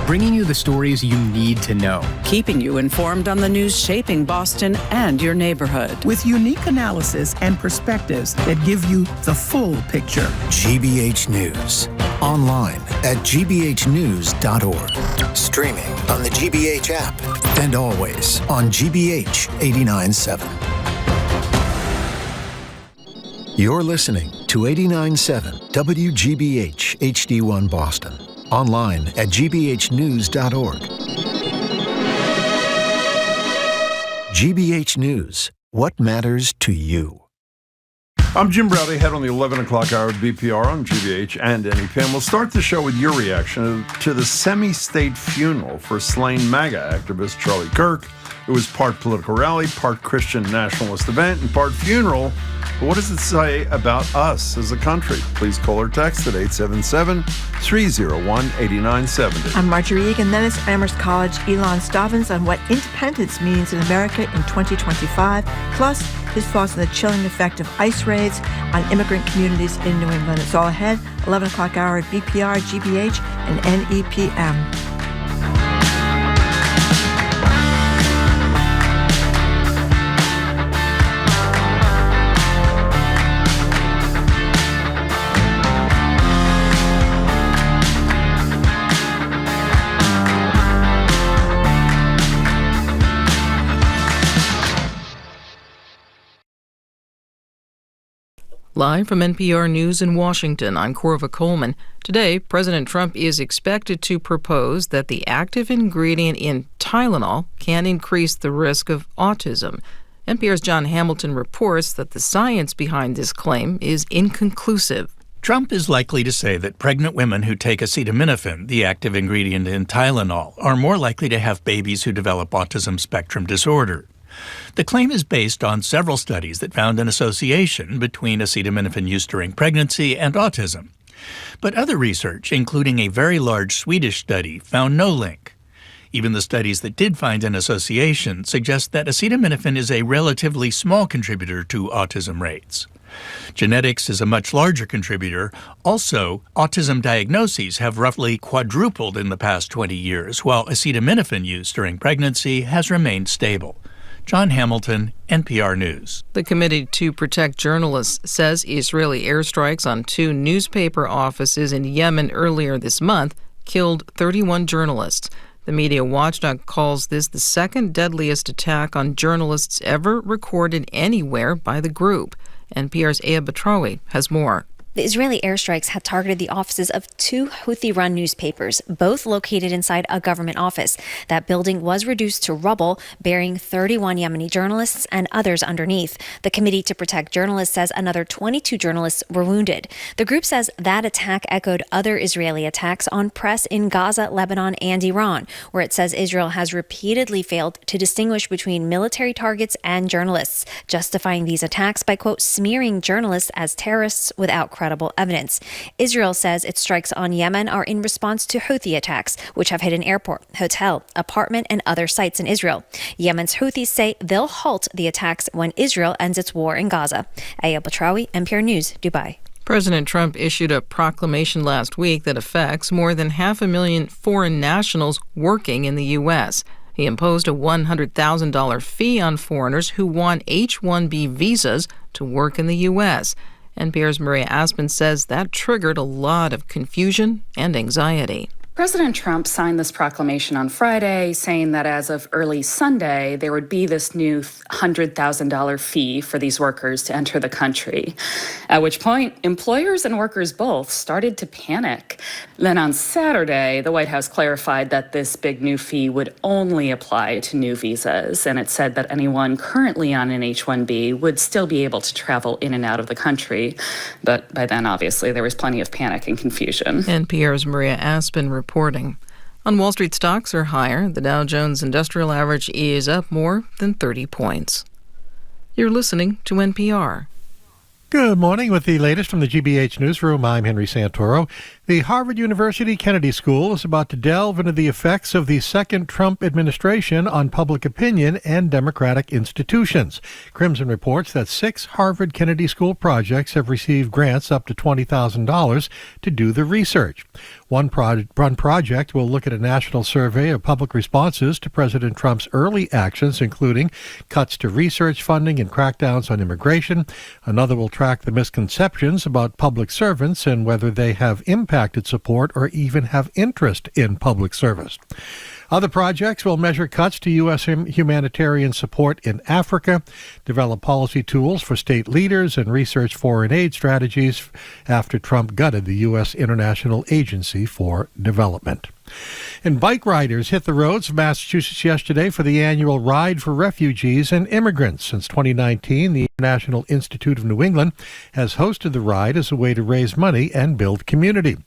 bringing you the stories you need to know. Keeping you informed on the news shaping Boston and your neighborhood. With unique analysis and perspectives that give you the full picture. GBH News. Online at gbhnews.org. Streaming on the GBH app. And always on GBH 89.7. You're listening to 89.7 WGBH HD1 Boston. Online at gbhnews.org. GBH News. What matters to you? I'm Jim Browdy, head on the 11 o'clock hour of BPR on GBH and NEP. We'll start the show with your reaction to the semi-state funeral for slain MAGA activist Charlie Kirk. It was part political rally, part Christian nationalist event, and part funeral. But what does it say about us as a country? Please call or text at 877-301-8970. I'm Marjorie Egan, then it's Amherst College, Ilan Stavans on what independence means in America in 2025, plus his thoughts on the chilling effect of ICE raids on immigrant communities in New England. It's all ahead, 11 o'clock hour at BPR, GBH, and NEPM. Live from NPR News in Washington, I'm Corva Coleman. Today, President Trump is expected to propose that the active ingredient in Tylenol can increase the risk of autism. NPR's John Hamilton reports that the science behind this claim is inconclusive. Trump is likely to say that pregnant women who take acetaminophen, the active ingredient in Tylenol, are more likely to have babies who develop autism spectrum disorder. The claim is based on several studies that found an association between acetaminophen use during pregnancy and autism. But other research, including a very large Swedish study, found no link. Even the studies that did find an association suggest that acetaminophen is a relatively small contributor to autism rates. Genetics is a much larger contributor. Also, autism diagnoses have roughly quadrupled in the past 20 years, while acetaminophen use during pregnancy has remained stable. John Hamilton, NPR News. The Committee to Protect Journalists says Israeli airstrikes on 2 newspaper offices in Yemen earlier this month killed 31 journalists. The media watchdog calls this the second deadliest attack on journalists ever recorded anywhere by the group. NPR's Aya Batrawi has more. The Israeli airstrikes have targeted the offices of 2 Houthi-run newspapers, both located inside a government office. That building was reduced to rubble, burying 31 Yemeni journalists and others underneath. The Committee to Protect Journalists says another 22 journalists were wounded. The group says that attack echoed other Israeli attacks on press in Gaza, Lebanon, and Iran, where it says Israel has repeatedly failed to distinguish between military targets and journalists, justifying these attacks by, quote, smearing journalists as terrorists without credible evidence. Israel says its strikes on Yemen are in response to Houthi attacks, which have hit an airport, hotel, apartment, and other sites in Israel. Yemen's Houthis say they'll halt the attacks when Israel ends its war in Gaza. Aya Batrawi, NPR News, Dubai. President Trump issued a proclamation last week that affects more than 500,000 foreign nationals working in the U.S. He imposed a $100,000 fee on foreigners who want H-1B visas to work in the U.S. NPR's Maria Aspen says that triggered a lot of confusion and anxiety. President Trump signed this proclamation on Friday, saying that as of early Sunday, there would be this new $100,000 fee for these workers to enter the country, at which point employers and workers both started to panic. Then on Saturday, the White House clarified that this big new fee would only apply to new visas, and it said that anyone currently on an H-1B would still be able to travel in and out of the country. But by then, obviously, there was plenty of panic and confusion. NPR's Maria Aspen reporting. On Wall Street, stocks are higher. The Dow Jones Industrial Average is up more than 30 points. You're listening to NPR. Good morning. With the latest from the GBH Newsroom, I'm Henry Santoro. The Harvard University Kennedy School is about to delve into the effects of the second Trump administration on public opinion and democratic institutions. Crimson reports that 6 Harvard Kennedy School projects have received grants up to $20,000 to do the research. One project will look at a national survey of public responses to President Trump's early actions, including cuts to research funding and crackdowns on immigration. Another will track the misconceptions about public servants and whether they have impacted support or even have interest in public service. Other projects will measure cuts to U.S. humanitarian support in Africa, develop policy tools for state leaders, and research foreign aid strategies after Trump gutted the U.S. International Agency for Development. And bike riders hit the roads of Massachusetts yesterday for the annual Ride for Refugees and Immigrants. Since 2019, the International Institute of New England has hosted the ride as a way to raise money and build community.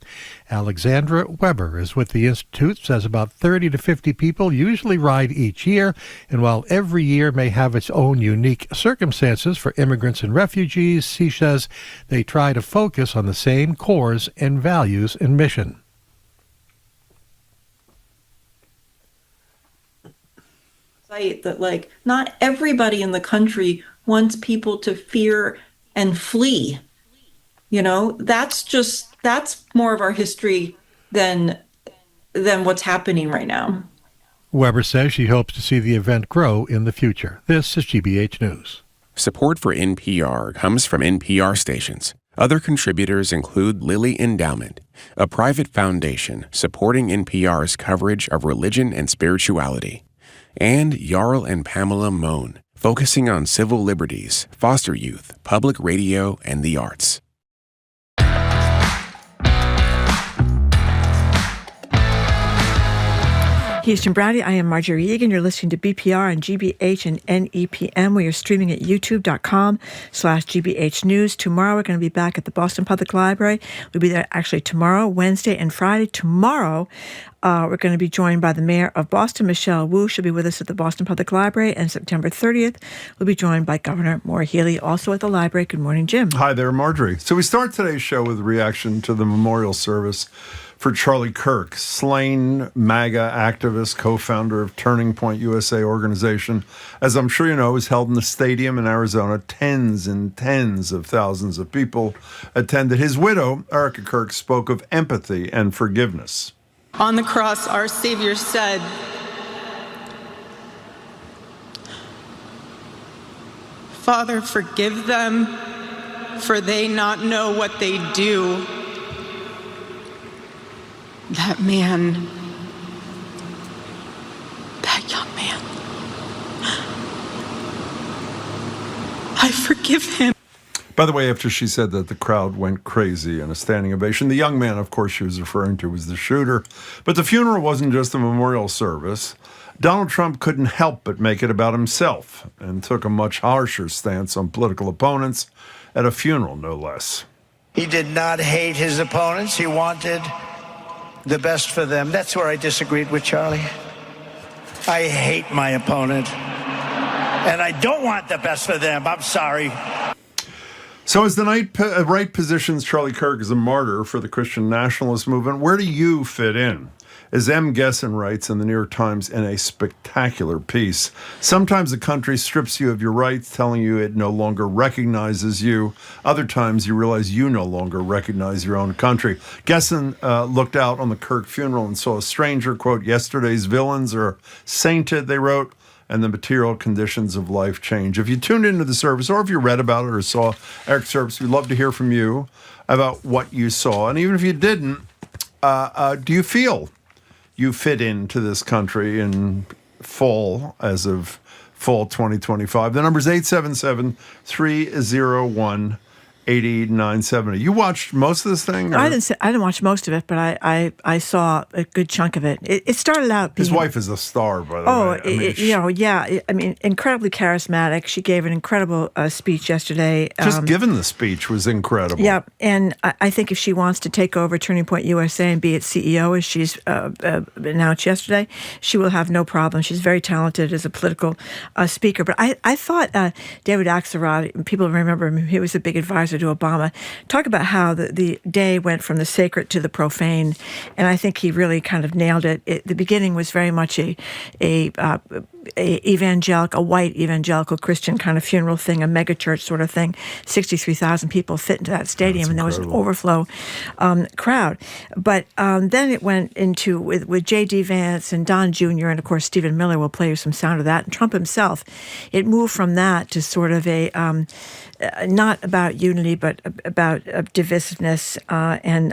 Alexandra Weber is with the Institute, says about 30 to 50 people usually ride each year, and while every year may have its own unique circumstances for immigrants and refugees, she says they try to focus on the same cores and values and mission. That not everybody in the country wants people to fear and flee. That's more of our history than what's happening right now. Weber says she hopes to see the event grow in the future. This is GBH News. Support for NPR comes from NPR stations. Other contributors include Lilly Endowment, a private foundation supporting NPR's coverage of religion and spirituality, and Jarl and Pamela Mohn, focusing on civil liberties, foster youth, public radio, and the arts. He's Jim Browdy. I am Marjorie Egan. You're listening to BPR on GBH and NEPM. We are streaming at youtube.com/GBH News. Tomorrow, we're going to be back at the Boston Public Library. We'll be there actually tomorrow, Wednesday, and Friday. Tomorrow, we're going to be joined by the mayor of Boston, Michelle Wu. She'll be with us at the Boston Public Library. And September 30th, we'll be joined by Governor Maura Healey, also at the library. Good morning, Jim. Hi there, Marjorie. So we start today's show with a reaction to the memorial service for Charlie Kirk, slain MAGA activist, co-founder of Turning Point USA organization. As I'm sure you know, was held in the stadium in Arizona. Tens and tens of thousands of people attended. His widow, Erica Kirk, spoke of empathy and forgiveness. On the cross, our Savior said, "Father, forgive them, for they not know what they do." That man, that young man, I forgive him. By the way, after she said that, the crowd went crazy in a standing ovation. The young man, of course, she was referring to was the shooter. But the funeral wasn't just a memorial service. Donald Trump couldn't help but make it about himself and took a much harsher stance on political opponents at a funeral, no less. He did not hate his opponents. He wanted the best for them. That's where I disagreed with Charlie. I hate my opponent, and I don't want the best for them. I'm sorry. So as the right positions Charlie Kirk as a martyr for the Christian nationalist movement, where do you fit in? As M. Gesson writes in the New York Times in a spectacular piece, sometimes the country strips you of your rights, telling you it no longer recognizes you. Other times you realize you no longer recognize your own country. Gesson looked out on the Kirk funeral and saw a stranger, quote, "Yesterday's villains are sainted," they wrote, "and the material conditions of life change." If you tuned into the service, or if you read about it or saw excerpts, we'd love to hear from you about what you saw. And even if you didn't, do you feel you fit into this country in fall, as of fall 2025? The number's 877-301-8970. You watched most of this thing? Or? I didn't watch most of it, but I saw a good chunk of it. It started out being... His wife is a star, by the way. I mean, incredibly charismatic. She gave an incredible speech yesterday. Just given the speech was incredible. Yeah, and I think if she wants to take over Turning Point USA and be its CEO, as she's announced yesterday, she will have no problem. She's very talented as a political speaker. But I thought David Axelrod, people remember him, he was a big advisor answer to Obama. Talk about how the day went from the sacred to the profane, and I think he really kind of nailed it. The beginning was very much a white evangelical Christian kind of funeral thing, a megachurch sort of thing. 63,000 people fit into that stadium, and there was an overflow crowd. But then it went into with J.D. Vance and Don Jr. and of course Stephen Miller will play you some sound of that, and Trump himself. It moved from that to sort of a not about unity, but about divisiveness. And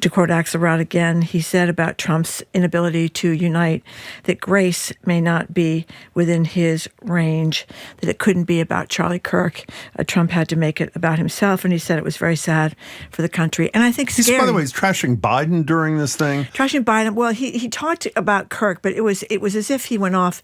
to quote Axelrod again, he said about Trump's inability to unite that grace may not be within his range, that it couldn't be about Charlie Kirk. Trump had to make it about himself, and he said it was very sad for the country. And I think scary. By the way, he's trashing Biden during this thing. Trashing Biden. Well, he talked about Kirk, but it was as if he went off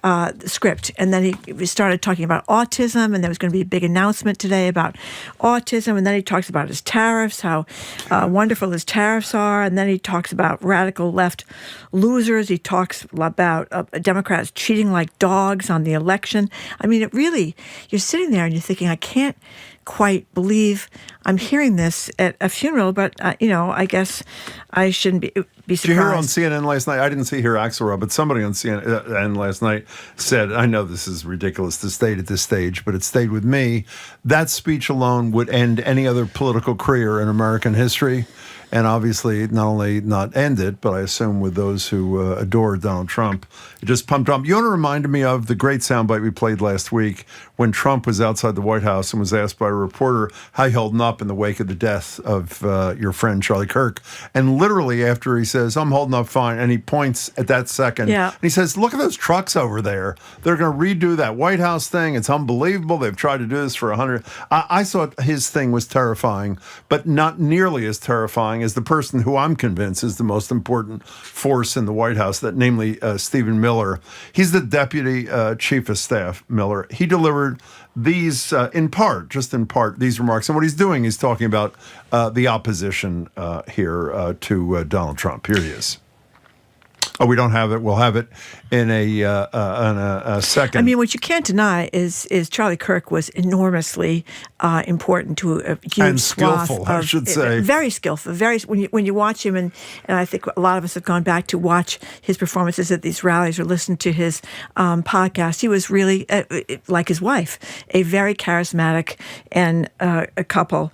the script, and then he started talking about autism, and there was going to be a big announcement today about autism, and then he talks about his tariffs, how wonderful his tariffs are, and then he talks about radical left losers. He talks about Democrats cheating like dogs on the election. I mean, it really, you're sitting there and you're thinking, I can't quite believe I'm hearing this at a funeral, but, I guess I shouldn't be surprised. Did you hear on CNN last night? I didn't see here Axelrod, but somebody on CNN last night said, I know this is ridiculous to state at this stage, but it stayed with me. That speech alone would end any other political career in American history. And obviously, not only not end it, but I assume with those who adore Donald Trump, it just pumped up. You know what it reminded me of? The great soundbite we played last week when Trump was outside the White House and was asked by a reporter how he holding up in the wake of the death of your friend Charlie Kirk. And literally after he says, I'm holding up fine, and he points at that second. Yeah. And he says, look at those trucks over there. They're going to redo that White House thing. It's unbelievable. They've tried to do this for 100. I thought his thing was terrifying, but not nearly as terrifying as the person who I'm convinced is the most important force in the White House, that namely Stephen Miller. He's the deputy chief of staff, Miller. He delivered these, in part, these remarks. And what he's doing, he's talking about the opposition here to Donald Trump. Here he is. Oh, we don't have it. We'll have it in a second. I mean, what you can't deny is Charlie Kirk was enormously important to a huge and swath skillful, of, I should say. Very skillful. When you watch him, and I think a lot of us have gone back to watch his performances at these rallies or listen to his podcast. He was really, like his wife, a very charismatic and a couple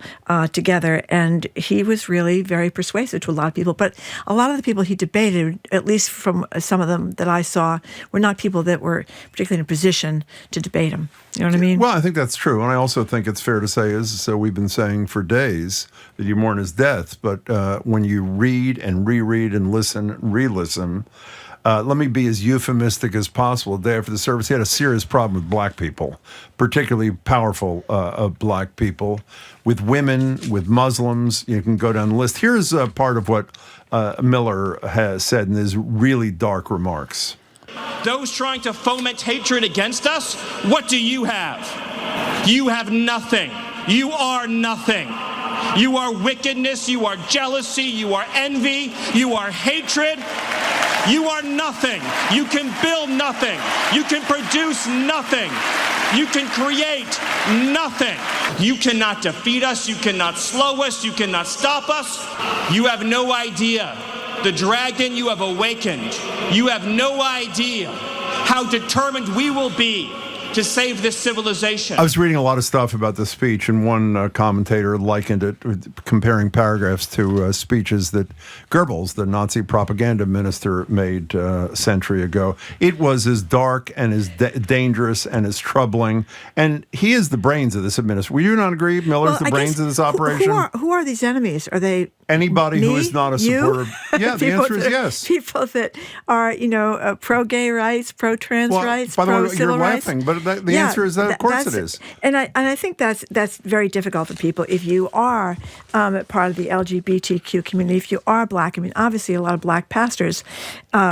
together, and he was really very persuasive to a lot of people. But a lot of the people he debated, at least from some of them that I saw, were not people that were particularly in a position to debate him. You know what I mean? Well, I think that's true. And I also think it's fair to say, as we've been saying for days, that you mourn his death. But when you read and reread and listen and re-listen, let me be as euphemistic as possible. The day after the service, he had a serious problem with black people, particularly powerful black people, with women, with Muslims. You can go down the list. Here's part of what Miller has said in his really dark remarks. Those trying to foment hatred against us, what do you have? You have nothing. You are nothing. You are wickedness, you are jealousy, you are envy, you are hatred. You are nothing. You can build nothing. You can produce nothing. You can create nothing. You cannot defeat us. You cannot slow us. You cannot stop us. You have no idea the dragon you have awakened. You have no idea how determined we will be to save this civilization. I was reading a lot of stuff about the speech, and one commentator likened it, comparing paragraphs to speeches that Goebbels, the Nazi propaganda minister, made a century ago. It was as dark and as dangerous and as troubling, and he is the brains of this administration. Would you not agree? Miller's the brains of this operation? Who are these enemies? Are they anybody me? who is not a supporter? Yeah, the answer is yes. People that are, pro-gay rights, pro-trans rights, by the way, pro-civil you're rights. laughing, but the answer is that, of course it is. And I think that's very difficult for people. If you are part of the LGBTQ community, if you are black, I mean, obviously a lot of black pastors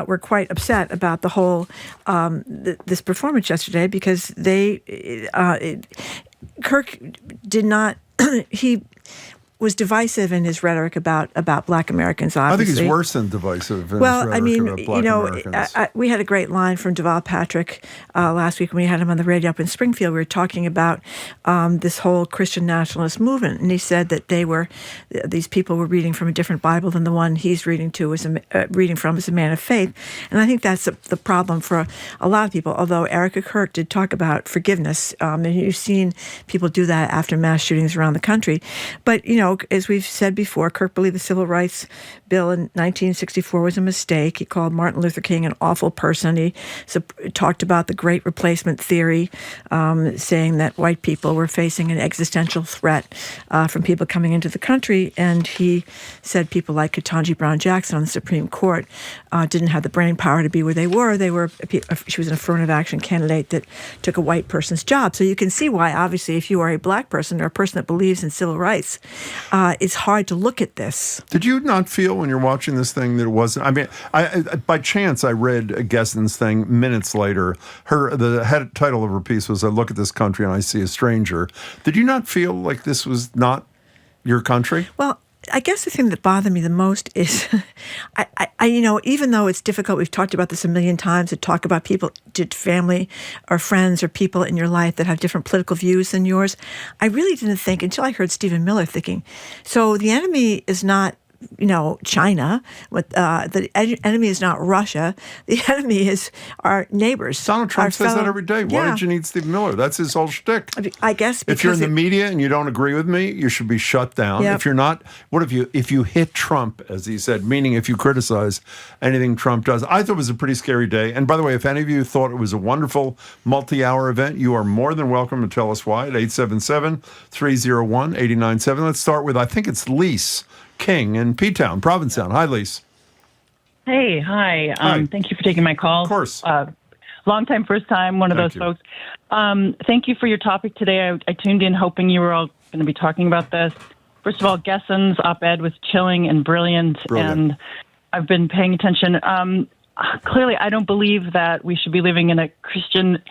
were quite upset about the whole this performance yesterday, because Kirk did not was divisive in his rhetoric about Black Americans, obviously. I think he's worse than divisive in his rhetoric about Black Americans. We had a great line from Deval Patrick last week when we had him on the radio up in Springfield. We were talking about this whole Christian nationalist movement, and he said that these people were reading from a different Bible than the one he's reading from as a man of faith. And I think that's the problem for a lot of people, although Erica Kirk did talk about forgiveness, and you've seen people do that after mass shootings around the country. But, as we've said before, Kirk believed the Civil Rights Bill in 1964 was a mistake. He called Martin Luther King an awful person. He talked about the Great Replacement theory, saying that white people were facing an existential threat from people coming into the country. And he said people like Ketanji Brown Jackson on the Supreme Court didn't have the brain power to be where they were. She was an affirmative action candidate that took a white person's job. So you can see why, obviously, if you are a Black person or a person that believes in civil rights, it's hard to look at this. Did you not feel when you're watching this thing that it wasn't? I mean, by chance, I read Gessen's thing minutes later. The title of her piece was, "I look at this country and I see a stranger." Did you not feel like this was not your country? Well, I guess the thing that bothered me the most is, even though it's difficult, we've talked about this a million times, to talk about people, family or friends or people in your life that have different political views than yours. I really didn't think, until I heard Stephen Miller thinking, so the enemy is not China. The enemy is not Russia. The enemy is our neighbors. Donald Trump says that every day. Why did you need Stephen Miller? That's his whole shtick. I guess because if you're in the media and you don't agree with me, you should be shut down. Yep. If you're not, if you hit Trump, as he said, meaning if you criticize anything Trump does. I thought it was a pretty scary day. And by the way, if any of you thought it was a wonderful multi-hour event, you are more than welcome to tell us why at 877-301-897. Let's start with, I think it's Lise King in P-Town, Provincetown. Hi, Lise. Hey, hi. Thank you for taking my call. Of course. Long time, first time, one of those folks. Thank you for your topic today. I tuned in hoping you were all going to be talking about this. First of all, Gessen's op-ed was chilling and brilliant. And I've been paying attention. Clearly, I don't believe that we should be living in a Christian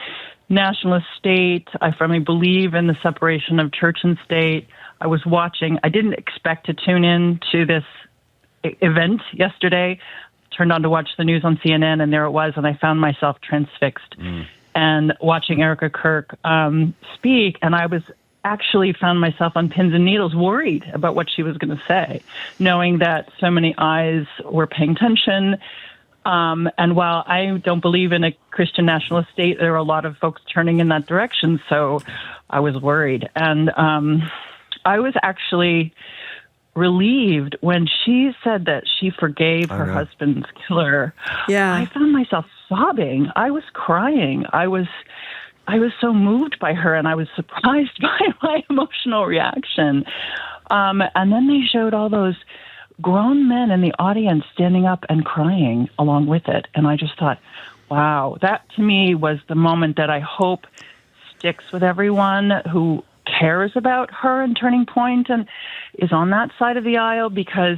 nationalist state. I firmly believe in the separation of church and state. I was watching. I didn't expect to tune in to this event yesterday. Turned on to watch the news on CNN, and there it was, and I found myself transfixed. And watching Erica Kirk speak, and I was actually found myself on pins and needles, worried about what she was going to say, knowing that so many eyes were paying attention. And while I don't believe in a Christian nationalist state, there are a lot of folks turning in that direction, so I was worried. And I was actually relieved when she said that she forgave her husband's killer. Yeah. I found myself sobbing. I was crying. I was so moved by her, and I was surprised by my emotional reaction. And then they showed all those grown men in the audience standing up and crying along with it. And I just thought, wow, that to me was the moment that I hope sticks with everyone who cares about her and Turning Point and is on that side of the aisle, because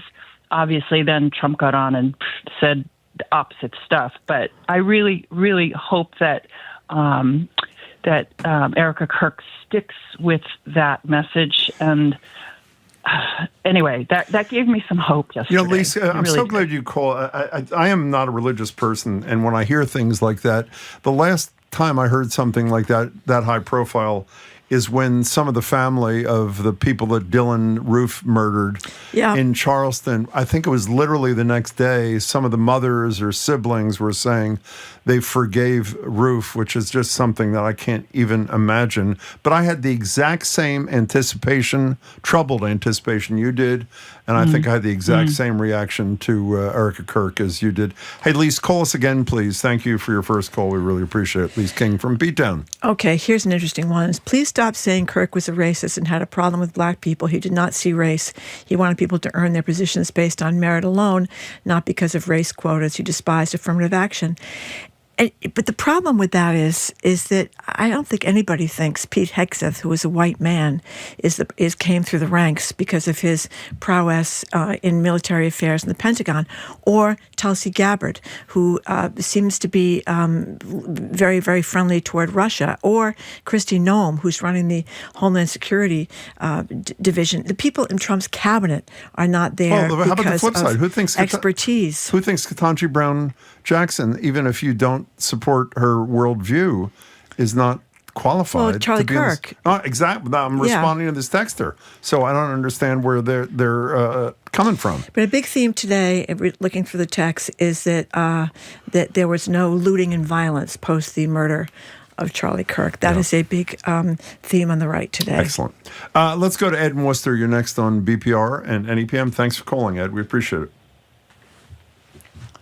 obviously then Trump got on and said the opposite stuff. But I really, really hope that Erica Kirk sticks with that message. And anyway, that gave me some hope yesterday. Lisa, I'm so glad you called. I am not a religious person, and when I hear things like that, the last time I heard something like that high profile, is when some of the family of the people that Dylan Roof murdered in Charleston, I think it was literally the next day, some of the mothers or siblings were saying they forgave Roof, which is just something that I can't even imagine. But I had the exact same troubled anticipation you did, and I think I had the exact same reaction to Erica Kirk as you did. Hey, Lise, call us again, please. Thank you for your first call. We really appreciate it. Lise King from P-Town. Okay, here's an interesting one. Please stop saying Kirk was a racist and had a problem with Black people. He did not see race. He wanted people to earn their positions based on merit alone, not because of race quotas. He despised affirmative action. But the problem with that is that I don't think anybody thinks Pete Hegseth, who was a white man, came through the ranks because of his prowess in military affairs in the Pentagon, or Tulsi Gabbard, who seems to be very, very friendly toward Russia, or Kristi Noem, who's running the Homeland Security division. The people in Trump's cabinet are not there how about the flip side? Who thinks expertise. Who thinks Ketanji Brown Jackson, even if you don't support her worldview, is not qualified? Well, Charlie to be Kirk. Exactly. I'm responding to this texter, so I don't understand where they're coming from. But a big theme today, looking through the text, is that there was no looting and violence post the murder of Charlie Kirk. That is a big theme on the right today. Excellent. Let's go to Ed in Worcester. You're next on BPR and NEPM. Thanks for calling, Ed. We appreciate it.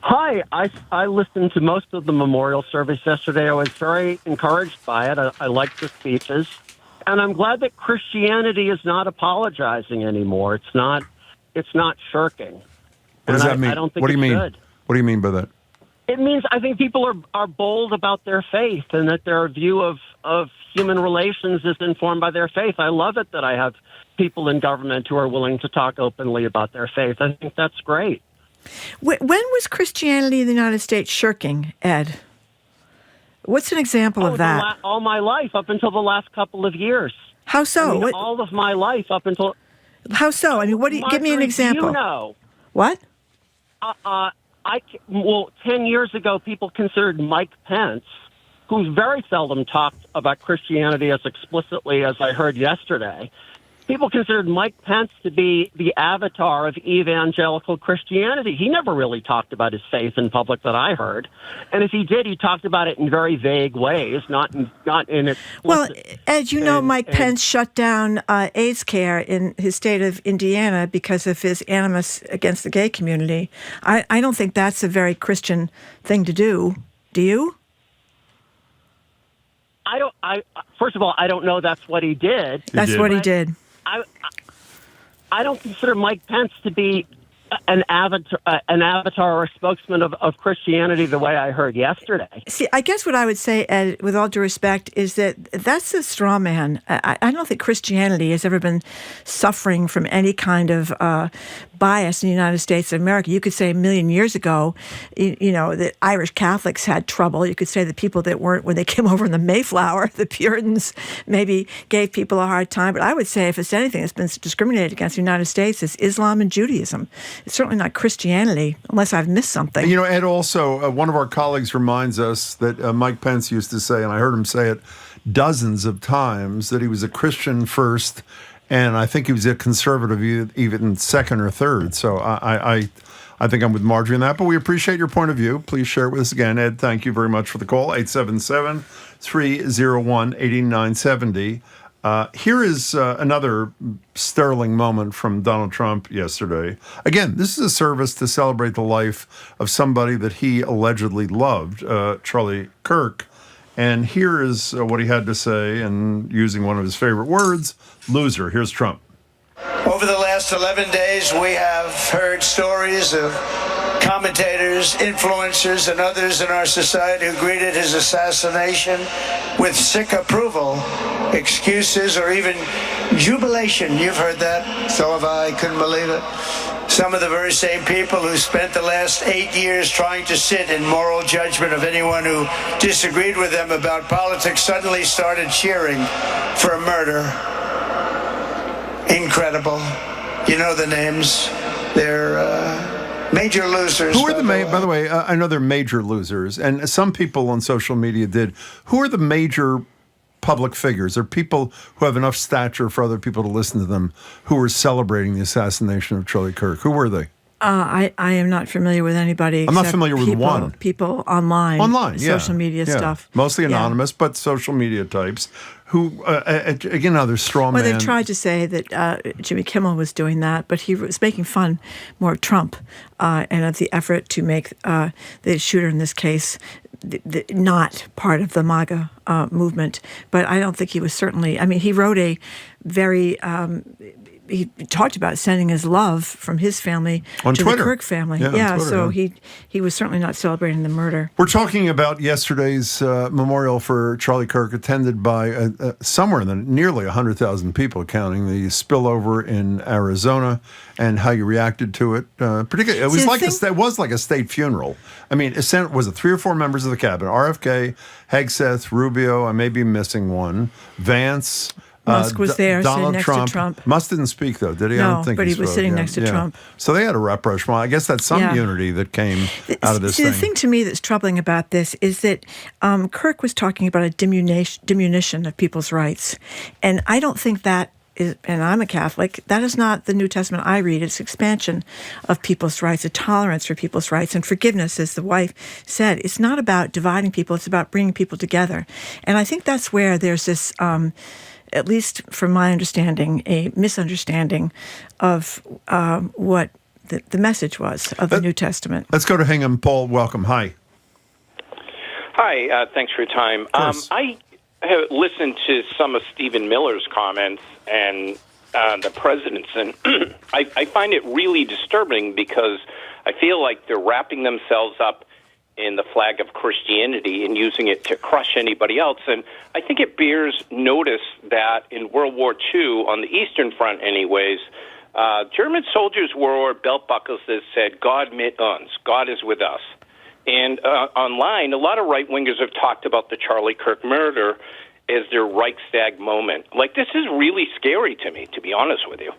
Hi, I listened to most of the memorial service yesterday. I was very encouraged by it. I liked the speeches. And I'm glad that Christianity is not apologizing anymore. It's not shirking. What does that mean? I don't think what do you mean? Good. What do you mean by that? It means I think people are bold about their faith and that their view of human relations is informed by their faith. I love it that I have people in government who are willing to talk openly about their faith. I think that's great. When was Christianity in the United States shirking, Ed? What's an example of that? All my life, up until the last couple of years. How so? I mean, all of my life up until... How so? I mean, give me an example. You know. What? 10 years ago, people considered Mike Pence, who very seldom talked about Christianity as explicitly as I heard yesterday. People considered Mike Pence to be the avatar of evangelical Christianity. He never really talked about his faith in public that I heard. And if he did, he talked about it in very vague ways, not in explicit... Well, Ed, Mike Pence shut down AIDS care in his state of Indiana because of his animus against the gay community. I don't think that's a very Christian thing to do. Do you? First of all, I don't know that's what he did. That's what he did. I don't consider Mike Pence to be an avatar or a spokesman of Christianity the way I heard yesterday. See, I guess what I would say, Ed, with all due respect, is that that's a straw man. I don't think Christianity has ever been suffering from any kind of bias in the United States of America. You could say a million years ago, that Irish Catholics had trouble. You could say the people that weren't, when they came over in the Mayflower, the Puritans maybe gave people a hard time. But I would say if it's anything that's been discriminated against in the United States, it's Islam and Judaism. It's certainly not Christianity, unless I've missed something. Ed, also, one of our colleagues reminds us that Mike Pence used to say, and I heard him say it dozens of times, that he was a Christian first, and I think he was a conservative even second or third. So I think I'm with Marjorie on that, but we appreciate your point of view. Please share it with us again. Ed, thank you very much for the call, 877-301-8970. Here is another sterling moment from Donald Trump yesterday. Again, this is a service to celebrate the life of somebody that he allegedly loved, Charlie Kirk. And here is what he had to say, and using one of his favorite words, loser. Here's Trump. Over the last 11 days, we have heard stories of commentators, influencers, and others in our society who greeted his assassination with sick approval, excuses, or even jubilation. You've heard that. So have I. Couldn't believe it. Some of the very same people who spent the last 8 years trying to sit in moral judgment of anyone who disagreed with them about politics suddenly started cheering for a murder. Incredible. You know the names. They're major losers. Who are by the way, I know they're major losers, and some people on social media did. Who are the major public figures? Are people who have enough stature for other people to listen to them who were celebrating the assassination of Charlie Kirk? Who were they? I am not familiar with anybody. I'm not familiar with one. People online. Social media stuff. Mostly anonymous, but social media types who, again, they're straw man. Well, they've tried to say that Jimmy Kimmel was doing that, but he was making fun more of Trump and of the effort to make the shooter in this case not part of the MAGA movement. But I don't think he was certainly, he wrote a very he talked about sending his love from his family on to Twitter. The Kirk family. Yeah, so Twitter, he was certainly not celebrating the murder. We're talking about yesterday's memorial for Charlie Kirk, attended by somewhere in the nearly 100,000 people, counting the spillover in Arizona, and how you reacted to it. Particularly, it was like a state funeral. I mean, was it 3 or 4 members of the cabinet? RFK, Hegseth, Rubio. I may be missing one. Vance. Musk was there, Donald sitting next to Trump. Musk didn't speak, though, did he? No, I don't think but he was sitting next to Trump. So they had a rapprochement. I guess that's some unity that came out of this thing. The thing to me that's troubling about this is that Kirk was talking about a diminution of people's rights. And I don't think that is, and I'm a Catholic, that is not the New Testament I read. It's expansion of people's rights, a tolerance for people's rights, and forgiveness, as the wife said. It's not about dividing people. It's about bringing people together. And I think that's where there's this... at least from my understanding, a misunderstanding of what the message was of the New Testament. Let's go to Hingham. Paul, welcome. Hi. Hi, thanks for your time. I have listened to some of Stephen Miller's comments and the president's, and I find it really disturbing because I feel like they're wrapping themselves up in the flag of Christianity and using it to crush anybody else. And I think it bears notice that in World War II, on the Eastern Front anyways, German soldiers wore belt buckles that said, God mit uns, God is with us. And online, a lot of right-wingers have talked about the Charlie Kirk murder as their Reichstag moment. Like, this is really scary to me, to be honest with you.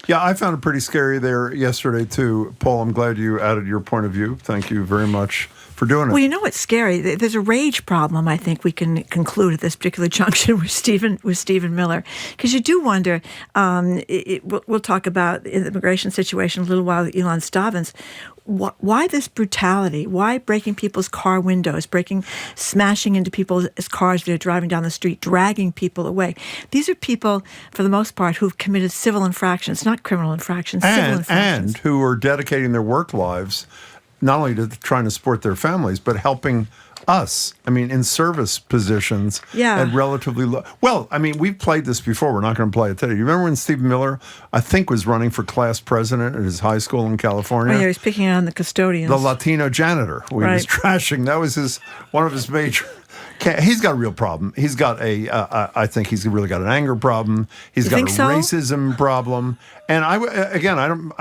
Yeah, I found it pretty scary there yesterday, too. Paul, I'm glad you added your point of view. Thank you very much for doing it. Well, you know what's scary? There's a rage problem, I think we can conclude at this particular junction with Stephen Miller. Because you do wonder, we'll talk about the immigration situation a little while with Ilan Stavans. Why this brutality? Why breaking people's car windows, smashing into people's cars they're driving down the street, dragging people away? These are people, for the most part, who've committed civil infractions, not criminal infractions, civil infractions. And who are dedicating their work lives not only to trying to support their families, but helping us. I mean, in service positions at relatively low. Well, I mean, we've played this before. We're not going to play it today. You remember when Stephen Miller, I think, was running for class president at his high school in California? Oh, yeah, he was picking on the custodians. The Latino janitor who he was trashing. That was one of his major... He's got a real problem. He's got I think he's really got an anger problem. He's got a racism problem. And I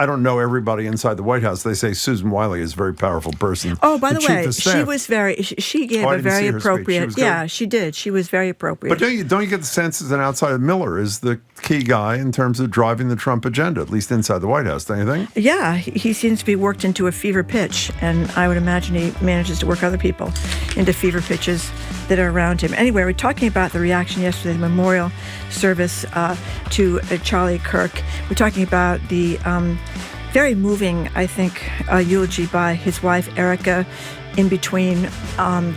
don't know everybody inside the White House. They say Susan Wiley is a very powerful person. Oh, by the way, she gave a very appropriate. Yeah, she did. She was very appropriate. But don't you get the sense as an outsider, Miller is the key guy in terms of driving the Trump agenda, at least inside the White House, don't you think? Yeah, he seems to be worked into a fever pitch, and I would imagine he manages to work other people into fever pitches that are around him. Anyway, we're talking about the reaction yesterday, the memorial service to Charlie Kirk. We're talking about the very moving, I think, eulogy by his wife, Erica. In between,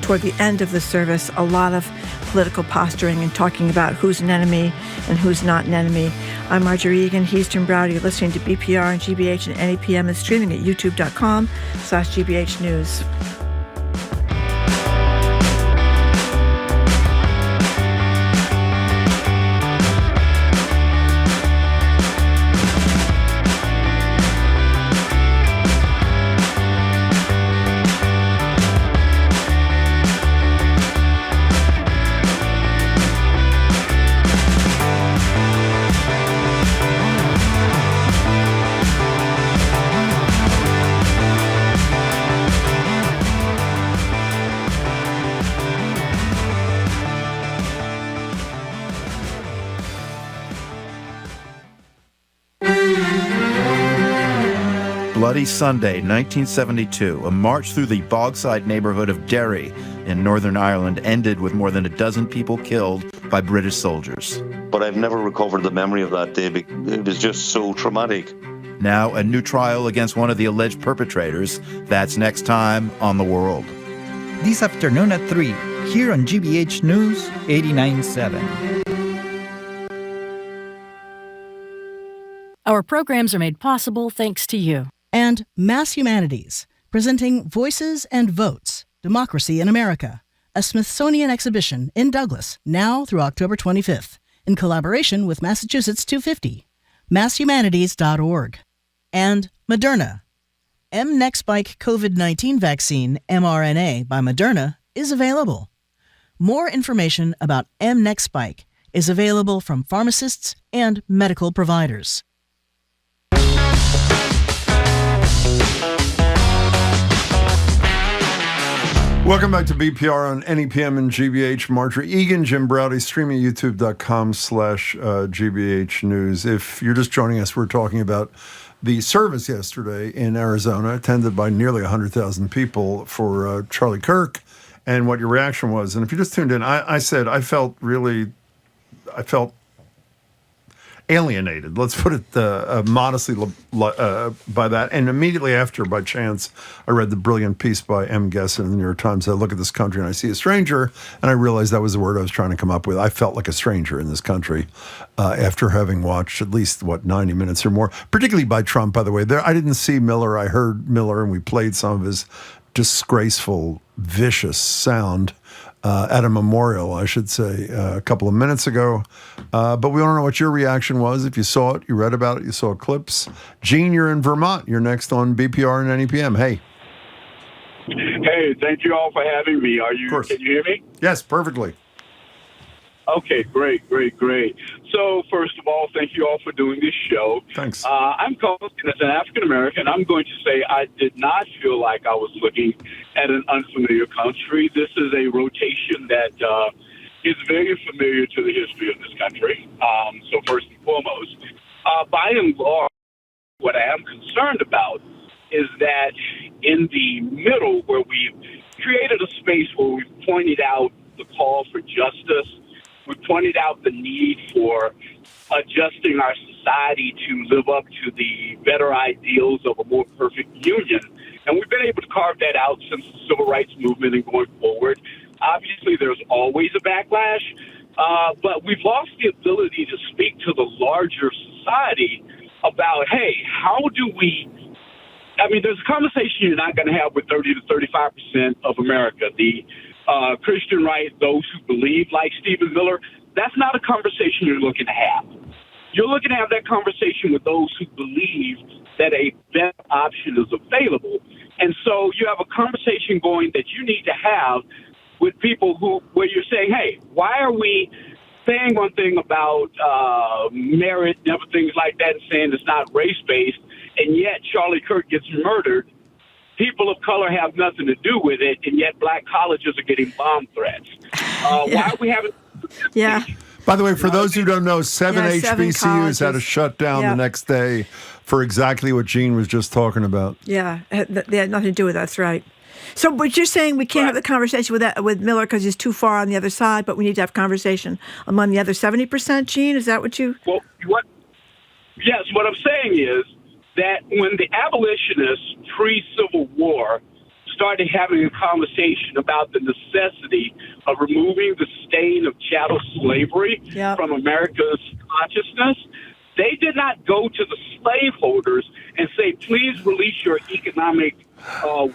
toward the end of the service, a lot of political posturing and talking about who's an enemy and who's not an enemy. I'm Marjorie Egan. He's Jim Browder. You're listening to BPR and GBH and NEPM and streaming at youtube.com/GBH News. Bloody Sunday, 1972, a march through the bogside neighborhood of Derry in Northern Ireland ended with more than a dozen people killed by British soldiers. But I've never recovered the memory of that day. It was just so traumatic. Now, a new trial against one of the alleged perpetrators. That's next time on The World. This afternoon at 3, here on GBH News 89.7. Our programs are made possible thanks to you. And Mass Humanities, presenting Voices and Votes, Democracy in America, a Smithsonian exhibition in Douglas, now through October 25th, in collaboration with Massachusetts 250. masshumanities.org. And Moderna. mNEXSpike COVID-19 vaccine mRNA by Moderna is available. More information about mNEXSpike is available from pharmacists and medical providers. Welcome back to BPR on NEPM and GBH. Marjorie Egan, Jim Browdy, streaming at youtube.com/GBH News. If you're just joining us, we're talking about the service yesterday in Arizona, attended by nearly 100,000 people for Charlie Kirk, and what your reaction was. And if you just tuned in, I said I felt alienated. Let's put it modestly by that. And immediately after, by chance, I read the brilliant piece by M. Gesson in the New York Times. I look at this country and I see a stranger, and I realized that was the word I was trying to come up with. I felt like a stranger in this country after having watched at least, 90 minutes or more, particularly by Trump, by the way. I didn't see Miller. I heard Miller, and we played some of his disgraceful, vicious sound at a memorial, I should say, a couple of minutes ago. But we want to know what your reaction was. If you saw it, you read about it, you saw clips. Gene, you're in Vermont. You're next on BPR and NEPM. Hey. Hey, thank you all for having me. Can you hear me? Yes, perfectly. Okay, great. So, first of all, thank you all for doing this show. Thanks. I'm calling as an African-American. I'm going to say I did not feel like I was looking at an unfamiliar country. This is a rotation that is very familiar to the history of this country. So, first and foremost, by and large, what I am concerned about is that in the middle, where we've created a space where we've pointed out the call for justice, we pointed out the need for adjusting our society to live up to the better ideals of a more perfect union. And we've been able to carve that out since the Civil Rights Movement and going forward. Obviously, there's always a backlash, but we've lost the ability to speak to the larger society about, hey, how do we... there's a conversation you're not going to have with 30 to 35% of America. The Christian right, those who believe like Stephen Miller, that's not a conversation you're looking to have. You're looking to have that conversation with those who believe that a better option is available. And so you have a conversation going that you need to have with people where you're saying, hey, why are we saying one thing about merit and other things like that and saying it's not race-based, and yet Charlie Kirk gets murdered? People of color have nothing to do with it, and yet black colleges are getting bomb threats. Why are we having... Yeah. By the way, for those who don't know, seven HBCUs had to shut down the next day for exactly what Gene was just talking about. Yeah, they had nothing to do with that. That's right. So, but you're saying we can't have the conversation with Miller because he's too far on the other side, but we need to have conversation among the other 70%, Gene? Is that what you... Well, yes, what I'm saying is that when the abolitionists pre-Civil War started having a conversation about the necessity of removing the stain of chattel slavery from America's consciousness, they did not go to the slaveholders and say, please release your economic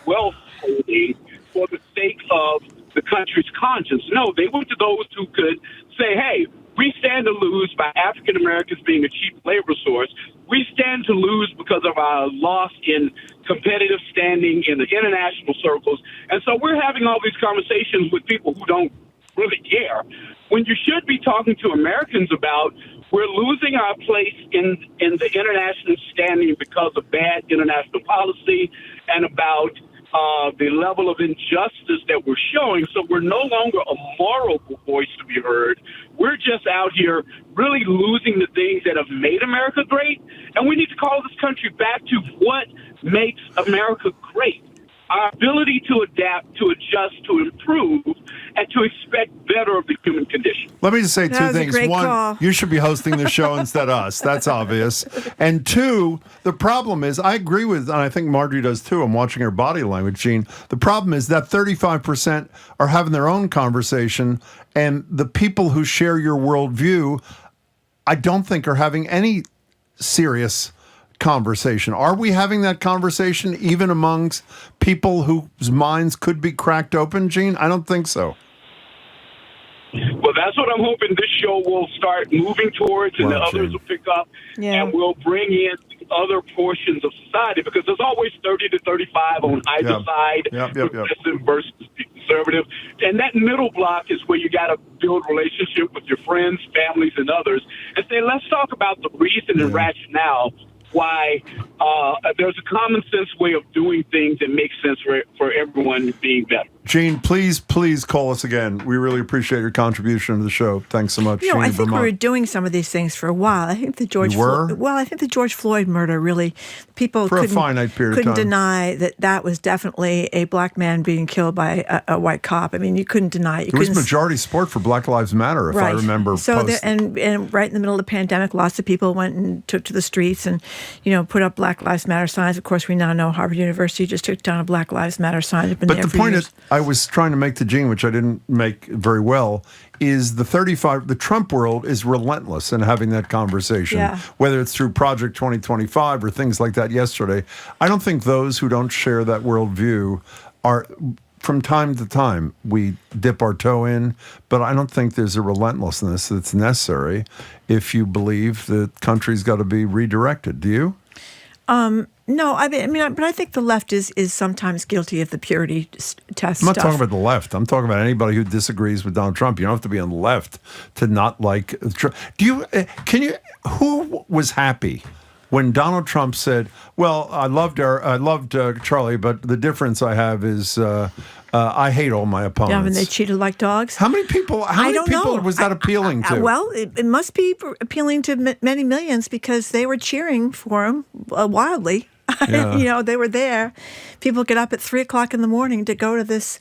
wealth holding for the sake of the country's conscience. No, they went to those who could say, hey, we stand to lose by African Americans being a cheap labor source. We stand to lose because of our loss in competitive standing in the international circles. And so we're having all these conversations with people who don't really care, when you should be talking to Americans about we're losing our place in the international standing because of bad international policy and about the level of injustice that we're showing. So we're no longer a moral voice to be heard. We're just out here really losing the things that have made America great. And we need to call this country back to what makes America great. Our ability to adapt, to adjust, to improve, and to expect better of the human condition. Let me just say two things. One, you should be hosting the show instead of us. That's obvious. And two, the problem is, I agree with, and I think Marjorie does too, I'm watching her body language, Gene. The problem is that 35% are having their own conversation, and the people who share your worldview, I don't think are having any serious conversation. Are we having that conversation even amongst people whose minds could be cracked open, Gene? I don't think so. Well, that's what I'm hoping this show will start moving towards, and the others will pick up, and we'll bring in other portions of society, because there's always 30 to 35 on either side, progressive versus conservative. And that middle block is where you got to build relationship with your friends, families, and others, and say, let's talk about the reason and rationale why there's a common sense way of doing things that makes sense for everyone being better. Gene, please call us again. We really appreciate your contribution to the show. Thanks so much. I think we were doing some of these things for a while. I think the George Floyd murder really, people couldn't deny that was definitely a black man being killed by a white cop. I mean, you couldn't deny it. There was majority support for Black Lives Matter, if I remember. So and right in the middle of the pandemic, lots of people went and took to the streets and put up Black Lives Matter signs. Of course, we now know Harvard University just took down a Black Lives Matter sign. But the point is, I was trying to make to Gene, which I didn't make very well, is the Trump world is relentless in having that conversation, whether it's through Project 2025 or things like that yesterday. I don't think those who don't share that worldview are, from time to time, we dip our toe in, but I don't think there's a relentlessness that's necessary if you believe the country's got to be redirected. Do you? No, but I think the left is sometimes guilty of the purity test. I'm not talking about the left. I'm talking about anybody who disagrees with Donald Trump. You don't have to be on the left to not like Trump. Who was happy when Donald Trump said, "Well, I loved Charlie, but the difference I have is I hate all my opponents." Yeah, when they cheated like dogs. How many people was that appealing to? Well, it must be appealing to many millions, because they were cheering for him wildly. Yeah. They were there. People get up at 3:00 in the morning to go to this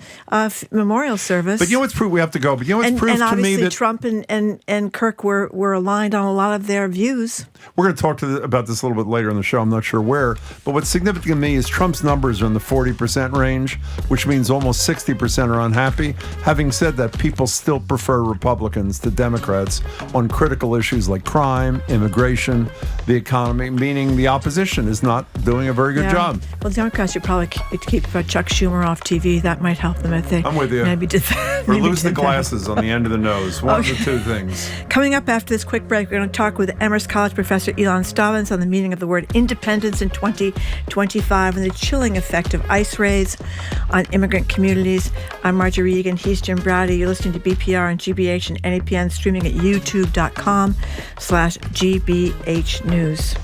memorial service. But what's proof we have to go? But what's proof to me that... And obviously Trump and Kirk were aligned on a lot of their views. We're going to talk about this a little bit later in the show. I'm not sure where. But what's significant to me is Trump's numbers are in the 40% range, which means almost 60% are unhappy. Having said that, people still prefer Republicans to Democrats on critical issues like crime, immigration, the economy, meaning the opposition is not doing a very good job. Well, Democrats should probably keep Chuck Schumer off TV. That might help them if they... I'm with you. Or lose the glasses on the end of the nose. One of the two things. Coming up after this quick break, we're going to talk with Amherst College professor Ilan Stavans on the meaning of the word independence in 2025 and the chilling effect of ICE raids on immigrant communities. I'm Marjorie Egan. He's Jim Browdy. You're listening to BPR and GBH and NEPN, streaming at youtube.com/GBH News.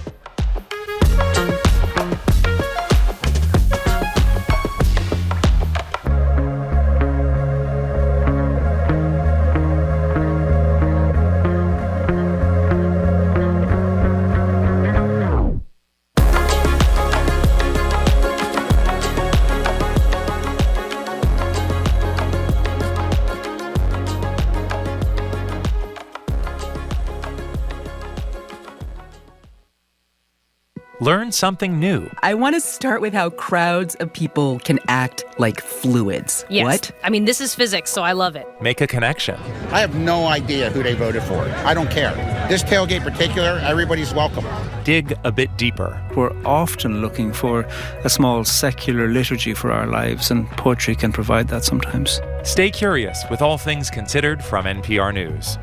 Learn something new. I want to start with how crowds of people can act like fluids. Yes. What? I mean, this is physics, so I love it. Make a connection. I have no idea who they voted for. I don't care. This tailgate in particular, everybody's welcome. Dig a bit deeper. We're often looking for a small secular liturgy for our lives, and poetry can provide that sometimes. Stay curious with All Things Considered from NPR News.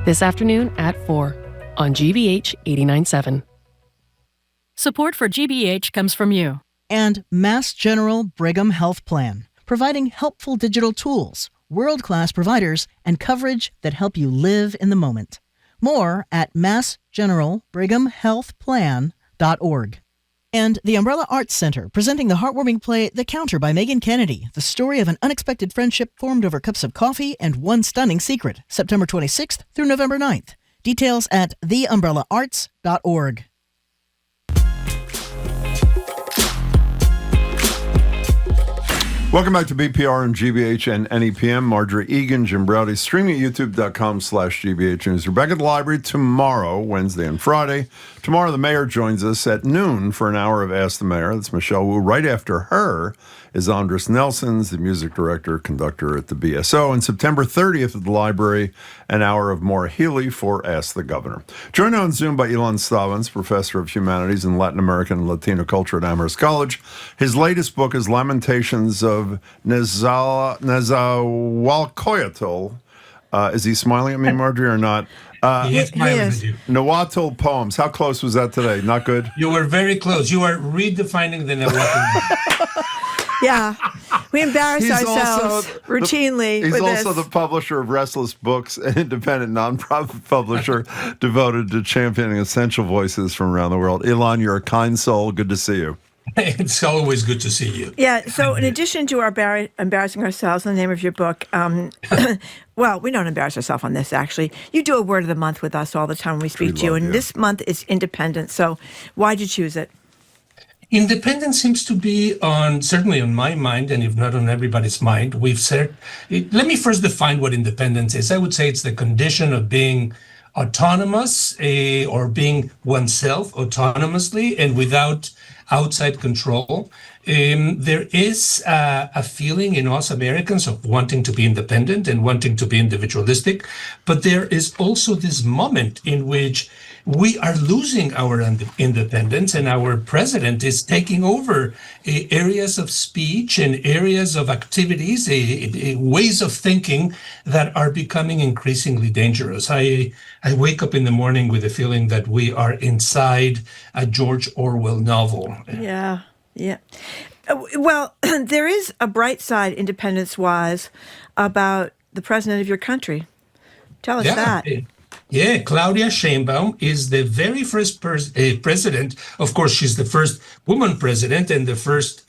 This afternoon at 4 on GBH 89.7. Support for GBH comes from you. And Mass General Brigham Health Plan, providing helpful digital tools, world-class providers, and coverage that help you live in the moment. More at massgeneralbrighamhealthplan.org. And the Umbrella Arts Center, presenting the heartwarming play The Counter by Megan Kennedy, the story of an unexpected friendship formed over cups of coffee and one stunning secret, September 26th through November 9th. Details at theumbrellaarts.org. Welcome back to BPR and GBH and NEPM. Marjorie Egan, Jim Browdy, streaming at youtube.com/GBH News. We're back at the library tomorrow, Wednesday and Friday. Tomorrow, the mayor joins us at noon for an hour of Ask the Mayor. That's Michelle Wu. Right after her is Andris Nelson, the music director, conductor at the BSO. And September 30th at the library, an hour of Maura Healey for Ask the Governor. Joined on Zoom by Ilan Stavans, professor of humanities and Latin American and Latino culture at Amherst College. His latest book is Lamentations of Nezahualcoyotl, Is he smiling at me, Marjorie, or not? He is smiling at you. Nahuatl poems. How close was that today? Not good? You were very close. You are redefining the Nahuatl. Yeah, we embarrass ourselves routinely He's with also this. the publisher of Restless Books, an independent nonprofit publisher devoted to championing essential voices from around the world. Ilan, you're a kind soul. Good to see you. It's always good to see you. Yeah, so in addition to our embarrassing ourselves in the name of your book, well, we don't embarrass ourselves on this, actually. You do a word of the month with us all the time when we speak to you, and this month is independence. So why'd you choose it? Independence seems to be certainly on my mind, and if not on everybody's mind. Let me first define what independence is. I would say it's the condition of being autonomous or being oneself autonomously and without outside control. There is a feeling in us Americans of wanting to be independent and wanting to be individualistic, but there is also this moment in which we are losing our independence, and our president is taking over areas of speech and areas of activities, ways of thinking that are becoming increasingly dangerous. I wake up in the morning with a feeling that we are inside a George Orwell novel. Yeah. Well, there is a bright side, independence-wise, about the president of your country. Tell us that. Yeah, Claudia Sheinbaum is the very first president. Of course, she's the first woman president and the first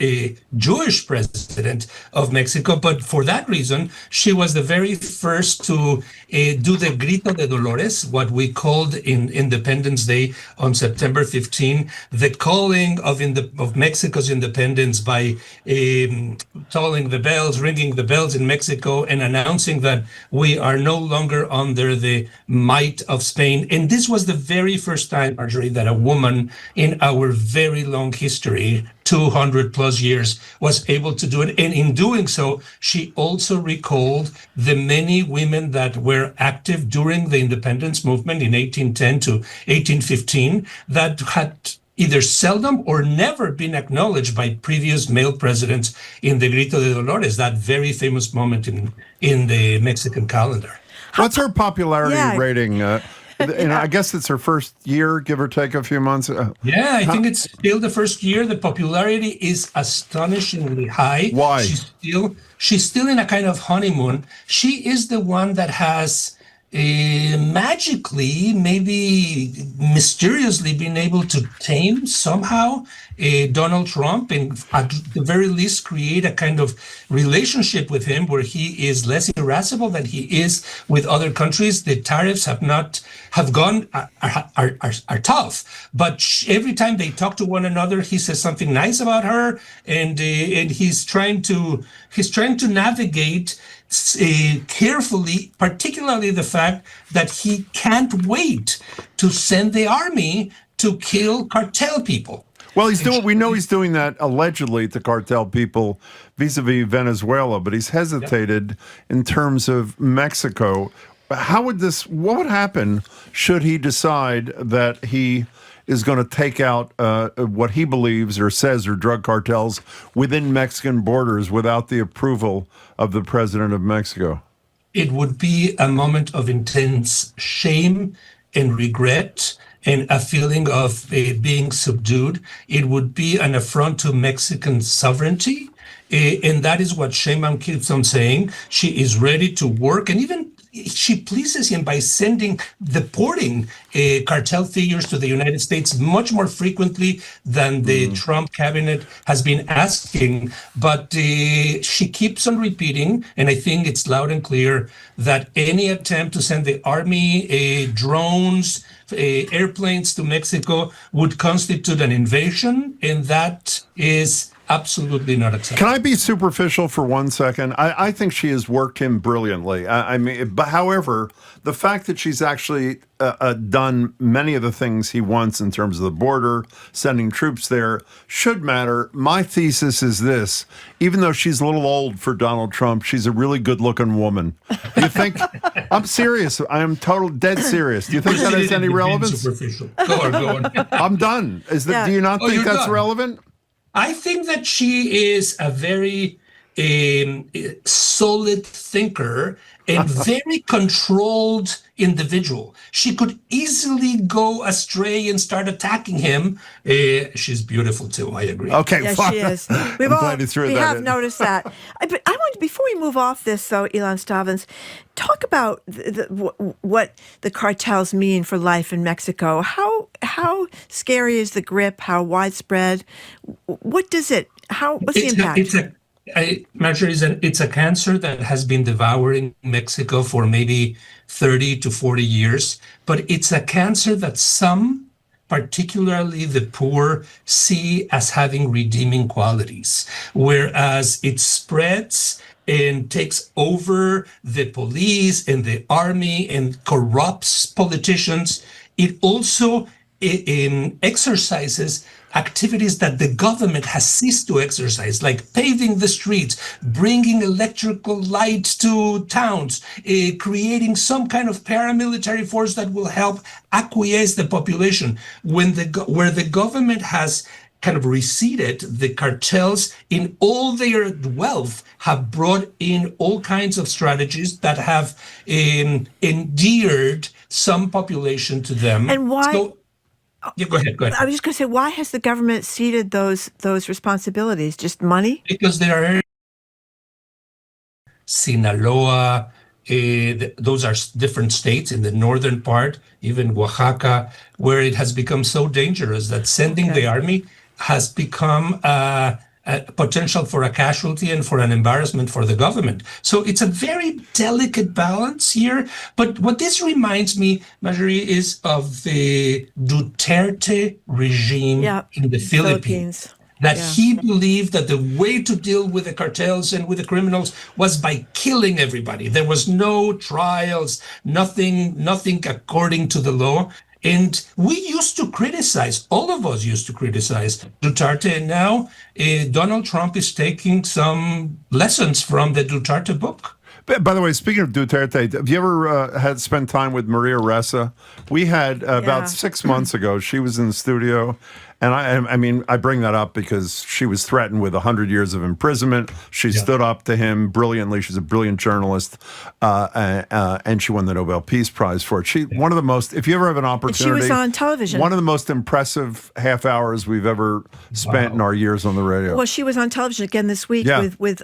Jewish president of Mexico. But for that reason, she was the very first to do the Grito de Dolores, what we called in Independence Day on September 15, the calling of Mexico's independence by tolling the bells, ringing the bells in Mexico, and announcing that we are no longer under the might of Spain. And this was the very first time, Marjorie, that a woman in our very long history, 200 plus years, was able to do it. And in doing so, she also recalled the many women that were active during the independence movement in 1810 to 1815 that had either seldom or never been acknowledged by previous male presidents in the Grito de Dolores, that very famous moment in the Mexican calendar. What's her popularity rating? I guess it's her first year, give or take a few months. Yeah, I think it's still the first year. The popularity is astonishingly high. Why? She's still in a kind of honeymoon. She is the one that has magically, maybe mysteriously, been able to tame somehow Donald Trump, and at the very least create a kind of relationship with him where he is less irascible than he is with other countries. The tariffs are tough, but every time they talk to one another, he says something nice about her, and he's trying to navigate carefully, particularly the fact that he can't wait to send the army to kill cartel people. Well, we know he's doing that allegedly to cartel people vis-a-vis Venezuela, but he's hesitated in terms of Mexico. What would happen should he decide that he is going to take out what he believes or says are drug cartels within Mexican borders without the approval of the president of Mexico? It would be a moment of intense shame and regret and a feeling of being subdued. It would be an affront to Mexican sovereignty. And that is what Sheinbaum keeps on saying. She is ready to work, and even she pleases him by deporting cartel figures to the United States much more frequently than the Trump cabinet has been asking. But she keeps on repeating, and I think it's loud and clear, that any attempt to send the army, drones, airplanes to Mexico would constitute an invasion, and that is absolutely not acceptable. Can I be superficial for 1 second? I think she has worked him brilliantly. But however, the fact that she's actually done many of the things he wants in terms of the border, sending troops there, should matter. My thesis is this: even though she's a little old for Donald Trump, she's a really good-looking woman. Do you think? I'm serious. I am dead serious. Do you think that has any relevance? Superficial. Go on. I'm done. Do you not think that's relevant? I think that she is a very solid thinker and very controlled individual. She could easily go astray and start attacking him. She's beautiful too, I agree. Okay, yes, fine. she is. We have noticed that. But I want, before we move off this, though, Ilan Stavans, talk about what the cartels mean for life in Mexico. How scary is the grip? How widespread? What does it? What's the impact? Marjorie, it's a cancer that has been devouring Mexico for maybe 30 to 40 years, but it's a cancer that some, particularly the poor, see as having redeeming qualities, whereas it spreads and takes over the police and the army and corrupts politicians. It also exercises activities that the government has ceased to exercise, like paving the streets, bringing electrical light to towns, creating some kind of paramilitary force that will help acquiesce the population. Where the government has kind of receded, the cartels in all their wealth have brought in all kinds of strategies that have endeared some population to them. And why? Yeah, go ahead. I was just going to say, why has the government ceded those responsibilities? Just money? Because there are Sinaloa, those are different states in the northern part, even Oaxaca, where it has become so dangerous that sending the army has become a potential for a casualty and for an embarrassment for the government. So it's a very delicate balance here. But what this reminds me, Marjorie, is of the Duterte regime in the Philippines. That he believed that the way to deal with the cartels and with the criminals was by killing everybody. There was no trials, nothing according to the law. And we used to criticize, all of us used to criticize Duterte, and now Donald Trump is taking some lessons from the Duterte book. By the way, speaking of Duterte, have you ever had spent time with Maria Ressa? We had about 6 months ago, she was in the studio. And I mean, I bring that up because she was threatened with 100 years of imprisonment. She stood up to him brilliantly. She's a brilliant journalist, and she won the Nobel Peace Prize for it. One of the most, if you ever have an opportunity, and she was on television. One of the most impressive half hours we've ever spent in our years on the radio. Well, she was on television again this week with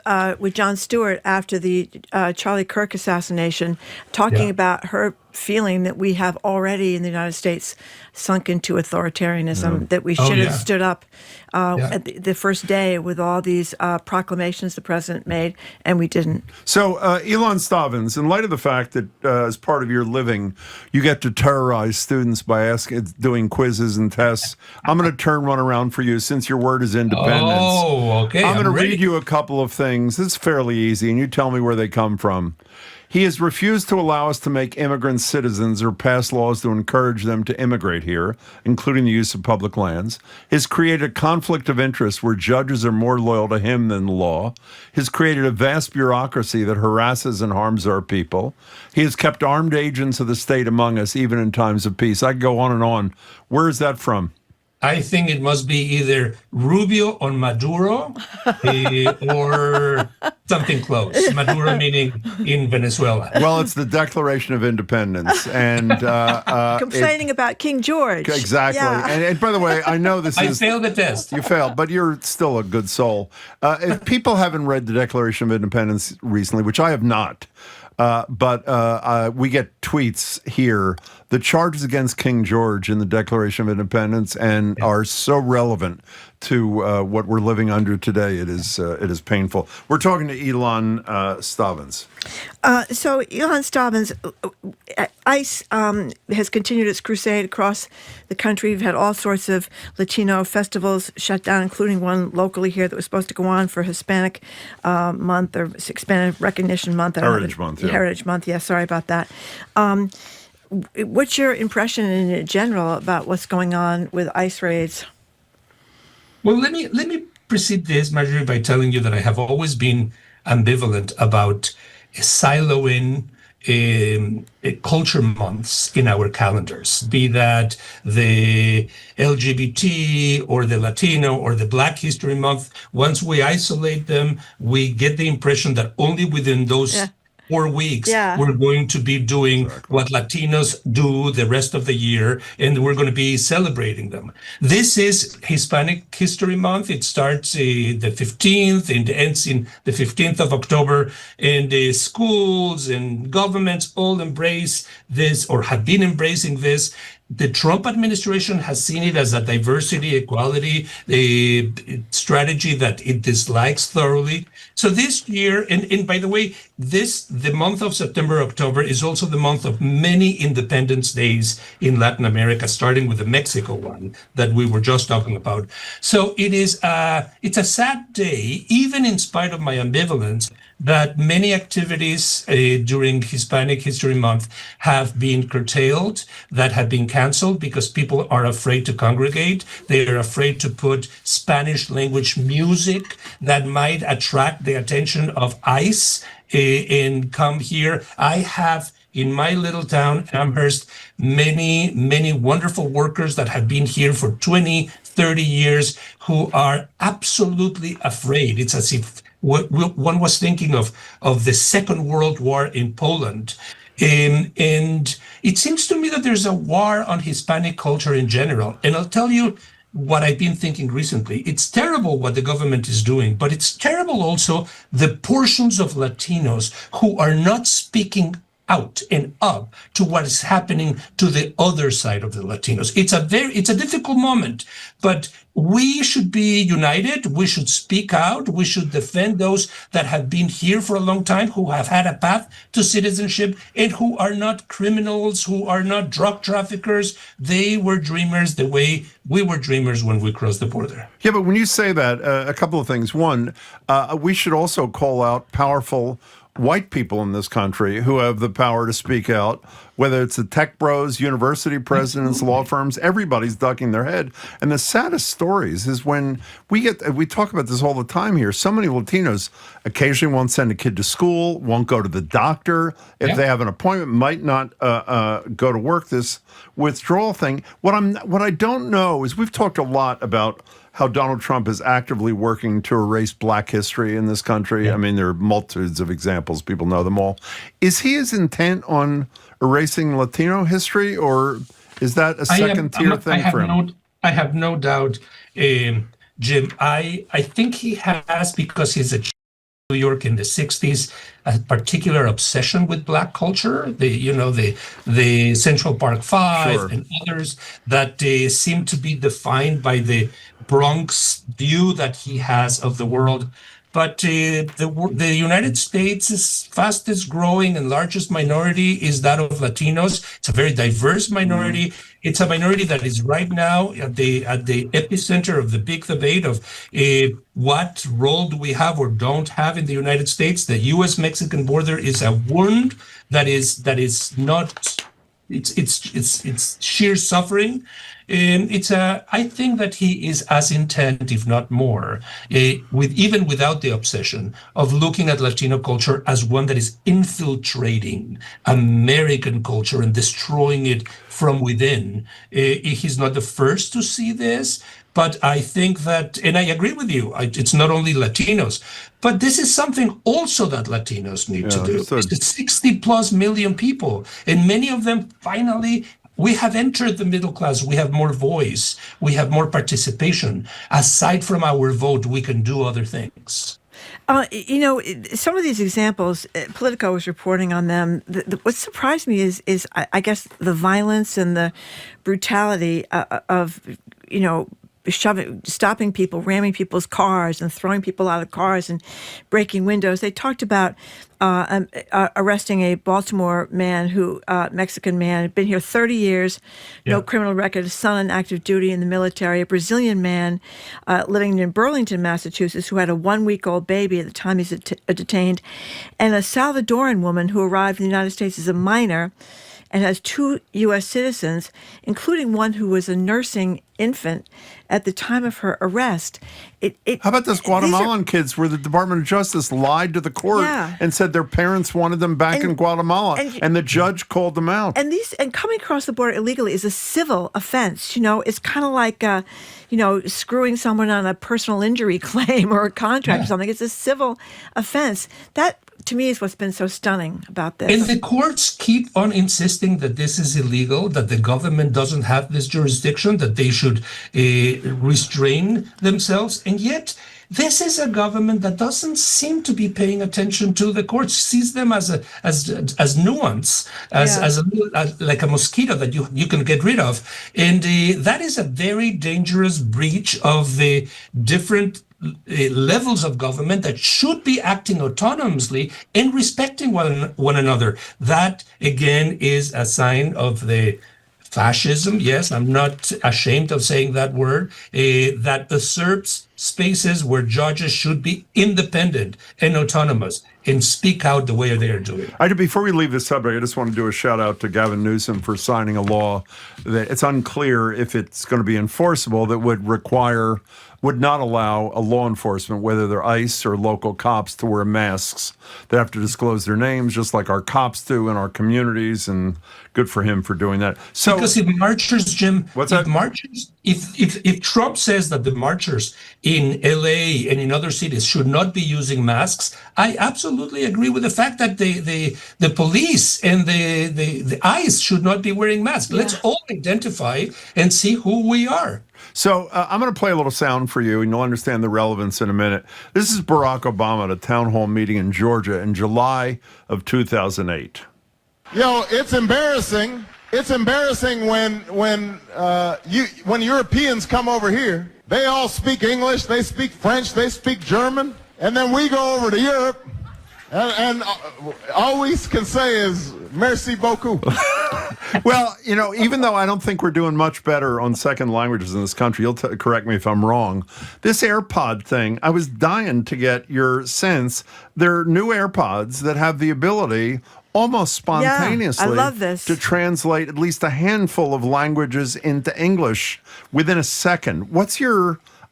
Jon Stewart after the Charlie Kirk assassination, talking about her feeling that we have already in the United States sunk into authoritarianism, that we should have stood up at the first day with all these proclamations the president made, and we didn't. So, Ilan Stavans, in light of the fact that as part of your living, you get to terrorize students by doing quizzes and tests, I'm going to turn one around for you since your word is independence. Oh, okay. I'm going to read you a couple of things. This is fairly easy, and you tell me where they come from. He has refused to allow us to make immigrants citizens or pass laws to encourage them to immigrate here, including the use of public lands. He has created a conflict of interest where judges are more loyal to him than the law. He has created a vast bureaucracy that harasses and harms our people. He has kept armed agents of the state among us, even in times of peace. I could go on and on. Where is that from? I think it must be either Rubio or Maduro or something close. Maduro meaning in Venezuela. Well, it's the Declaration of Independence. And complaining about King George. Exactly. Yeah. And by the way, I know this I failed the test. You failed, but you're still a good soul. If people haven't read the Declaration of Independence recently, which I have not, but we get tweets here. The charges against King George in the Declaration of Independence and are so relevant to what we're living under today. It is painful. We're talking to Ilan Stavans. So Ilan Stavans, ICE has continued its crusade across the country. We've had all sorts of Latino festivals shut down, including one locally here that was supposed to go on for Hispanic Month or Hispanic Recognition Month. Heritage Month. Yeah. Heritage Month. Yeah, sorry about that. What's your impression in general about what's going on with ICE raids? Well, let me precede this, Marjorie, by telling you that I have always been ambivalent about siloing culture months in our calendars, be that the LGBT or the Latino or the Black History Month. Once we isolate them, we get the impression that only within those 4 weeks, we're going to be doing what Latinos do the rest of the year, and we're going to be celebrating them. This is Hispanic History Month. It starts the 15th and ends in the 15th of October, and schools and governments all embrace this or have been embracing this. The Trump administration has seen it as a diversity, equality strategy that it dislikes thoroughly. So this year, and by the way, the month of September, October is also the month of many Independence Days in Latin America, starting with the Mexico one that we were just talking about. So it's a sad day, even in spite of my ambivalence, that many activities during Hispanic History Month have been curtailed, that have been canceled because people are afraid to congregate. They are afraid to put Spanish language music that might attract the attention of ICE and come here. I have in my little town, Amherst, many wonderful workers that have been here for 20, 30 years who are absolutely afraid. It's as if one was thinking of the Second World War in Poland. And it seems to me that there's a war on Hispanic culture in general. And I'll tell you what I've been thinking recently. It's terrible what the government is doing, but it's terrible also the portions of Latinos who are not speaking out and up to what is happening to the other side of the Latinos. It's a difficult moment, but we should be united. We should speak out. We should defend those that have been here for a long time, who have had a path to citizenship and who are not criminals, who are not drug traffickers. They were dreamers the way we were dreamers when we crossed the border. Yeah, but when you say that, a couple of things. One, we should also call out powerful white people in this country who have the power to speak out, whether it's the tech bros, university presidents, law firms, everybody's ducking their head. And the saddest stories is when we talk about this all the time here. So many Latinos occasionally won't send a kid to school, won't go to the doctor. If they have an appointment, might not go to work. This withdrawal thing. What I don't know is we've talked a lot about how Donald Trump is actively working to erase Black history in this country. I mean, there are multitudes of examples. People know them all. Is he as intent on erasing Latino history, or is that a second-tier thing for him? I have no doubt, Jim. I think he has, because he's a New York in the 60s, a particular obsession with Black culture, the Central Park Five and others that seem to be defined by the Bronx view that he has of the world. But the United States' fastest growing and largest minority is that of Latinos. It's a very diverse minority. It's a minority that is right now at the epicenter of the big debate of what role do we have or don't have in the United States. The U.S.-Mexican border is a wound that is not. It's sheer suffering. I think that he is as intent, if not more, even without the obsession of looking at Latino culture as one that is infiltrating American culture and destroying it from within. He's not the first to see this, but I think that, and I agree with you, it's not only Latinos, but this is something also that Latinos need to do. It's 60 plus million people, and many of them finally. We have entered the middle class. We have more voice. We have more participation. Aside from our vote, we can do other things. Some of these examples, Politico was reporting on them. What surprised me is I guess the violence and the brutality of stopping people, ramming people's cars and throwing people out of cars and breaking windows. They talked about arresting a Baltimore man Mexican man, had been here 30 years, no criminal record, his son on active duty in the military, a Brazilian man living in Burlington, Massachusetts, who had a 1-week-old baby at the time he's detained, and a Salvadoran woman who arrived in the United States as a minor and has 2 U.S. citizens, including one who was a nursing infant at the time of her arrest. How about those Guatemalan kids where the Department of Justice lied to the court and said their parents wanted them back in Guatemala, and the judge called them out? And coming across the border illegally is a civil offense. It's kind of like, screwing someone on a personal injury claim or a contract or something. It's a civil offense. That, to me, is what's been so stunning about this. And the courts keep on insisting that this is illegal, that the government doesn't have this jurisdiction, that they should restrain themselves. And yet, this is a government that doesn't seem to be paying attention to the courts, sees them as nuance, as like a mosquito that you can get rid of. And that is a very dangerous breach of the different levels of government that should be acting autonomously and respecting one another. That, again, is a sign of the fascism. Yes, I'm not ashamed of saying that word, that usurps spaces where judges should be independent and autonomous and speak out the way they are doing. Before we leave this subject, I just want to do a shout out to Gavin Newsom for signing a law that it's unclear if it's going to be enforceable, that would not allow a law enforcement, whether they're ICE or local cops, to wear masks. They have to disclose their names, just like our cops do in our communities, and good for him for doing that. So, because if marchers, Jim, what's that? If Trump says that the marchers in LA and in other cities should not be using masks, I absolutely agree with the fact that the police and the ICE should not be wearing masks. Yeah. Let's all identify and see who we are. So I'm going to play a little sound for you, and you'll understand the relevance in a minute. This is Barack Obama at a town hall meeting in Georgia in July of 2008. It's embarrassing. It's embarrassing when Europeans come over here. They all speak English, they speak French, they speak German, and then we go over to Europe, and all we can say is merci beaucoup. Well, even though I don't think we're doing much better on second languages in this country, you'll correct me if I'm wrong, this AirPod thing, I was dying to get your sense. There are new AirPods that have the ability almost spontaneously I love this. to translate at least a handful of languages into English within a second.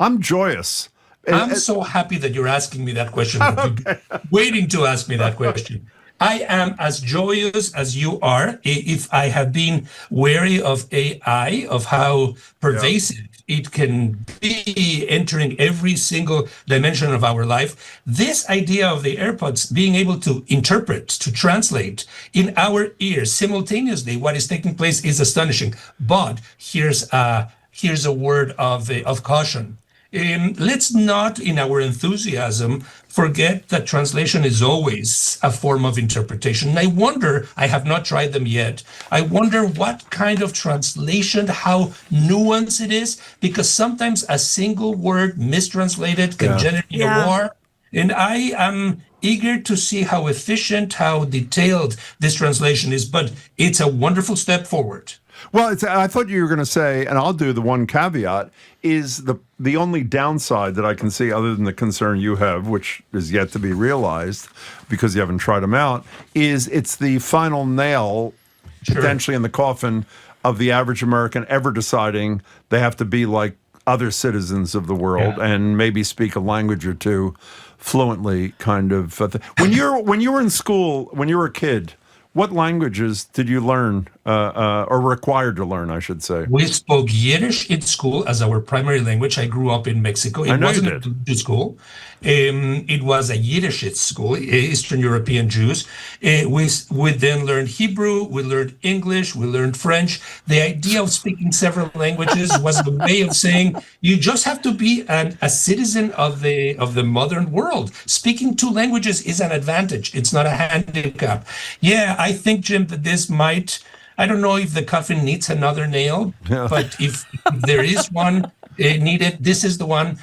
I'm joyous. I'm so happy that you're asking me that question. Okay. Waiting to ask me that question. I am as joyous as you are. If I have been wary of AI, of how pervasive it can be entering every single dimension of our life, this idea of the AirPods being able to interpret, to translate in our ears simultaneously what is taking place is astonishing. But here's a word of caution. Let's not, in our enthusiasm, forget that translation is always a form of interpretation. And I wonder, I have not tried them yet, I wonder what kind of translation, how nuanced it is, because sometimes a single word mistranslated can generate a war. And I am eager to see how efficient, how detailed this translation is, but it's a wonderful step forward. Well, I thought you were going to say, and I'll do the one caveat, is the only downside that I can see, other than the concern you have, which is yet to be realized because you haven't tried them out, is it's the final nail potentially in the coffin of the average American ever deciding they have to be like other citizens of the world and maybe speak a language or two fluently, kind of. When you were in school, when you were a kid, what languages did you learn, or required to learn, I should say? We spoke Yiddish in school as our primary language. I grew up in Mexico. It wasn't a Jewish school. It was a Yiddish school, Eastern European Jews. We then learned Hebrew, we learned English, we learned French. The idea of speaking several languages was the way of saying you just have to be a citizen of the modern world. Speaking 2 languages is an advantage. It's not a handicap. Yeah, I think, Jim, that this might, I don't know if the coffin needs another nail, but if there is one needed, this is the one.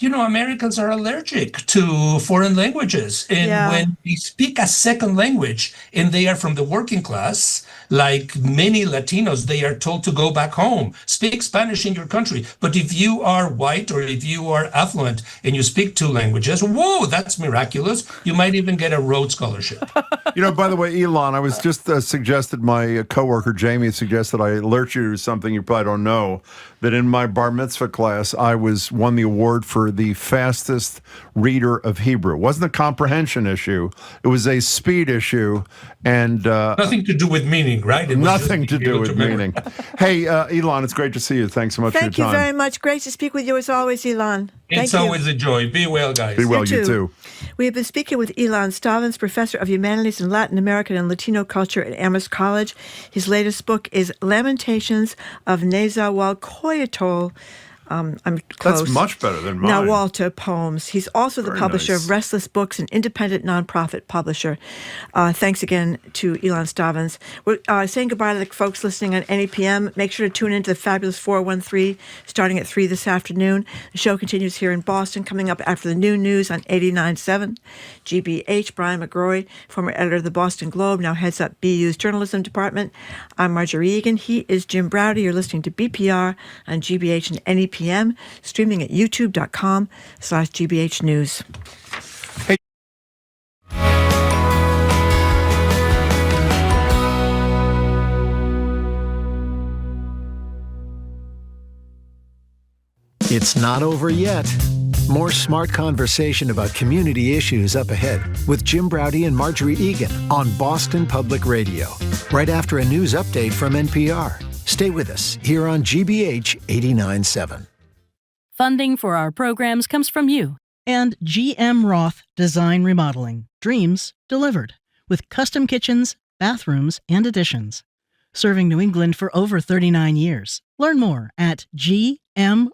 Americans are allergic to foreign languages. And when they speak a second language and they are from the working class, like many Latinos, they are told to go back home, speak Spanish in your country. But if you are white or if you are affluent and you speak two languages, whoa, that's miraculous. You might even get a Rhodes Scholarship. By the way, Ilan, I was just suggested, my coworker Jamie suggested I alert you to something you probably don't know, that in my bar mitzvah class, I won the award for the fastest reader of Hebrew. It wasn't a comprehension issue. It was a speed issue. And nothing to do with meaning, right? Nothing to do with meaning. Hey, Ilan, it's great to see you. Thanks so much for your time. Thank you very much. Great to speak with you as always, Ilan. It's always a joy. Be well, guys. Be well, you too. We have been speaking with Ilan Stavans, professor of humanities and Latin American and Latino culture at Amherst College. His latest book is Lamentations of Nezahualcóyotl. I'm close. That's much better than mine. Nahuatl poems. He's also the publisher of Restless Books, an independent nonprofit publisher. Thanks again to Ilan Stavans. We're saying goodbye to the folks listening on NEPM. Make sure to tune into the fabulous 413 starting at 3 this afternoon. The show continues here in Boston, coming up after the noon news on 89.7. GBH, Brian McGrory, former editor of the Boston Globe, now heads up BU's journalism department. I'm Marjorie Egan. He is Jim Browder. You're listening to BPR on GBH and NEPM. Streaming at youtube.com/GBH News. Hey. It's not over yet. More smart conversation about community issues up ahead with Jim Browdy and Marjorie Egan on Boston Public Radio, right after a news update from NPR. Stay with us here on GBH 89.7. Funding for our programs comes from you. And GM Roth Design Remodeling. Dreams delivered. With custom kitchens, bathrooms, and additions. Serving New England for over 39 years. Learn more at gmroth.com.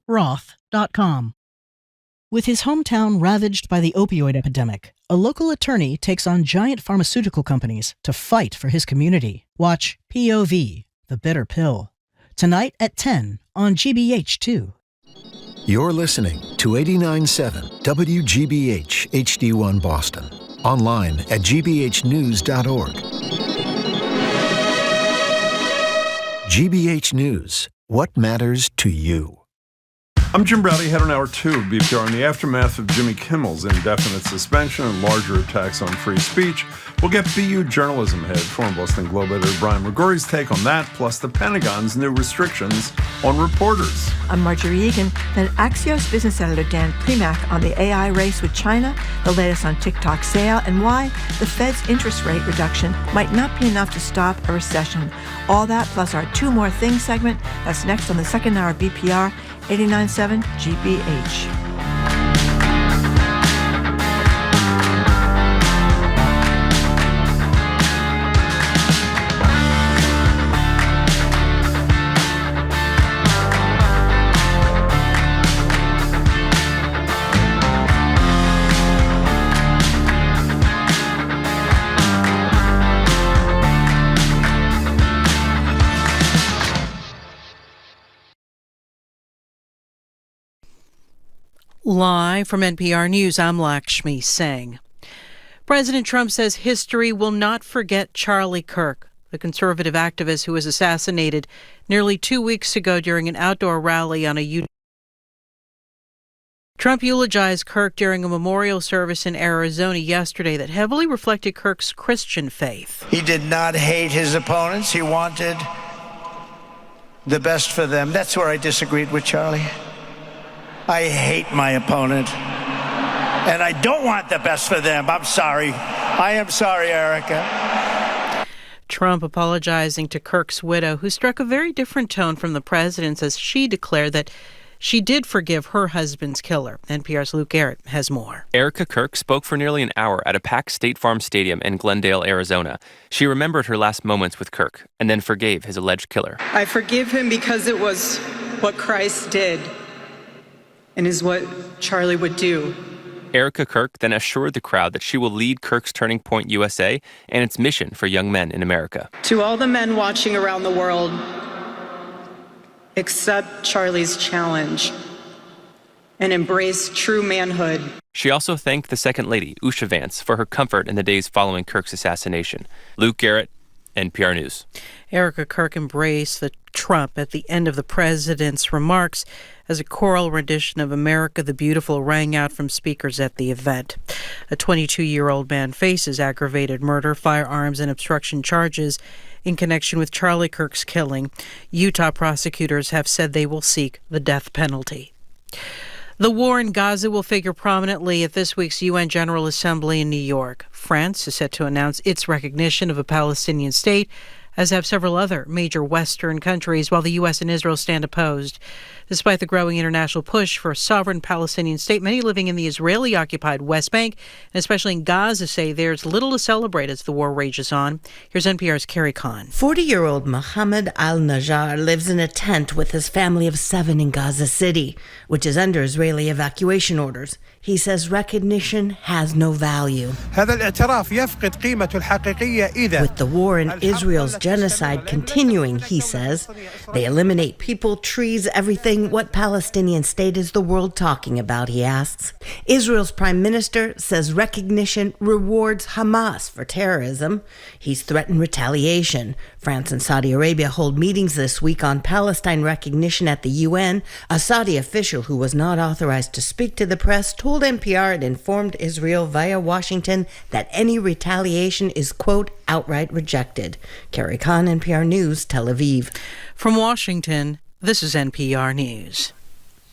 With his hometown ravaged by the opioid epidemic, a local attorney takes on giant pharmaceutical companies to fight for his community. Watch POV, The Bitter Pill. Tonight at 10 on GBH2. You're listening to 89.7 WGBH HD1 Boston. Online at gbhnews.org. GBH News. What matters to you? I'm Jim Browdy, head on Hour 2 of BPR. In the aftermath of Jimmy Kimmel's indefinite suspension and larger attacks on free speech, we'll get BU journalism head, former Boston Globe editor Brian McGrory's take on that, plus the Pentagon's new restrictions on reporters. I'm Marjorie Egan, then Axios business editor Dan Primack on the AI race with China, the latest on TikTok sale, and why the Fed's interest rate reduction might not be enough to stop a recession. All that plus our Two More Things segment. That's next on the second hour of BPR. 89.7 GBH. Live from NPR News, I'm Lakshmi Singh. President Trump says history will not forget Charlie Kirk, the conservative activist who was assassinated nearly 2 weeks ago during an outdoor rally on a Trump eulogized Kirk during a memorial service in Arizona yesterday that heavily reflected Kirk's Christian faith. He did not hate his opponents. He wanted the best for them. That's where I disagreed with Charlie. I hate my opponent, and I don't want the best for them. I'm sorry. I am sorry, Erica. Trump apologizing to Kirk's widow, who struck a very different tone from the president's as she declared that she did forgive her husband's killer. NPR's Luke Garrett has more. Erica Kirk spoke for nearly an hour at a packed State Farm Stadium in Glendale, Arizona. She remembered her last moments with Kirk and then forgave his alleged killer. I forgive him because it was what Christ did. And is what Charlie would do. Erica Kirk then assured the crowd that she will lead Kirk's Turning Point USA and its mission for young men in America. To all the men watching around the world, accept Charlie's challenge. and embrace true manhood. She also thanked the Second Lady, Usha Vance, for her comfort in the days following Kirk's assassination. Luke Garrett, NPR News. Erica Kirk embraced the Trump at the end of the president's remarks as a choral rendition of America the Beautiful rang out from speakers at the event. A 22-year-old man faces aggravated murder, firearms, and obstruction charges in connection with Charlie Kirk's killing. Utah prosecutors have said they will seek the death penalty. The war in Gaza will figure prominently at this week's UN General Assembly in New York. France is set to announce its recognition of a Palestinian state, as have several other major Western countries, while the U.S. and Israel stand opposed. Despite the growing international push for a sovereign Palestinian state, many living in the Israeli-occupied West Bank, and especially in Gaza, say there's little to celebrate as the war rages on. Here's NPR's Carrie Kahn. 40-year-old Mohammed al-Najjar lives in a tent with his family of 7 in Gaza City, which is under Israeli evacuation orders. He says recognition has no value. With the war and Israel's genocide continuing, he says, they eliminate people, trees, everything. What Palestinian state is the world talking about, he asks. Israel's prime minister says recognition rewards Hamas for terrorism. He's threatened retaliation. France and Saudi Arabia hold meetings this week on Palestine recognition at the UN. A Saudi official who was not authorized to speak to the press told NPR it informed Israel via Washington that any retaliation is, quote, outright rejected. Carrie Kahn, NPR News, Tel Aviv. From Washington, this is NPR News.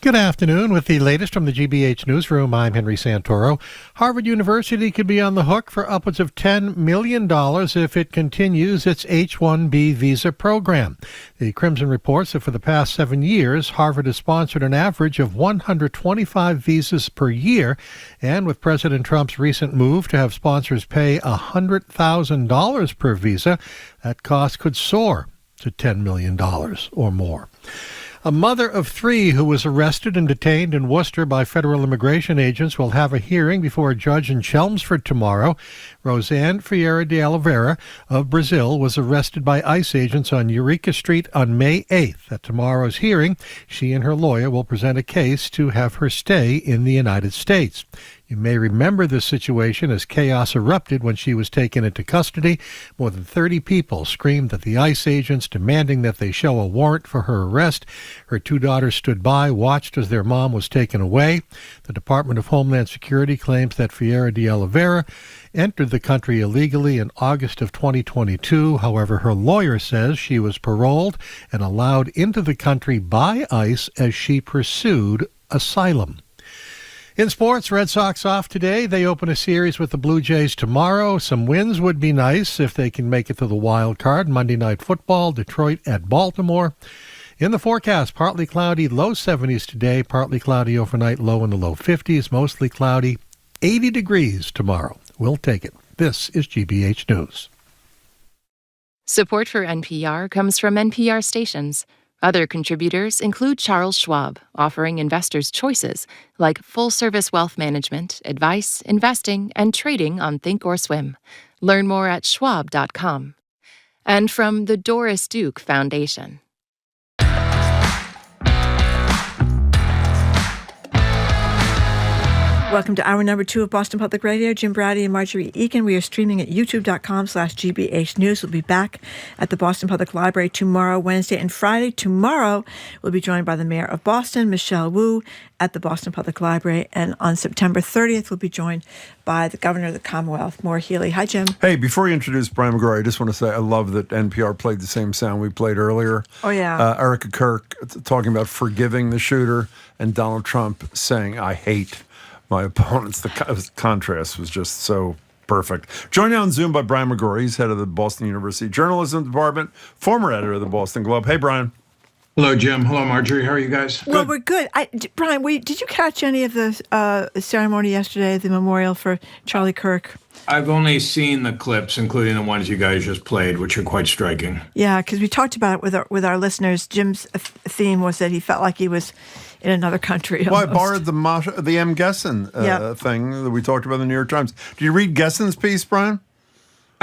Good afternoon. With the latest from the GBH Newsroom, I'm Henry Santoro. Harvard University could be on the hook for upwards of $10 million if it continues its H-1B visa program. The Crimson reports that for the past 7 years, Harvard has sponsored an average of 125 visas per year. And with President Trump's recent move to have sponsors pay $100,000 per visa, that cost could soar to $10 million or more. A mother of 3 who was arrested and detained in Worcester by federal immigration agents will have a hearing before a judge in Chelmsford tomorrow. Roseanne Ferreira de Oliveira of Brazil was arrested by ICE agents on Eureka Street on May 8th. At tomorrow's hearing, she and her lawyer will present a case to have her stay in the United States. You may remember this situation as chaos erupted when she was taken into custody. More than 30 people screamed at the ICE agents, demanding that they show a warrant for her arrest. Her 2 daughters stood by, watched as their mom was taken away. The Department of Homeland Security claims that Ferreira de Oliveira entered the country illegally in August of 2022. However, her lawyer says she was paroled and allowed into the country by ICE as she pursued asylum. In sports, Red Sox off today. They open a series with the Blue Jays tomorrow. Some wins would be nice if they can make it to the wild card. Monday Night Football, Detroit at Baltimore. In the forecast, partly cloudy, low 70s today. Partly cloudy overnight, low in the low 50s. Mostly cloudy, 80 degrees tomorrow. We'll take it. This is GBH News. Support for NPR comes from NPR stations. Other contributors include Charles Schwab, offering investors choices like full-service wealth management, advice, investing, and trading on Thinkorswim. Learn more at schwab.com. And from the Doris Duke Foundation. Welcome to hour number 2 of Boston Public Radio. Jim Brady and Marjorie Egan. We are streaming at youtube.com/GBH News. We'll be back at the Boston Public Library tomorrow, Wednesday, and Friday. Tomorrow, we'll be joined by the Mayor of Boston, Michelle Wu, at the Boston Public Library. And on September 30th, we'll be joined by the Governor of the Commonwealth, Maura Healey. Hi, Jim. Hey, before you introduce Brian McGrory, I just want to say I love that NPR played the same sound we played earlier. Oh, yeah. Erica Kirk talking about forgiving the shooter and Donald Trump saying, I hate my opponents. The contrast was just so perfect. Joined now on Zoom by Brian McGrory. He's head of the Boston University Journalism Department, former editor of the Boston Globe. Hey, Brian. Hello, Jim. Hello, Marjorie. How are you guys? Well, we're good. Brian, did you catch any of the ceremony yesterday, the memorial for Charlie Kirk? I've only seen the clips, including the ones you guys just played, which are quite striking. Yeah, because we talked about it with our listeners. Jim's theme was that he felt like he was in another country. Well, I borrowed the M. Gessen thing that we talked about in the New York Times. Did you read Gessen's piece, Brian?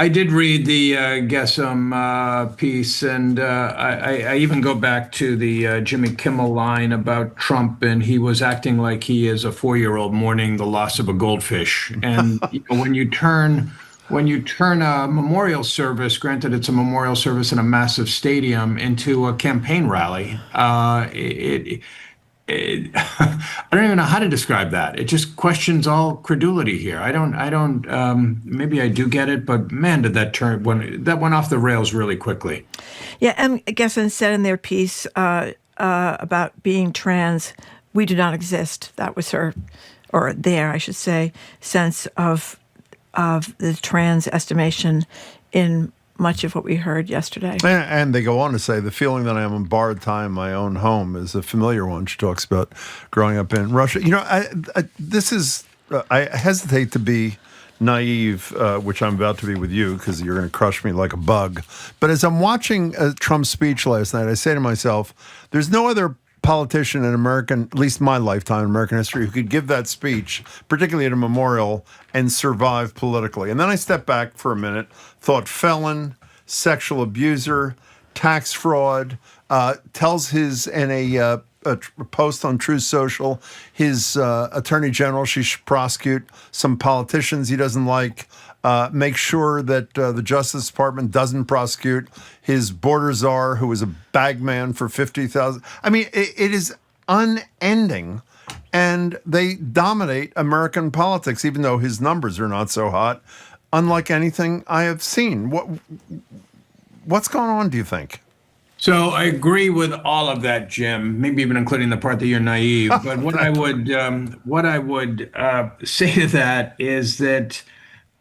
I did read the Gesem piece, and I even go back to the Jimmy Kimmel line about Trump, and he was acting like he is a 4-year-old mourning the loss of a goldfish. And when you turn a memorial service, granted it's a memorial service in a massive stadium, into a campaign rally, I don't even know how to describe that. It just questions all credulity here. I don't. Maybe I do get it, but man, did that went off the rails really quickly. Yeah, and Gesson said in their piece about being trans, we do not exist. That was her, or their, I should say, sense of the trans estimation in much of what we heard yesterday. And they go on to say, the feeling that I am on borrowed time in my own home is a familiar one. She talks about growing up in Russia. I hesitate to be naive, which I'm about to be with you, because you're going to crush me like a bug. But as I'm watching Trump's speech last night, I say to myself, there's no other politician in American, at least my lifetime in American history, who could give that speech, particularly at a memorial, and survive politically. And then I stepped back for a minute, thought felon, sexual abuser, tax fraud, tells in a post on Truth Social, his attorney general she should prosecute some politicians he doesn't like, make sure that the Justice Department doesn't prosecute his border czar, who was a bagman for 50,000. I mean, it is unending, and they dominate American politics, even though his numbers are not so hot, unlike anything I have seen. What's going on, do you think? So I agree with all of that, Jim. Maybe even including the part that you're naive. But what I would say to that is that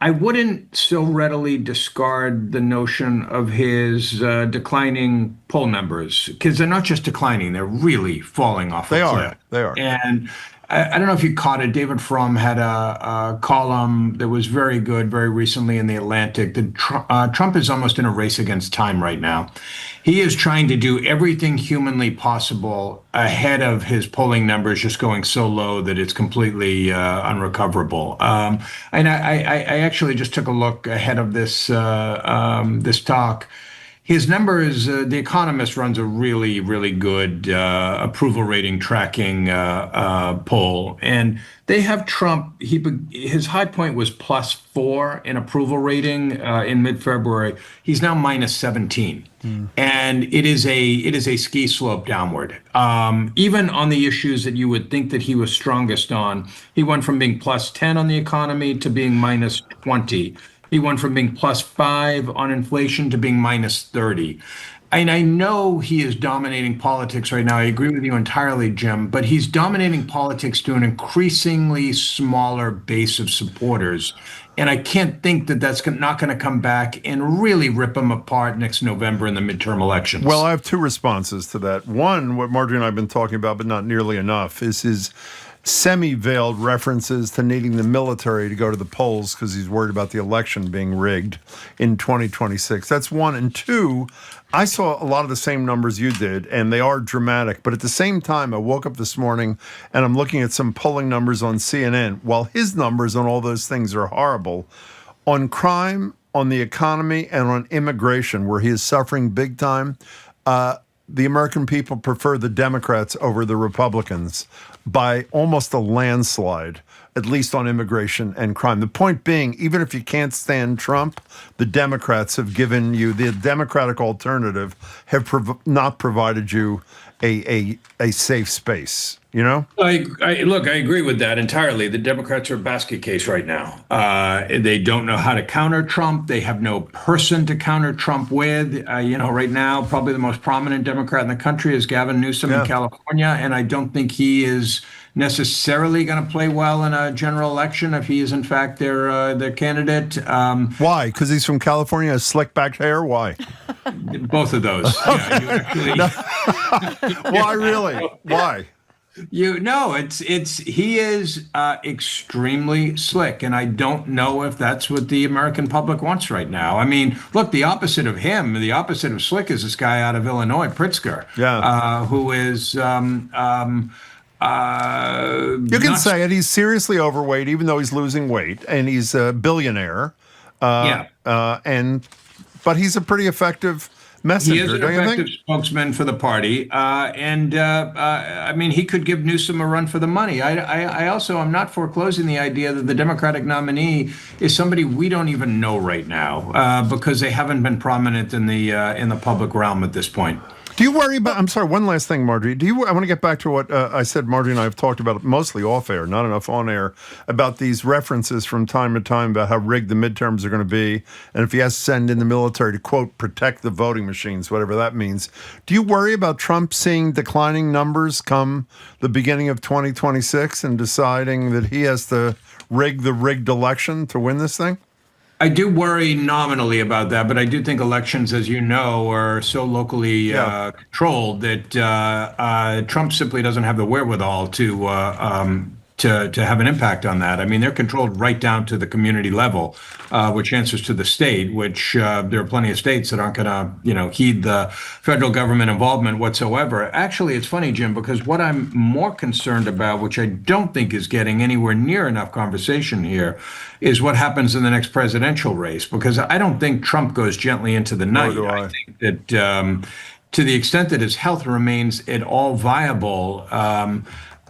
I wouldn't so readily discard the notion of his declining poll numbers, because they're not just declining; they're really falling off a cliff. They are. And I don't know if you caught it. David Frum had a column that was very good very recently in The Atlantic. Trump is almost in a race against time right now. He is trying to do everything humanly possible ahead of his polling numbers just going so low that it's completely unrecoverable. And I actually just took a look ahead of this talk. His numbers, The Economist runs a really, really good approval rating tracking poll. And they have Trump, his high point was +4 in approval rating in mid-February. He's now -17. And it is a ski slope downward. Even on the issues that you would think that he was strongest on, he went from being +10 on the economy to being -20. He went from being +5 on inflation to being -30. And I know he is dominating politics right now. I agree with you entirely, Jim, but he's dominating politics to an increasingly smaller base of supporters. And I can't think that that's not going to come back and really rip him apart next November in the midterm elections. Well, I have two responses to that. One, what Marjorie and I have been talking about, but not nearly enough, is his semi-veiled references to needing the military to go to the polls because he's worried about the election being rigged in 2026. That's one. And two, I saw a lot of the same numbers you did, and they are dramatic. But at the same time, I woke up this morning and I'm looking at some polling numbers on CNN. While his numbers on all those things are horrible, on crime, on the economy, and on immigration, where he is suffering big time, the American people prefer the Democrats over the Republicans by almost a landslide, at least on immigration and crime. The point being, even if you can't stand Trump, the Democrats have given you, the Democratic alternative have not provided you a safe space, you know? Look, I agree with that entirely. The Democrats are a basket case right now. They don't know how to counter Trump. They have no person to counter Trump with. Right now, probably the most prominent Democrat in the country is Gavin Newsom in California, and I don't think he is necessarily going to play well in a general election if he is in fact their candidate. Why? Because he's from California, has slick back hair? Why? Both of those. Why really? Why? He is extremely slick, and I don't know if that's what the American public wants right now. I mean, look, the opposite of him, the opposite of slick, is this guy out of Illinois, Pritzker, who is. You can say it. He's seriously overweight, even though he's losing weight, and he's a billionaire. But he's a pretty effective messenger, he is an don't you effective think? spokesman for the party, I mean, he could give Newsom a run for the money. I also am not foreclosing the idea that the Democratic nominee is somebody we don't even know right now because they haven't been prominent in the public realm at this point. Do you worry about, I'm sorry, one last thing, Marjorie. I want to get back to what I said, Marjorie and I have talked about mostly off air, not enough on air, about these references from time to time about how rigged the midterms are going to be. And if he has to send in the military to, quote, protect the voting machines, whatever that means. Do you worry about Trump seeing declining numbers come the beginning of 2026 and deciding that he has to rig the rigged election to win this thing? I do worry nominally about that, but I do think elections, as you know, are so locally controlled that Trump simply doesn't have the wherewithal to have an impact on that. I mean, they're controlled right down to the community level, which answers to the state, which there are plenty of states that aren't going to, heed the federal government involvement whatsoever. Actually, it's funny, Jim, because what I'm more concerned about, which I don't think is getting anywhere near enough conversation here, is what happens in the next presidential race, because I don't think Trump goes gently into the night. I think that to the extent that his health remains at all viable,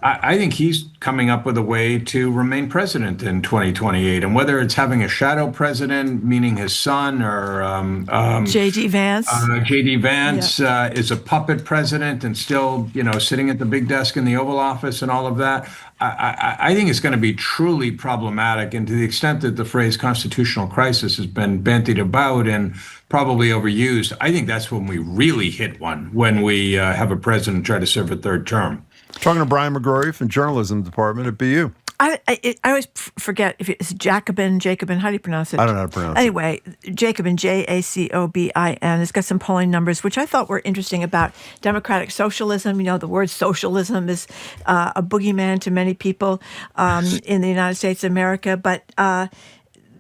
I think he's coming up with a way to remain president in 2028. And whether it's having a shadow president, meaning his son, or J.D. Vance. J.D. Vance is a puppet president and still, sitting at the big desk in the Oval Office and all of that. I think it's going to be truly problematic. And to the extent that the phrase constitutional crisis has been bandied about and probably overused, I think that's when we really hit one, when we have a president try to serve a third term. Talking to Brian McGrory from Journalism Department at BU. I always forget if it's Jacobin. How do you pronounce it? I don't know how to pronounce it. Anyway, Jacobin, Jacobin. It's got some polling numbers, which I thought were interesting about democratic socialism. The word socialism is a boogeyman to many people in the United States of America. But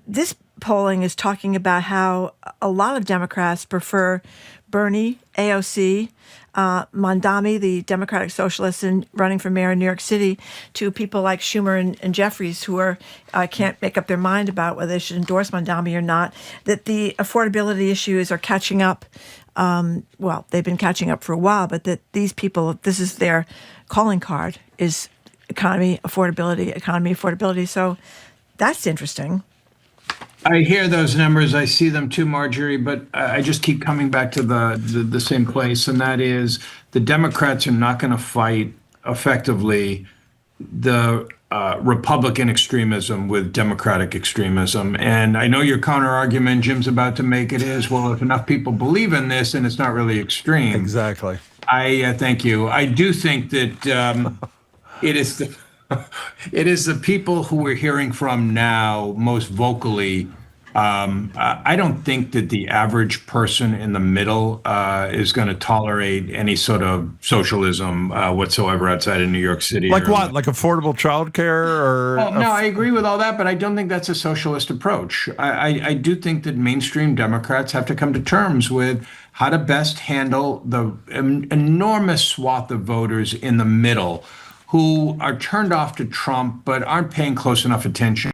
this polling is talking about how a lot of Democrats prefer Bernie, AOC, Mondami, the Democratic Socialist running for mayor in New York City, to people like Schumer and Jeffries, who can't make up their mind about whether they should endorse Mondami or not, that the affordability issues are catching up. Well, they've been catching up for a while, but that these people, this is their calling card, is economy, affordability. So that's interesting. I hear those numbers. I see them too, Marjorie, but I just keep coming back to the same place, and that is the Democrats are not going to fight effectively the Republican extremism with Democratic extremism. And I know your counter argument Jim's about to make it is, well, if enough people believe in this, and it's not really extreme. Exactly. Thank you. I do think that it is the people who we're hearing from now most vocally. I don't think that the average person in the middle is going to tolerate any sort of socialism whatsoever outside of New York City. Like what? Like affordable childcare? Or no, I agree with all that, but I don't think that's a socialist approach. I do think that mainstream Democrats have to come to terms with how to best handle the enormous swath of voters in the middle who are turned off to Trump but aren't paying close enough attention.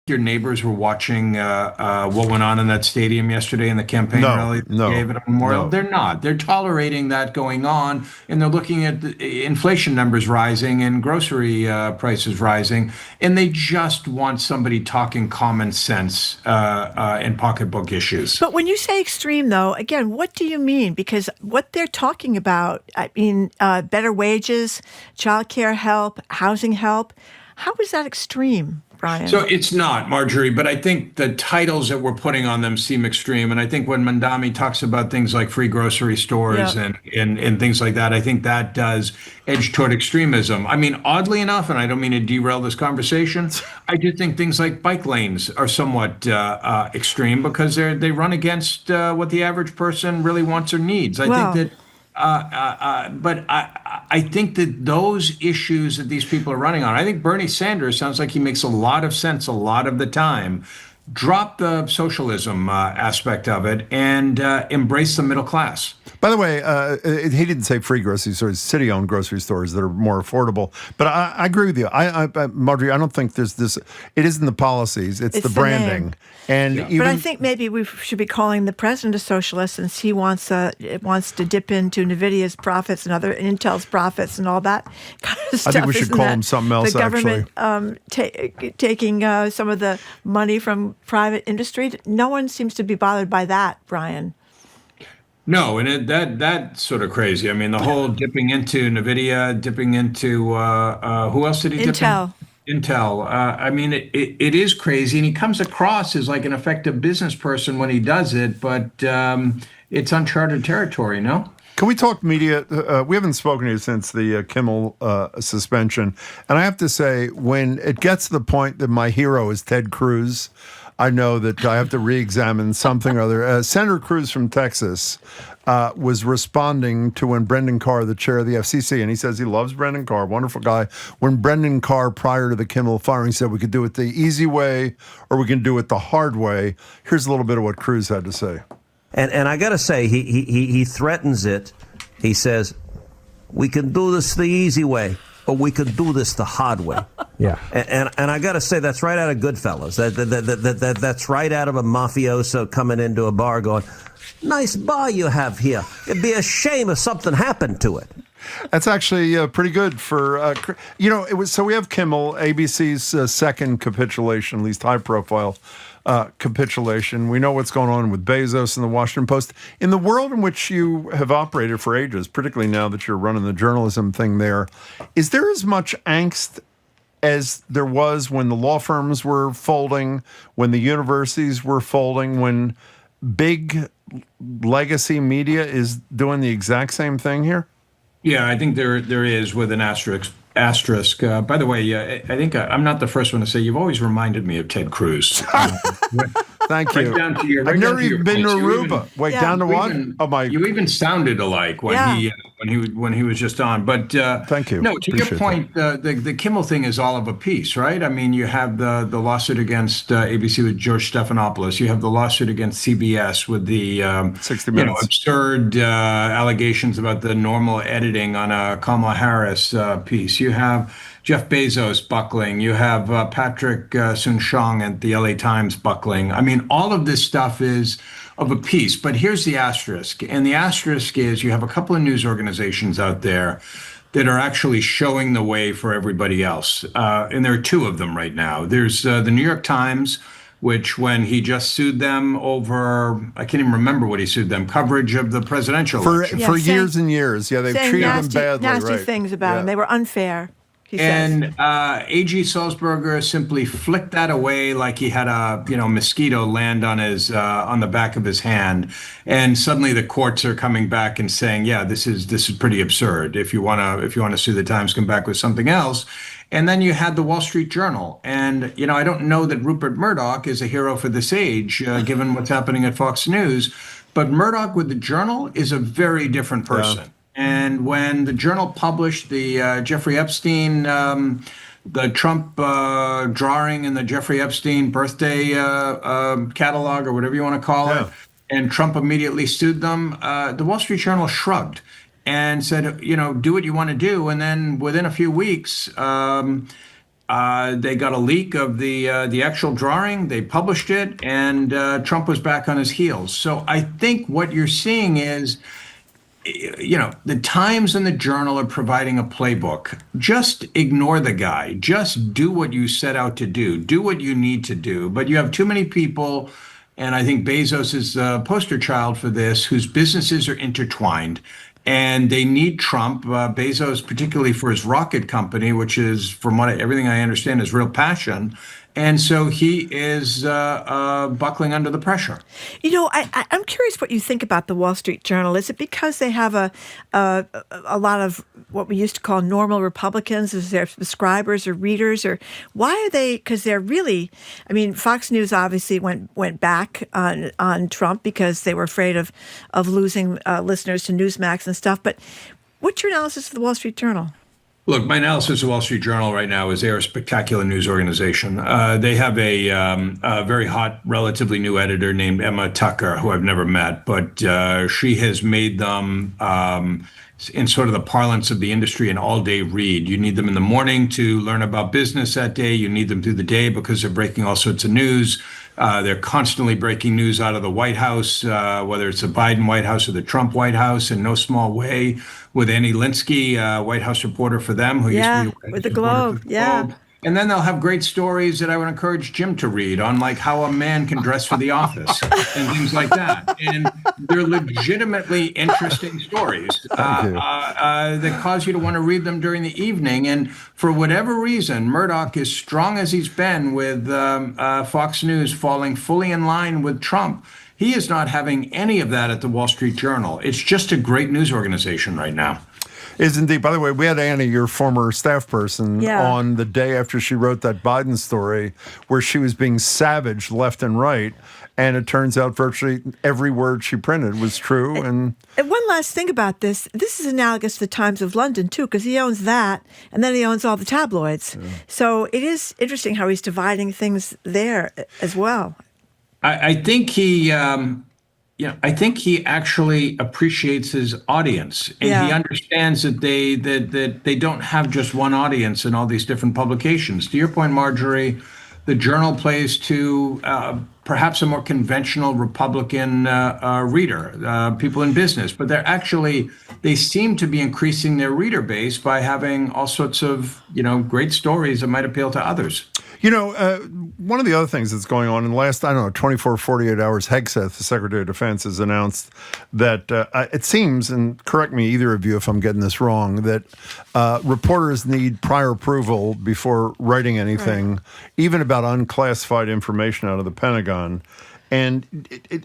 Your neighbors were watching what went on in that stadium yesterday in the campaign rally they gave at a memorial. No. They're not. They're tolerating that going on, and they're looking at the inflation numbers rising and grocery prices rising, and they just want somebody talking common sense and pocketbook issues. But when you say extreme, though, again, what do you mean? Because what they're talking about, I mean, better wages, childcare help, housing help, how is that extreme? Brian. So it's not, Marjorie, but I think the titles that we're putting on them seem extreme. And I think when Mondami talks about things like free grocery stores and things like that, I think that does edge toward extremism. I mean, oddly enough, and I don't mean to derail this conversation, I do think things like bike lanes are somewhat extreme because they run against what the average person really wants or needs. I think that but I think that those issues that these people are running on, I think Bernie Sanders sounds like he makes a lot of sense a lot of the time. Drop the socialism aspect of it and embrace the middle class. By the way, he didn't say free grocery stores, city-owned grocery stores that are more affordable. But I agree with you. Marjorie, I don't think there's this. It isn't the policies; it's the branding. And but I think maybe we should be calling the president a socialist, since he wants to dip into NVIDIA's profits and other Intel's profits and all that kind of stuff. I think we should call him something else. The government taking some of the money from private industry. No one seems to be bothered by that, Brian. No, and that's sort of crazy. I mean, the whole dipping into NVIDIA, dipping into who else did he dip Intel. Intel. I mean, it is crazy, and he comes across as like an effective business person when he does it, but it's uncharted territory, no? Can we talk media? We haven't spoken to you since the Kimmel suspension, and I have to say, when it gets to the point that my hero is Ted Cruz, I know that I have to re-examine something or other. Senator Cruz from Texas was responding to when Brendan Carr, the chair of the FCC, and he says he loves Brendan Carr, wonderful guy. When Brendan Carr, prior to the Kimmel firing, said we could do it the easy way or we can do it the hard way. Here's a little bit of what Cruz had to say. And I got to say, he threatens it. He says, we can do this the easy way, or we can do this the hard way. Yeah. And I got to say, that's right out of Goodfellas. That's right out of a mafioso coming into a bar going, nice bar you have here. It'd be a shame if something happened to it. That's actually pretty good for, it was. So we have Kimmel, ABC's second capitulation, at least high profile capitulation. We know what's going on with Bezos and the Washington Post. In the world in which you have operated for ages, particularly now that you're running the journalism thing there, is there as much angst as there was when the law firms were folding, when the universities were folding, when big legacy media is doing the exact same thing here? Yeah, I think there is, with an asterisk. By the way, I think I'm not the first one to say you've always reminded me of Ted Cruz. Thank you. Right down to your, I've never even been to Aruba. Wait, down to what? You even sounded alike when he was just on. But thank you. No, to your point, the Kimmel thing is all of a piece, right? I mean, you have the lawsuit against ABC with George Stephanopoulos. You have the lawsuit against CBS with the 60 Minutes. Absurd allegations about the normal editing on a Kamala Harris piece. You have Jeff Bezos buckling. You have Patrick Soon-Shiong at the LA Times buckling. I mean, all of this stuff is of a piece. But here's the asterisk. And the asterisk is you have a couple of news organizations out there that are actually showing the way for everybody else. And there are two of them right now. There's the New York Times, which when he just sued them over, I can't even remember what he sued them, coverage of the presidential election. For years and years. Yeah, they've treated him badly. Nasty things about him. They were unfair. And A.G. Sulzberger simply flicked that away like he had a mosquito land on his on the back of his hand, and suddenly the courts are coming back and saying, yeah, this is pretty absurd. If you want to sue the Times, come back with something else. And then you had the Wall Street Journal, and I don't know that Rupert Murdoch is a hero for this age, given what's happening at Fox News, but Murdoch with the Journal is a very different person. Yeah. And when the Journal published the Jeffrey Epstein, the Trump drawing in the Jeffrey Epstein birthday catalog, or whatever you want to call it, and Trump immediately sued them, the Wall Street Journal shrugged and said, do what you want to do. And then within a few weeks, they got a leak of the actual drawing. They published it, and Trump was back on his heels. So I think what you're seeing is, the Times and the Journal are providing a playbook. Just ignore the guy. Just do what you set out to do. Do what you need to do. But you have too many people, and I think Bezos is the poster child for this, whose businesses are intertwined. And they need Trump, Bezos, particularly for his rocket company, which is, from everything I understand, is real passion. And so he is buckling under the pressure. I'm curious what you think about the Wall Street Journal. Is it because they have a lot of what we used to call normal Republicans as their subscribers or readers, or why are they? Because they're really, Fox News obviously went back on Trump because they were afraid of losing listeners to Newsmax and stuff. But what's your analysis of the Wall Street Journal? Look, my analysis of Wall Street Journal right now is they're a spectacular news organization. They have a very hot, relatively new editor named Emma Tucker, who I've never met, but she has made them, in sort of the parlance of the industry, an all-day read. You need them in the morning to learn about business that day. You need them through the day because they're breaking all sorts of news. They're constantly breaking news out of the White House, whether it's the Biden White House or the Trump White House, in no small way. With Annie Linsky, White House reporter for them, who used to be with the Globe, Globe. And then they'll have great stories that I would encourage Jim to read on, like how a man can dress for the office and things like that. And they're legitimately interesting stories that cause you to want to read them during the evening. And for whatever reason, Murdoch, as strong as he's been with Fox News falling fully in line with Trump, he is not having any of that at the Wall Street Journal. It's just a great news organization right now. Is indeed. By the way, we had Annie, your former staff person, on the day after she wrote that Biden story where she was being savaged left and right. And it turns out virtually every word she printed was true. And one last thing about this. This is analogous to the Times of London, too, because he owns that, and then he owns all the tabloids. Yeah. So it is interesting how he's dividing things there as well. I think he... I think he actually appreciates his audience, and he understands that they don't have just one audience in all these different publications. To your point, Marjorie, the Journal plays to perhaps a more conventional Republican reader, people in business, but they seem to be increasing their reader base by having all sorts of, great stories that might appeal to others. One of the other things that's going on in the last, 24, 48 hours, Hegseth, the Secretary of Defense, has announced that it seems, and correct me, either of you, if I'm getting this wrong, that reporters need prior approval before writing anything, even about unclassified information out of the Pentagon. And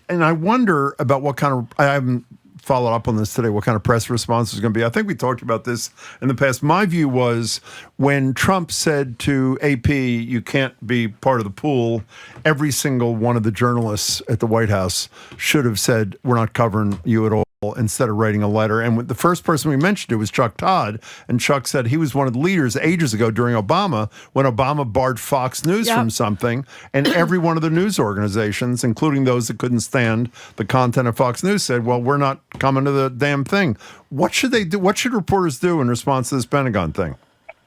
I wonder about what kind of, I haven't followed up on this today, what kind of press response is going to be. I think we talked about this in the past. My view was when Trump said to AP, you can't be part of the pool, every single one of the journalists at the White House should have said, we're not covering you at all, instead of writing a letter. And the first person we mentioned it was Chuck Todd. And Chuck said he was one of the leaders ages ago during Obama, when Obama barred Fox News from something. And every one of the news organizations, including those that couldn't stand the content of Fox News, said, well, we're not coming to the damn thing. What should they do? What should reporters do in response to this Pentagon thing?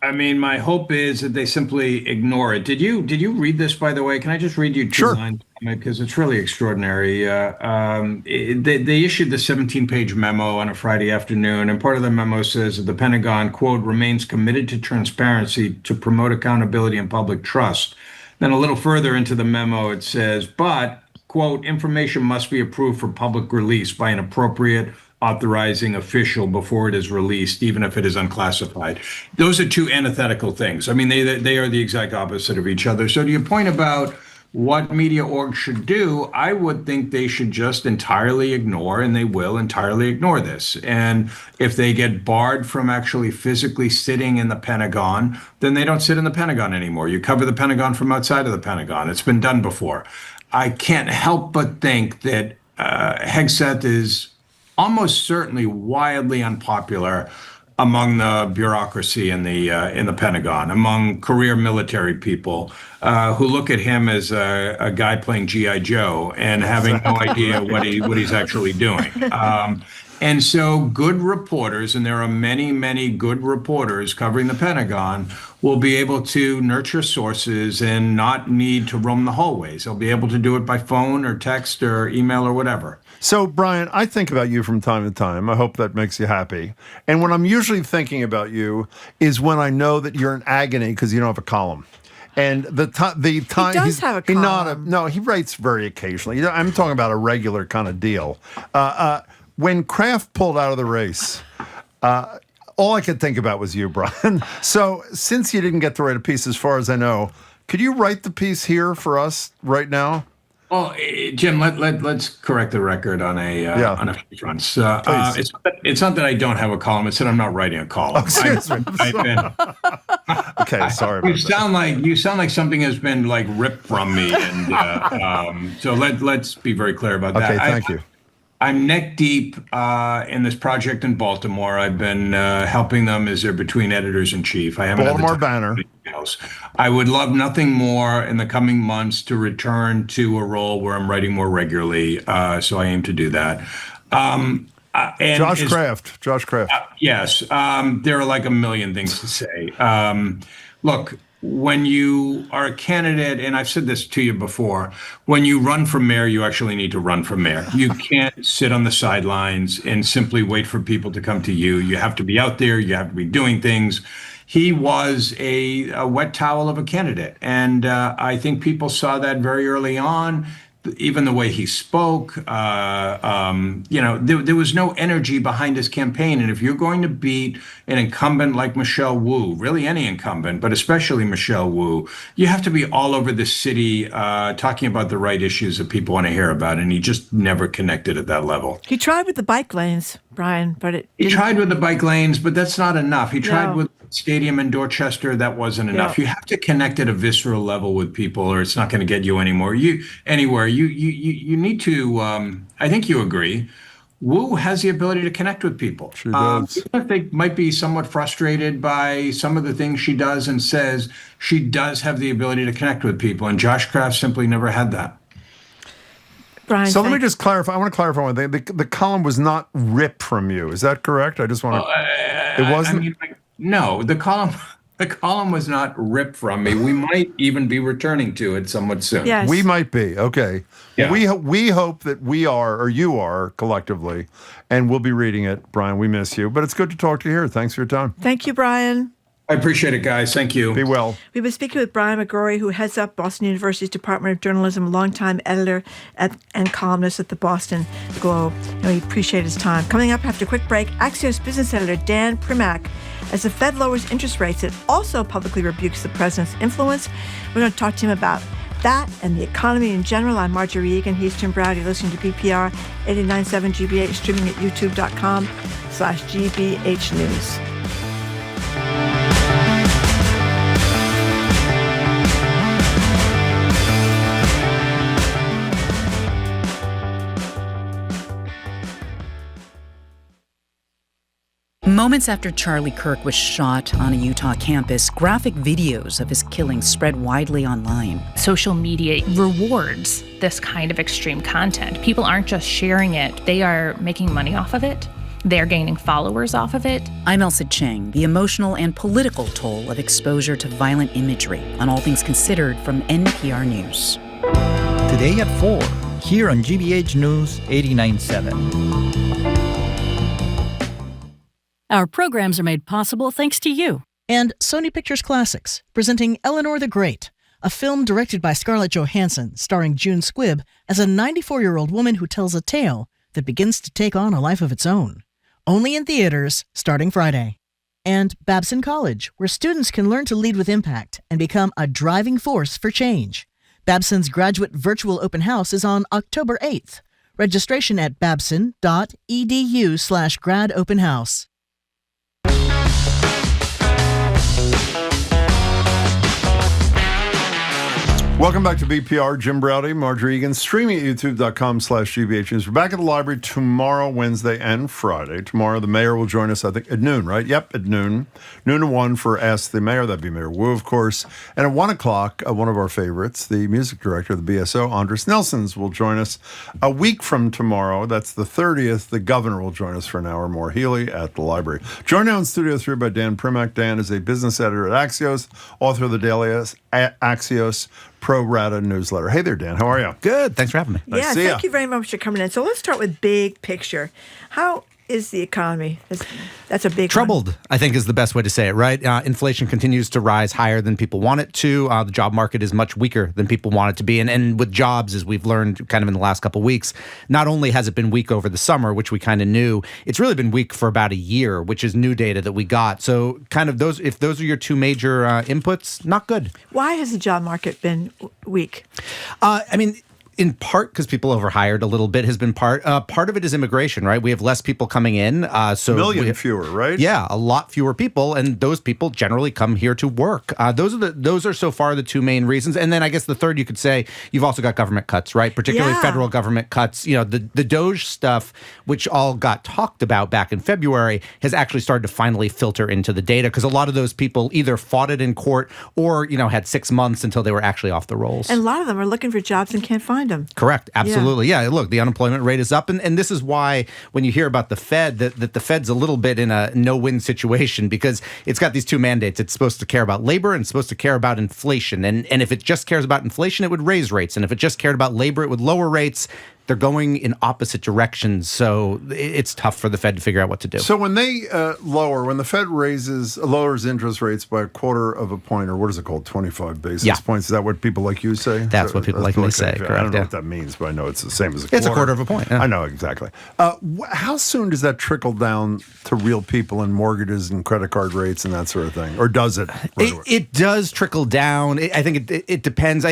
I mean, my hope is that they simply ignore it. Did you read this, by the way? Can I just read you two lines from it? Because it's really extraordinary. They issued the 17-page memo on a Friday afternoon, and part of the memo says that the Pentagon, quote, remains committed to transparency to promote accountability and public trust. Then a little further into the memo, it says, but, quote, information must be approved for public release by an appropriate authorizing official before it is released, even if it is unclassified. Those are two antithetical things. I mean, they are the exact opposite of each other. So to your point about what media orgs should do, I would think they should just entirely ignore, and they will entirely ignore this. And if they get barred from actually physically sitting in the Pentagon, then they don't sit in the Pentagon anymore. You cover the Pentagon from outside of the Pentagon. It's been done before. I can't help but think that Hegseth is almost certainly wildly unpopular among the bureaucracy in the Pentagon, among career military people who look at him as a guy playing G.I. Joe and having no idea what he's actually doing. And so good reporters, and there are many, many good reporters covering the Pentagon, will be able to nurture sources and not need to roam the hallways. They'll be able to do it by phone or text or email or whatever. So, Brian, I think about you from time to time. I hope that makes you happy. And when I'm usually thinking about you is when I know that you're in agony because you don't have a column. And the time he does have a column. He writes very occasionally. I'm talking about a regular kind of deal. When Kraft pulled out of the race, all I could think about was you, Brian. So since you didn't get to write a piece, as far as I know, could you write the piece here for us right now? Well, Jim, let's correct the record on a few fronts. It's not that I don't have a column. It's that I'm not writing a column. Okay, sorry about that. You sound like something has been ripped from me, and so let's be very clear about that. Okay, thank you. I'm neck deep in this project in Baltimore. I've been helping them as they're between editors-in-chief. I haven't Baltimore had the time Banner. to do else. I would love nothing more in the coming months to return to a role where I'm writing more regularly. So I aim to do that. And Josh Kraft. Yes. There are like a million things to say. Look, when you are a candidate, and I've said this to you before, when you run for mayor, you actually need to run for mayor. You can't sit on the sidelines and simply wait for people to come to you. You have to be out there. You have to be doing things. He was a wet towel of a candidate. And I think people saw that very early on. Even the way he spoke, there was no energy behind his campaign. And if you're going to beat an incumbent like Michelle Wu, really any incumbent, but especially Michelle Wu, you have to be all over the city talking about the right issues that people want to hear about. And he just never connected at that level. He tried with the bike lanes, Brian, but He tried with the bike lanes, but that's not enough. He tried with stadium in Dorchester. That wasn't enough. You have to connect at a visceral level with people, or it's not going to get you anywhere. You need to. I think you agree. Wu has the ability to connect with people. She does. Even if they might be somewhat frustrated by some of the things she does and says, she does have the ability to connect with people, and Josh Kraft simply never had that. Brian, so let me just clarify. I want to clarify one thing. The column was not ripped from you. Is that correct? I just want to. It wasn't. No, the column was not ripped from me. We might even be returning to it somewhat soon. Yes. We might be. Okay. Yeah. We hope that we are, or you are, collectively, and we'll be reading it. Brian, we miss you. But it's good to talk to you here. Thanks for your time. Thank you, Brian. I appreciate it, guys. Thank you. Be well. We've been speaking with Brian McGrory, who heads up Boston University's Department of Journalism, longtime editor and columnist at the Boston Globe. We appreciate his time. Coming up after a quick break, Axios business editor Dan Primack. As the Fed lowers interest rates, it also publicly rebukes the president's influence. We're going to talk to him about that and the economy in general. I'm Marjorie Egan. He's Jim Browdy, listening to BPR 89.7 GBH, streaming at youtube.com/GBH News. Moments after Charlie Kirk was shot on a Utah campus, graphic videos of his killing spread widely online. Social media rewards this kind of extreme content. People aren't just sharing it, they are making money off of it. They're gaining followers off of it. I'm Elsa Chang. The emotional and political toll of exposure to violent imagery on All Things Considered from NPR News. Today at 4, here on GBH News 89.7. Our programs are made possible thanks to you. And Sony Pictures Classics, presenting Eleanor the Great, a film directed by Scarlett Johansson, starring June Squibb as a 94-year-old woman who tells a tale that begins to take on a life of its own. Only in theaters, starting Friday. And Babson College, where students can learn to lead with impact and become a driving force for change. Babson's graduate virtual open house is on October 8th. Registration at babson.edu/gradopenhouse. Welcome back to BPR. Jim Browdy, Marjorie Egan, streaming at youtube.com/GBH News. We're back at the library tomorrow, Wednesday, and Friday. Tomorrow, the mayor will join us, I think, at noon, right? Yep, at noon. Noon to 1 for Ask the Mayor. That'd be Mayor Wu, of course. And at 1 o'clock, one of our favorites, the music director of the BSO, Andris Nelson, will join us a week from tomorrow. That's the 30th. The governor will join us for an hour more. Healy at the library. Joined now in Studio 3 by Dan Primack. Dan is a business editor at Axios, author of the daily Axios Pro Rata newsletter. Hey there, Dan. How are you? Good. Thanks for having me. Yeah, thank you very much for coming in. So let's start with big picture. How is the economy? That's a big Troubled, one. I think, is the best way to say it, right? Inflation continues to rise higher than people want it to. The job market is much weaker than people want it to be. And with jobs, as we've learned kind of in the last couple of weeks, not only has it been weak over the summer, which we kind of knew, it's really been weak for about a year, which is new data that we got. So kind of if those are your two major inputs, not good. Why has the job market been weak? in part because people overhired a little bit has been part of it is immigration, right? We have less people coming in. So million fewer, right? Yeah, a lot fewer people, and those people generally come here to work. Those are so far the two main reasons. And then I guess the third, you could say, you've also got government cuts, right? Particularly federal government cuts. You know, the DOGE stuff, which all got talked about back in February, has actually started to finally filter into the data because a lot of those people either fought it in court or, you know, had 6 months until they were actually off the rolls. And a lot of them are looking for jobs and can't find them. Correct. Absolutely. Yeah. Look, the unemployment rate is up. And this is why when you hear about the Fed, that the Fed's a little bit in a no-win situation because it's got these two mandates. It's supposed to care about labor and it's supposed to care about inflation. And if it just cares about inflation, it would raise rates. And if it just cared about labor, it would lower rates. They're going in opposite directions, so it's tough for the Fed to figure out what to do. So when they when the Fed lowers interest rates by 1/4 of a point, or what is it called, 25 basis points, is that what people like you say? That's what people like me say, correct. I don't know what that means, but I know it's the same as a quarter. It's 1/4 of a point. Yeah. I know, exactly. How soon does that trickle down to real people and mortgages and credit card rates and that sort of thing? Or does it? It does trickle down. I think it depends.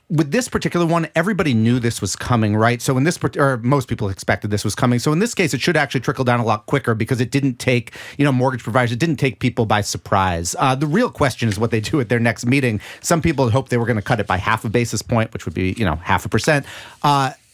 With this particular one, everybody knew this was coming, right? So most people expected this was coming. So in this case, it should actually trickle down a lot quicker because it didn't take, mortgage providers, it didn't take people by surprise. The real question is what they do at their next meeting. Some people had hoped they were going to cut it by 0.5 basis point, which would be, 0.5%.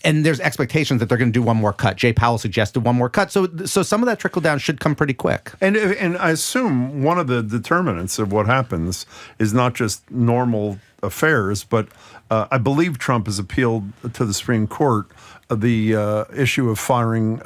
And there's expectations that they're going to do one more cut. Jay Powell suggested one more cut. So some of that trickle down should come pretty quick. And I assume one of the determinants of what happens is not just normal affairs, but I believe Trump has appealed to the Supreme Court the issue of firing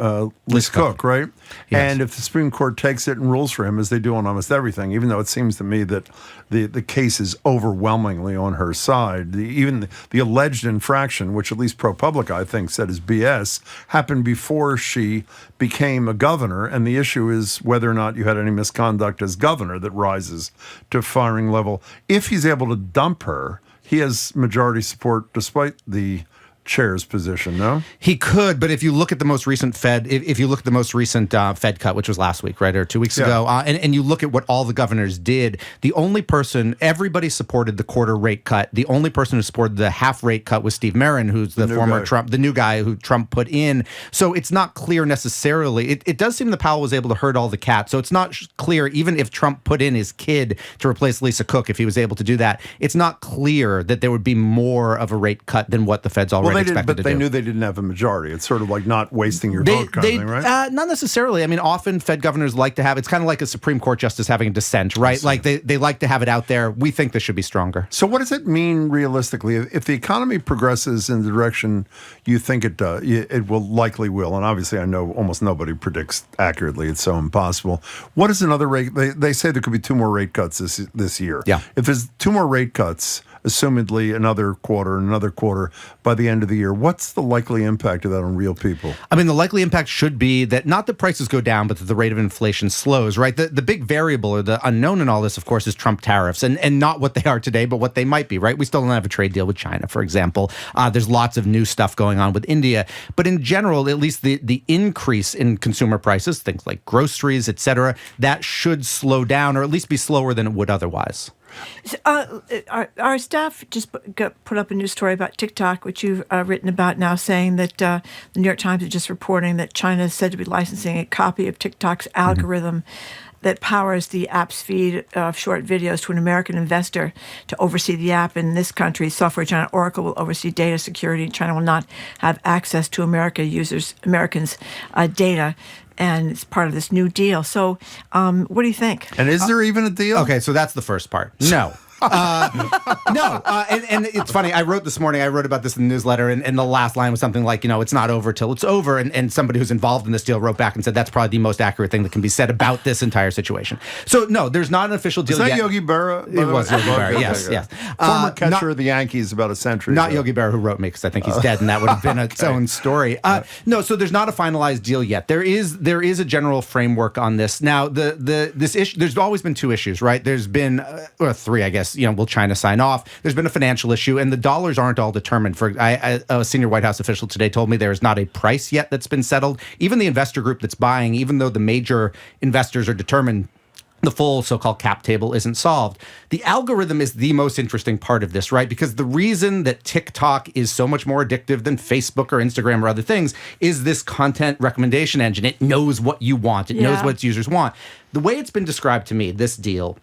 Liz Cook, right? Yes. And if the Supreme Court takes it and rules for him, as they do on almost everything, even though it seems to me that the case is overwhelmingly on her side, even the alleged infraction, which at least ProPublica, I think, said is BS, happened before she became a governor, and the issue is whether or not you had any misconduct as governor that rises to firing level. If he's able to dump her, he has majority support despite the chair's position, no? He could, but if you look at the most recent Fed Fed cut, which was last week, right, or 2 weeks ago, and you look at what all the governors did, the only person, everybody supported the quarter rate cut. The only person who supported the half rate cut was Steve Marron, who's the former Trump, the new guy who Trump put in. So it's not clear necessarily. It does seem that Powell was able to herd all the cats. So it's not clear, even if Trump put in his kid to replace Lisa Cook, if he was able to do that, it's not clear that there would be more of a rate cut than what the Fed's already but they knew they didn't have a majority. It's sort of like not wasting your vote kind of thing, right? Not necessarily. I mean, often Fed governors like to have, it's kind of like a Supreme Court justice having a dissent, right? Like they like to have it out there. We think this should be stronger. So what does it mean realistically? If the economy progresses in the direction you think it does, it likely will. And obviously I know almost nobody predicts accurately. It's so impossible. What is another rate? They say there could be 2 more rate cuts this year. Yeah. If there's 2 more rate cuts, assumedly another quarter by the end of the year, what's the likely impact of that on real people? I mean, the likely impact should be that not that prices go down, but that the rate of inflation slows, right? The big variable or the unknown in all this, of course, is Trump tariffs, and not what they are today, but what they might be, right? We still don't have a trade deal with China, for example. There's lots of new stuff going on with India. But in general, at least the increase in consumer prices, things like groceries, et cetera, that should slow down or at least be slower than it would otherwise. Our staff just put up a news story about TikTok, which you've written about now, saying that the New York Times is just reporting that China is said to be licensing a copy of TikTok's algorithm that powers the app's feed of short videos to an American investor to oversee the app. In this country, software giant Oracle will oversee data security, and China will not have access to Americans' data. And it's part of this new deal. So what do you think? And is there even a deal? Okay, so that's the first part. No. And it's funny. I wrote about this in the newsletter, and the last line was something like, it's not over till it's over. And somebody who's involved in this deal wrote back and said that's probably the most accurate thing that can be said about this entire situation. So no, there's not an official deal yet. Is that Yogi Berra? It was Yogi Berra, yes. Former catcher of the Yankees about a century Not ago. Yogi Berra who wrote me, because I think he's dead, and that would have been its own story. No, so there's not a finalized deal yet. There is a general framework on this. Now, this issue, there's always been 2 issues, right? There's been 3, I guess. Will China sign off? There's been a financial issue, and the dollars aren't all determined. A senior White House official today told me there is not a price yet that's been settled. Even the investor group that's buying, even though the major investors are determined, the full so-called cap table isn't solved. The algorithm is the most interesting part of this, right? Because the reason that TikTok is so much more addictive than Facebook or Instagram or other things is this content recommendation engine. It knows what you want. It knows what its users want. The way it's been described to me, this deal,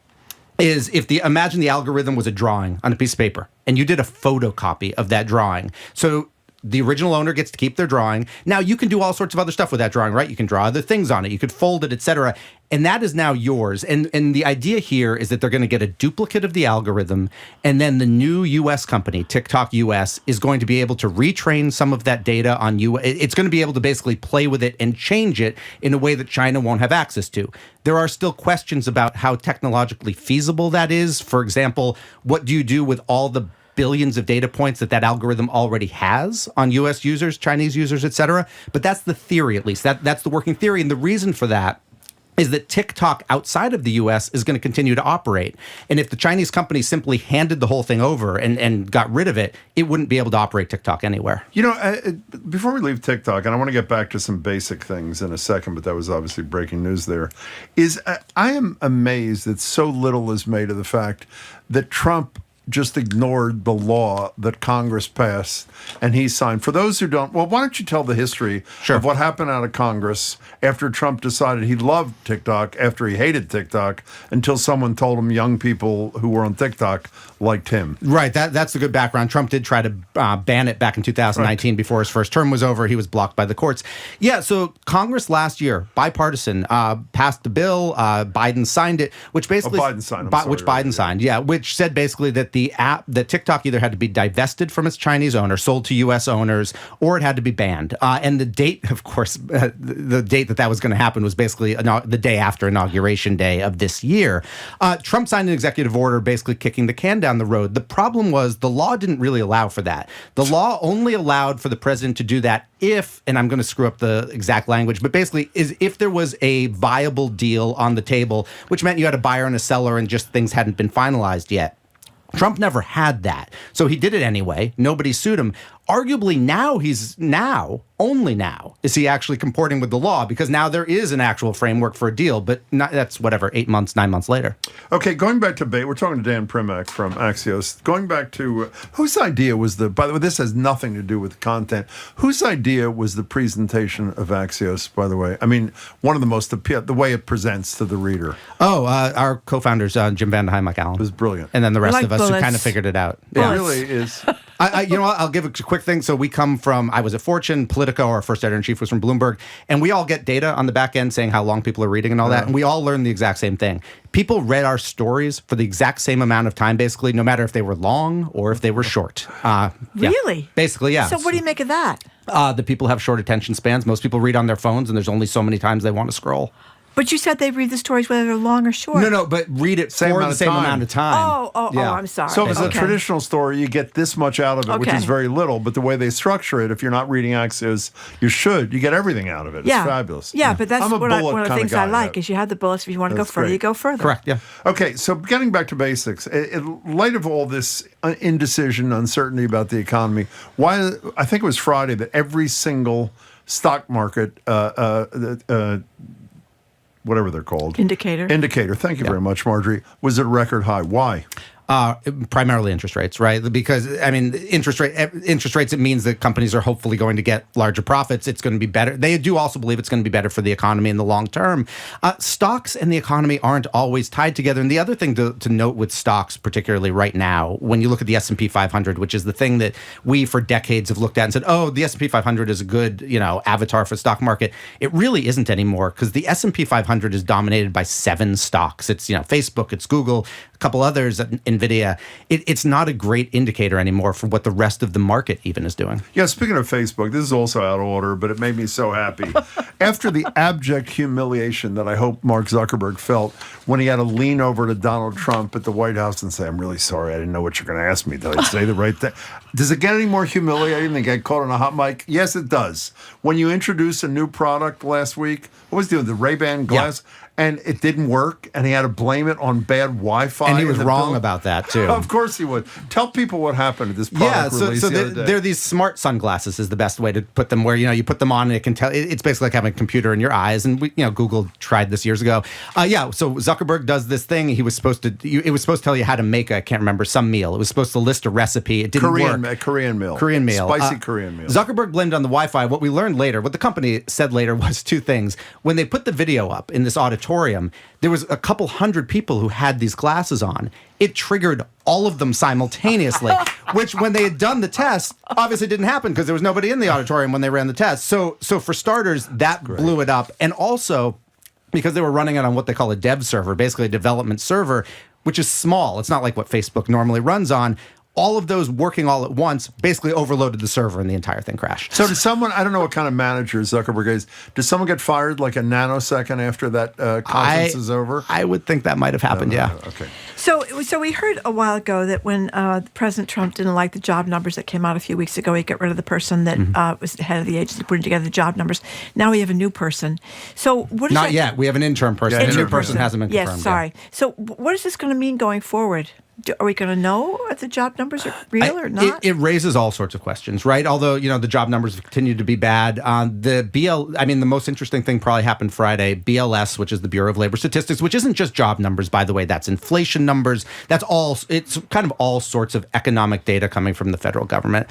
is imagine the algorithm was a drawing on a piece of paper, and you did a photocopy of that drawing. So the original owner gets to keep their drawing. Now, you can do all sorts of other stuff with that drawing, right? You can draw other things on it. You could fold it, etc. And that is now yours. And the idea here is that they're going to get a duplicate of the algorithm, and then the new U.S. company, TikTok U.S., is going to be able to retrain some of that data on you. It's going to be able to basically play with it and change it in a way that China won't have access to. There are still questions about how technologically feasible that is. For example, what do you do with all the billions of data points that algorithm already has on U.S. users, Chinese users, et cetera? But that's the theory, at least. That's the working theory. And the reason for that is that TikTok outside of the U.S. is going to continue to operate. And if the Chinese company simply handed the whole thing over and got rid of it, it wouldn't be able to operate TikTok anywhere. You know, before we leave TikTok, and I want to get back to some basic things in a second, but that was obviously breaking news there, is I am amazed that so little is made of the fact that Trump just ignored the law that Congress passed and he signed. For those who don't, well, why don't you tell the history of what happened out of Congress after Trump decided he loved TikTok, after he hated TikTok, until someone told him young people who were on TikTok liked him. Right, that's a good background. Trump did try to ban it back in 2019 before his first term was over. He was blocked by the courts. Yeah, so Congress last year, bipartisan, passed a bill. Biden signed it, which basically... Biden signed, Biden signed, which said basically that that TikTok either had to be divested from its Chinese owner, sold to U.S. owners, or it had to be banned. And the date, of course, the date that was going to happen was basically the day after Inauguration Day of this year. Trump signed an executive order basically kicking the can down the road. The problem was the law didn't really allow for that. The law only allowed for the president to do that if, and I'm going to screw up the exact language, but basically is if there was a viable deal on the table, which meant you had a buyer and a seller and just things hadn't been finalized yet. Trump never had that. So he did it anyway. Nobody sued him. Arguably only now is he actually comporting with the law, because now there is an actual framework for a deal, but that's 9 months later. Okay, going back to we're talking to Dan Primack from Axios. Going back to whose idea was by the way, this has nothing to do with content. Whose idea was the presentation of Axios, by the way? I mean, one of the most the way it presents to the reader. Oh, our co-founders, Jim Van de Mike Allen. It was brilliant. And then the rest of us who kind of figured it out. It really is. I'll give a quick thing. So we come from, I was at Fortune, Politico, our first editor-in-chief was from Bloomberg, and we all get data on the back end saying how long people are reading and all that, and we all learned the exact same thing. People read our stories for the exact same amount of time, basically, no matter if they were long or if they were short. Really? Basically, yeah. So what do you make of that? The people have short attention spans. Most people read on their phones, and there's only so many times they want to scroll. But you said they read the stories whether they're long or short. No, but read it for the same amount of time. Oh, I'm sorry. So if it's a traditional story, you get this much out of it, which is very little. But the way they structure it, if you're not reading Axios, you get everything out of it. It's fabulous. Yeah, but that's one of the things I like, yeah. is you have the bullets. If you want to go further, you go further. Correct, yeah. Okay, so getting back to basics, in light of all this indecision, uncertainty about the economy, why I think it was Friday that every single stock market whatever they're called. Indicator. Thank you very much, Marjorie. Was at a record high. Why? Primarily interest rates, right? Because, I mean, interest rates, it means that companies are hopefully going to get larger profits. It's going to be better. They do also believe it's going to be better for the economy in the long term. Stocks and the economy aren't always tied together. And the other thing to note with stocks, particularly right now, when you look at the S&P 500, which is the thing that we for decades have looked at and said, oh, the S&P 500 is a good, avatar for the stock market. It really isn't anymore, because the S&P 500 is dominated by 7 stocks. It's, Facebook, it's Google, a couple others, NVIDIA. It's not a great indicator anymore for what the rest of the market even is doing. Yeah, speaking of Facebook, this is also out of order, but it made me so happy. After the abject humiliation that I hope Mark Zuckerberg felt when he had to lean over to Donald Trump at the White House and say, I'm really sorry, I didn't know what you're going to ask me. Did I say the right thing? Does it get any more humiliating than get caught on a hot mic? Yes, it does. When you introduce a new product last week, what was he doing? The Ray-Ban glass? and it didn't work, and he had to blame it on bad Wi-Fi. And he was wrong about that, too. Of course he would. Tell people what happened at this product release so the other day. they're these smart sunglasses is the best way to put them, where, you put them on and it can tell. It's basically like having a computer in your eyes. And Google tried this years ago. So Zuckerberg does this thing. It was supposed to tell you how to make, I can't remember, some meal. It was supposed to list a recipe. It didn't work. Korean meal. Spicy Korean meal. Zuckerberg blamed on the Wi-Fi. What we learned later, what the company said later, was two things. When they put the video up in this auditorium, there was a couple hundred people who had these glasses on. It triggered all of them simultaneously, which when they had done the test, obviously didn't happen because there was nobody in the auditorium when they ran the test. So for starters, that blew it up. And also, because they were running it on what they call a dev server, basically a development server, which is small. It's not like what Facebook normally runs on. All of those working all at once basically overloaded the server and the entire thing crashed. So does someone, I don't know what kind of manager Zuckerberg is, does someone get fired like a nanosecond after that conference is over? I would think that might have happened, yeah. Okay. So we heard a while ago that when President Trump didn't like the job numbers that came out a few weeks ago, he got rid of the person that was the head of the agency putting together the job numbers. Now we have a new person. So what is Not yet. We have an interim person. Yeah, the new person hasn't been confirmed. Yes, sorry. So what is this going to mean going forward? Are we going to know if the job numbers are real or not? It raises all sorts of questions, right? Although, the job numbers continue to be bad. The most interesting thing probably happened Friday. BLS, which is the Bureau of Labor Statistics, which isn't just job numbers, by the way. That's inflation numbers. It's kind of all sorts of economic data coming from the federal government.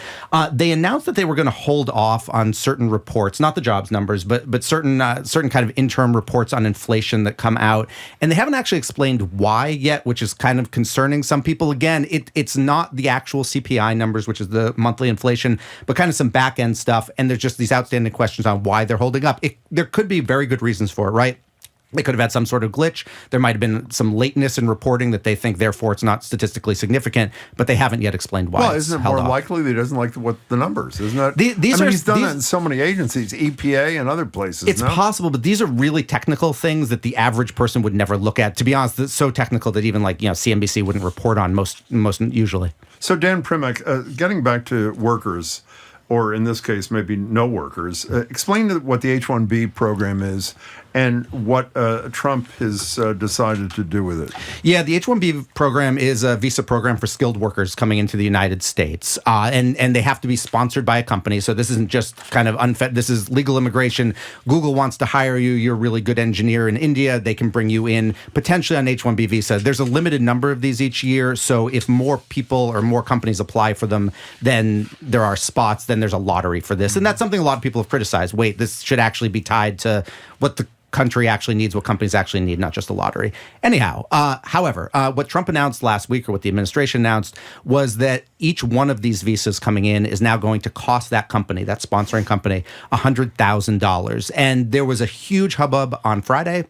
They announced that they were going to hold off on certain reports, not the jobs numbers, but certain kind of interim reports on inflation that come out. And they haven't actually explained why yet, which is kind of concerning some people. Again, it's not the actual CPI numbers, which is the monthly inflation, but kind of some back end stuff. And there's just these outstanding questions on why they're holding up. There could be very good reasons for it, right? They could have had some sort of glitch. There might have been some lateness in reporting that they think, therefore, it's not statistically significant, but they haven't yet explained why. Well, isn't it more likely that he doesn't like the numbers? Isn't that? He's done that in so many agencies, EPA and other places. It's possible, but these are really technical things that the average person would never look at. To be honest, it's so technical that even CNBC wouldn't report on most usually. So Dan Primack, getting back to workers, or in this case, maybe no workers, explain what the H-1B program is and what Trump has decided to do with it. Yeah, the H-1B program is a visa program for skilled workers coming into the United States. And they have to be sponsored by a company. So this isn't just kind of unfed. This is legal immigration. Google wants to hire you. You're a really good engineer in India. They can bring you in potentially on H-1B visa. There's a limited number of these each year. So if more people or more companies apply for them, then there are spots. Then there's a lottery for this. And that's something a lot of people have criticized. Wait, this should actually be tied to what the country actually needs, what companies actually need, not just a lottery. Anyhow, however, what Trump announced last week, or what the administration announced, was that each one of these visas coming in is now going to cost that company, that sponsoring company, $100,000. And there was a huge hubbub on Friday,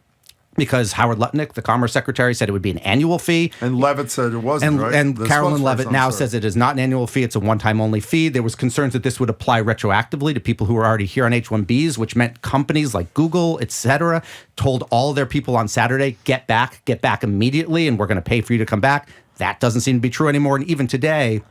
because Howard Lutnick, the Commerce Secretary, said it would be an annual fee. And Levitt said it wasn't, right? And Carolyn Levitt now says it is not an annual fee. It's a one-time only fee. There was concerns that this would apply retroactively to people who are already here on H-1Bs, which meant companies like Google, et cetera, told all their people on Saturday, get back immediately, and we're going to pay for you to come back. That doesn't seem to be true anymore. And even today,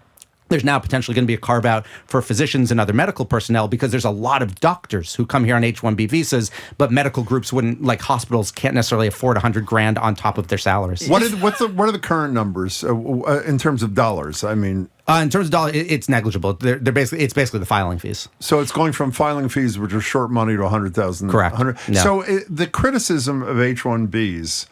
there's now potentially going to be a carve-out for physicians and other medical personnel, because there's a lot of doctors who come here on H-1B visas, but medical groups wouldn't, like hospitals, can't necessarily afford $100,000 on top of their salaries. What are the current numbers in terms of dollars? I mean, in terms of dollars, it's negligible. It's basically the filing fees. So it's going from filing fees, which are short money, to $100,000. Correct. Yeah. So the criticism of H-1Bs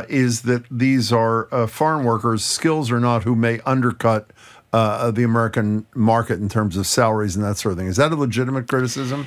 is that these are foreign workers, skills or not, who may undercut the American market in terms of salaries and that sort of thing. Is that a legitimate criticism?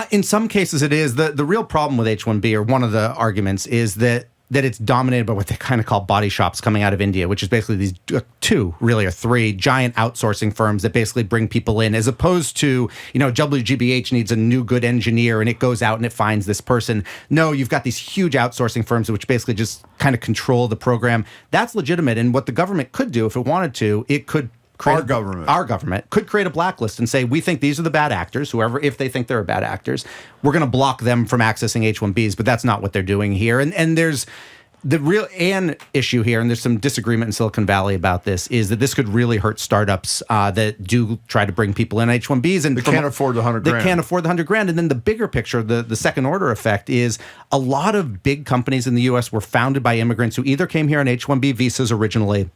In some cases it is. The real problem with H-1B, or one of the arguments, is that it's dominated by what they kind of call body shops coming out of India, which is basically these two, really, or three giant outsourcing firms that basically bring people in, as opposed to, WGBH needs a new good engineer and it goes out and it finds this person. No, you've got these huge outsourcing firms which basically just kind of control the program. That's legitimate. And what the government could do, if it wanted to, it could Our government could create a blacklist and say, we think these are the bad actors, if they think they're bad actors, we're going to block them from accessing H-1Bs, but that's not what they're doing here. And The real issue here, and there's some disagreement in Silicon Valley about this, is that this could really hurt startups that do try to bring people in H-1Bs. And they can't afford the $100,000. They can't afford the $100,000. And then the bigger picture, the second order effect is a lot of big companies in the U.S. were founded by immigrants who either came here on H-1B visas originally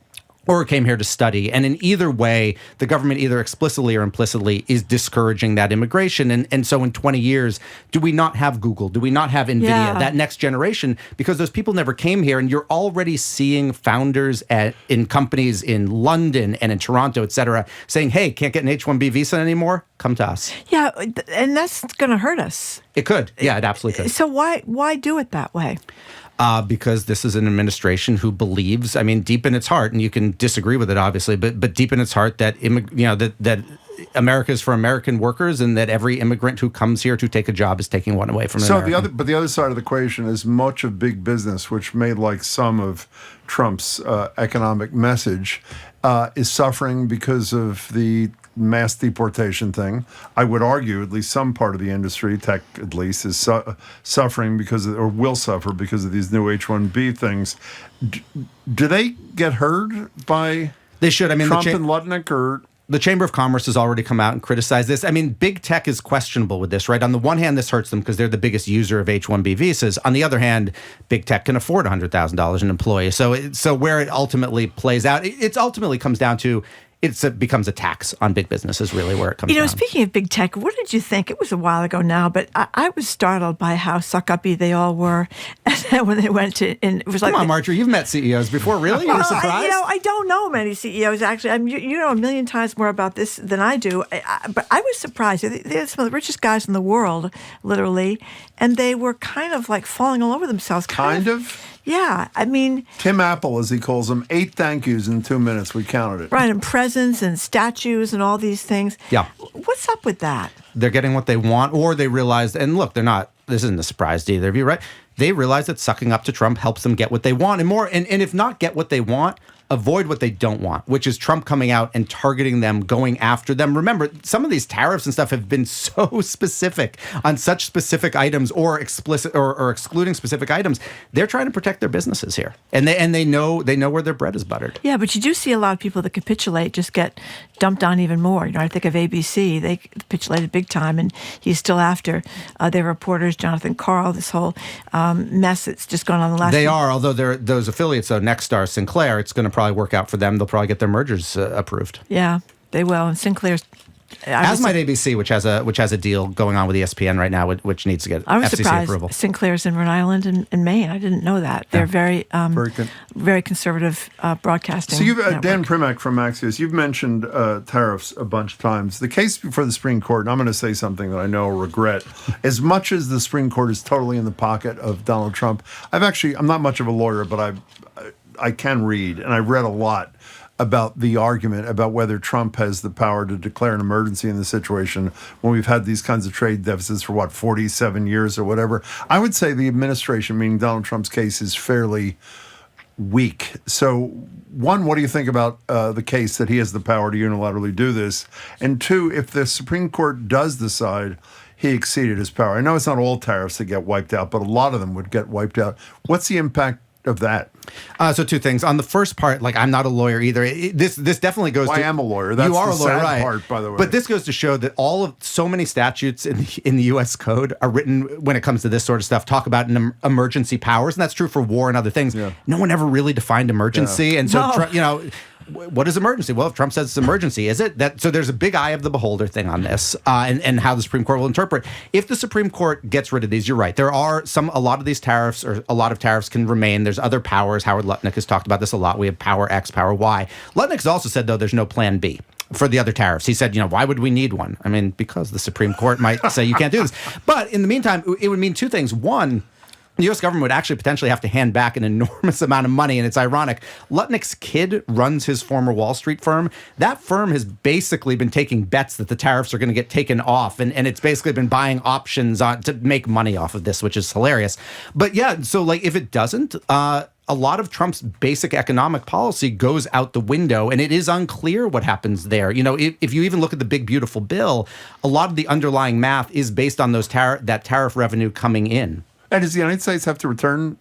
or came here to study. And in either way, the government either explicitly or implicitly is discouraging that immigration. And so in 20 years, do we not have Google? Do we not have NVIDIA, that next generation? Because those people never came here. And you're already seeing founders in companies in London and in Toronto, et cetera, saying, hey, can't get an H-1B visa anymore? Come to us. Yeah, and that's going to hurt us. It could. Yeah, it absolutely could. So why do it that way? Because this is an administration who believes, I mean, deep in its heart, and you can disagree with it, obviously, but deep in its heart that that America is for American workers, and that every immigrant who comes here to take a job is taking one away from America. The other side of the equation is much of big business, which may like some of Trump's economic message, is suffering because of the mass deportation thing. I would argue at least some part of the industry, tech at least, is suffering or will suffer because of these new H-1B things. Do they get heard by they should. I mean, Trump and Lutnick or... The Chamber of Commerce has already come out and criticized this. I mean, big tech is questionable with this, right? On the one hand, this hurts them because they're the biggest user of H-1B visas. On the other hand, big tech can afford $100,000 an employee. So where it ultimately plays out, it ultimately comes down to it becomes a tax on big business is really where it comes down. Speaking of big tech, what did you think? It was a while ago now, but I was startled by how suck-uppy they all were. And then when they went to, and it was like... Come on, Marjorie, you've met CEOs before, really? You were surprised? I don't know many CEOs, actually. You know a million times more about this than I do. But I was surprised. They're some of the richest guys in the world, literally, and they were kind of like falling all over themselves. Kind of? Yeah, I mean... Tim Apple, as he calls them, 8 thank yous in 2 minutes. We counted it. Right, and presents and statues and all these things. Yeah. What's up with that? They're getting what they want, or they realized, and look, this isn't a surprise to either of you, right? They realize that sucking up to Trump helps them get what they want and more. And if not get what they want, avoid what they don't want, which is Trump coming out and targeting them, going after them. Remember, some of these tariffs and stuff have been so specific on such specific items or explicit or excluding specific items. They're trying to protect their businesses here. And they know where their bread is buttered. Yeah, but you do see a lot of people that capitulate just get dumped on even more. I think of ABC. They capitulated big time, and he's still after their reporters, Jonathan Karl, this whole mess that's just gone on the last... They are, although those affiliates, though, Nexstar, Sinclair, it's going to probably work out for them. They'll probably get their mergers approved. Yeah, they will. And Sinclair's... As might ABC, which has a deal going on with ESPN right now, which needs to get I was FCC surprised approval. Sinclair's in Rhode Island and Maine. I didn't know that. They're very conservative broadcasting. So you've Dan Primack from Axios. You've mentioned tariffs a bunch of times. The case before the Supreme Court, and I'm going to say something that I know I'll regret. As much as the Supreme Court is totally in the pocket of Donald Trump, I'm not much of a lawyer, but I can read, and I've read a lot about the argument about whether Trump has the power to declare an emergency in the situation when we've had these kinds of trade deficits for 47 years or whatever. I would say the administration, meaning Donald Trump's case, is fairly weak. So, one, what do you think about the case that he has the power to unilaterally do this? And two, if the Supreme Court does decide he exceeded his power, I know it's not all tariffs that get wiped out, but a lot of them would get wiped out. What's the impact of that? So two things. On the first part, I'm not a lawyer either. This definitely goes. Well, I am a lawyer. That's you are the a lawyer, sad right? Part, by the way. But this goes to show that so many statutes in the U.S. Code are written when it comes to this sort of stuff. Talk about emergency powers, and that's true for war and other things. Yeah. No one ever really defined emergency, and so what is emergency? Well, if Trump says it's emergency, is it? So there's a big eye of the beholder thing on this, and how the Supreme Court will interpret. If the Supreme Court gets rid of these, you're right. There are a lot of these tariffs, or a lot of tariffs can remain. There's other powers. Howard Lutnick has talked about this a lot. We have power X, power Y. Lutnick's also said, though, there's no plan B for the other tariffs. He said, why would we need one? I mean, because the Supreme Court might say you can't do this. But in the meantime, it would mean two things. One, the U.S. government would actually potentially have to hand back an enormous amount of money, and it's ironic. Lutnick's kid runs his former Wall Street firm. That firm has basically been taking bets that the tariffs are going to get taken off, and it's basically been buying options to make money off of this, which is hilarious. But yeah, so if it doesn't, a lot of Trump's basic economic policy goes out the window, and it is unclear what happens there. If you even look at the big, beautiful bill, a lot of the underlying math is based on that tariff revenue coming in. And does the United States have to return,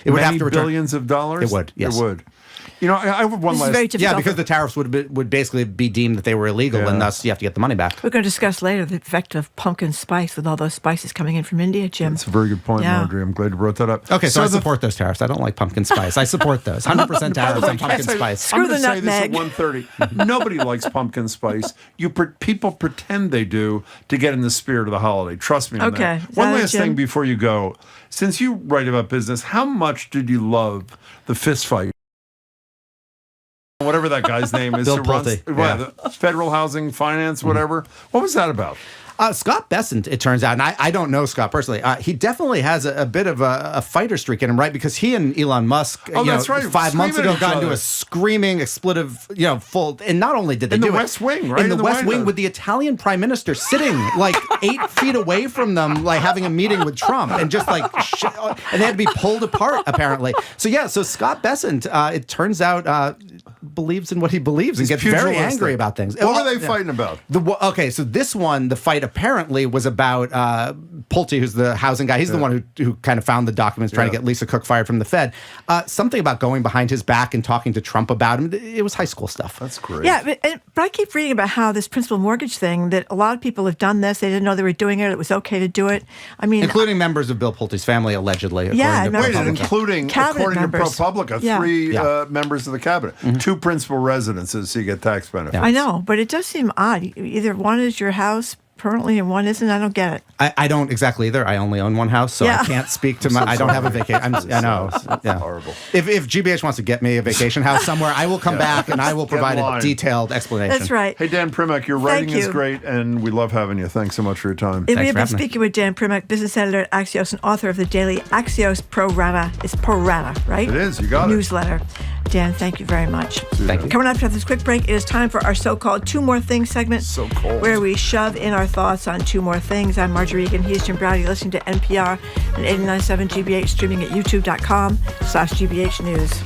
It would have to return billions of dollars? It would, yes. It would. You know, I have one last... Yeah, because the tariffs would basically be deemed that they were illegal, and thus you have to get the money back. We're going to discuss later the effect of pumpkin spice with all those spices coming in from India, Jim. That's a very good point, Marjorie. I'm glad you brought that up. Okay, so I support those tariffs. I don't like pumpkin spice. I support those. 100% tariffs on pumpkin spice. Screw the say nutmeg. This at 1:30. Nobody likes pumpkin spice. People pretend they do to get in the spirit of the holiday. Trust me on Okay. that. One last thing before you go. Since you write about business, how much did you love the fist fight? Whatever that guy's name is. Bill who runs- Pulte. the Federal Housing Finance, whatever. What was that about? Scott Bessent, it turns out, and I don't know Scott personally, he definitely has a bit of a fighter streak in him, right? Because he and Elon Musk, that's right. 5 months Screaming ago, at each got into other. a screaming, expletive, full, and not only did they In do the it West Wing, right? in the West White Wing House. with the Italian prime minister sitting like 8 feet away from them, like having a meeting with Trump, and just like, and they had to be pulled apart apparently. So Scott Bessent, it turns out, believes in what he believes and gets very angry about things. What were they fighting about? So this one, the fight apparently was about Pulte, who's the housing guy. He's the one who kind of found the documents trying to get Lisa Cook fired from the Fed. Something about going behind his back and talking to Trump about him. It was high school stuff. That's great. Yeah, but I keep reading about how this principal mortgage thing, that a lot of people have done this. They didn't know they were doing it. It was okay to do it. I mean, including members of Bill Pulte's family, allegedly. Yeah, according to members of ProPublica. Including, Cabinet according members. to ProPublica, Yeah. 3 members of the cabinet. 2 principal residences, so you get tax benefits. I know, but it does seem odd. Either one is your house permanently and one isn't. I don't get it. I don't exactly either. I only own one house, so I can't speak to my. I don't have a vacation. I know. Yeah. Horrible. If GBH wants to get me a vacation house somewhere, I will come back and I will provide a detailed explanation. That's right. Hey, Dan Primack, your writing is great, and we love having you. Thanks so much for your time. We have been speaking with Dan Primack, business editor at Axios and author of the daily Axios Pro Rata. It's Pro Rata, right? It is. You got it. Newsletter. Dan, thank you very much. Thank you. Coming up after this quick break, it is time for our so-called Two More Things segment. So cold. Where we shove in our thoughts on 2 more things. I'm Marjorie Egan. He's Jim Browdy. Listening to NPR and 89.7 GBH, streaming at youtube.com/GBH News.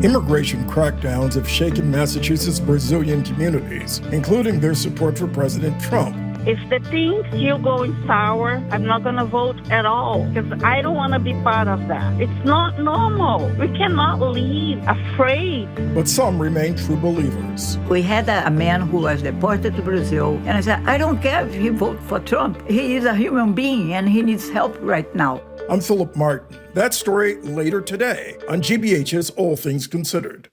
Immigration crackdowns have shaken Massachusetts' Brazilian communities, including their support for President Trump. If the things still going sour, I'm not going to vote at all because I don't want to be part of that. It's not normal. We cannot leave afraid. But some remain true believers. We had a man who was deported to Brazil, and I said, I don't care if he votes for Trump. He is a human being, and he needs help right now. I'm Philip Martin. That story later today on GBH's All Things Considered.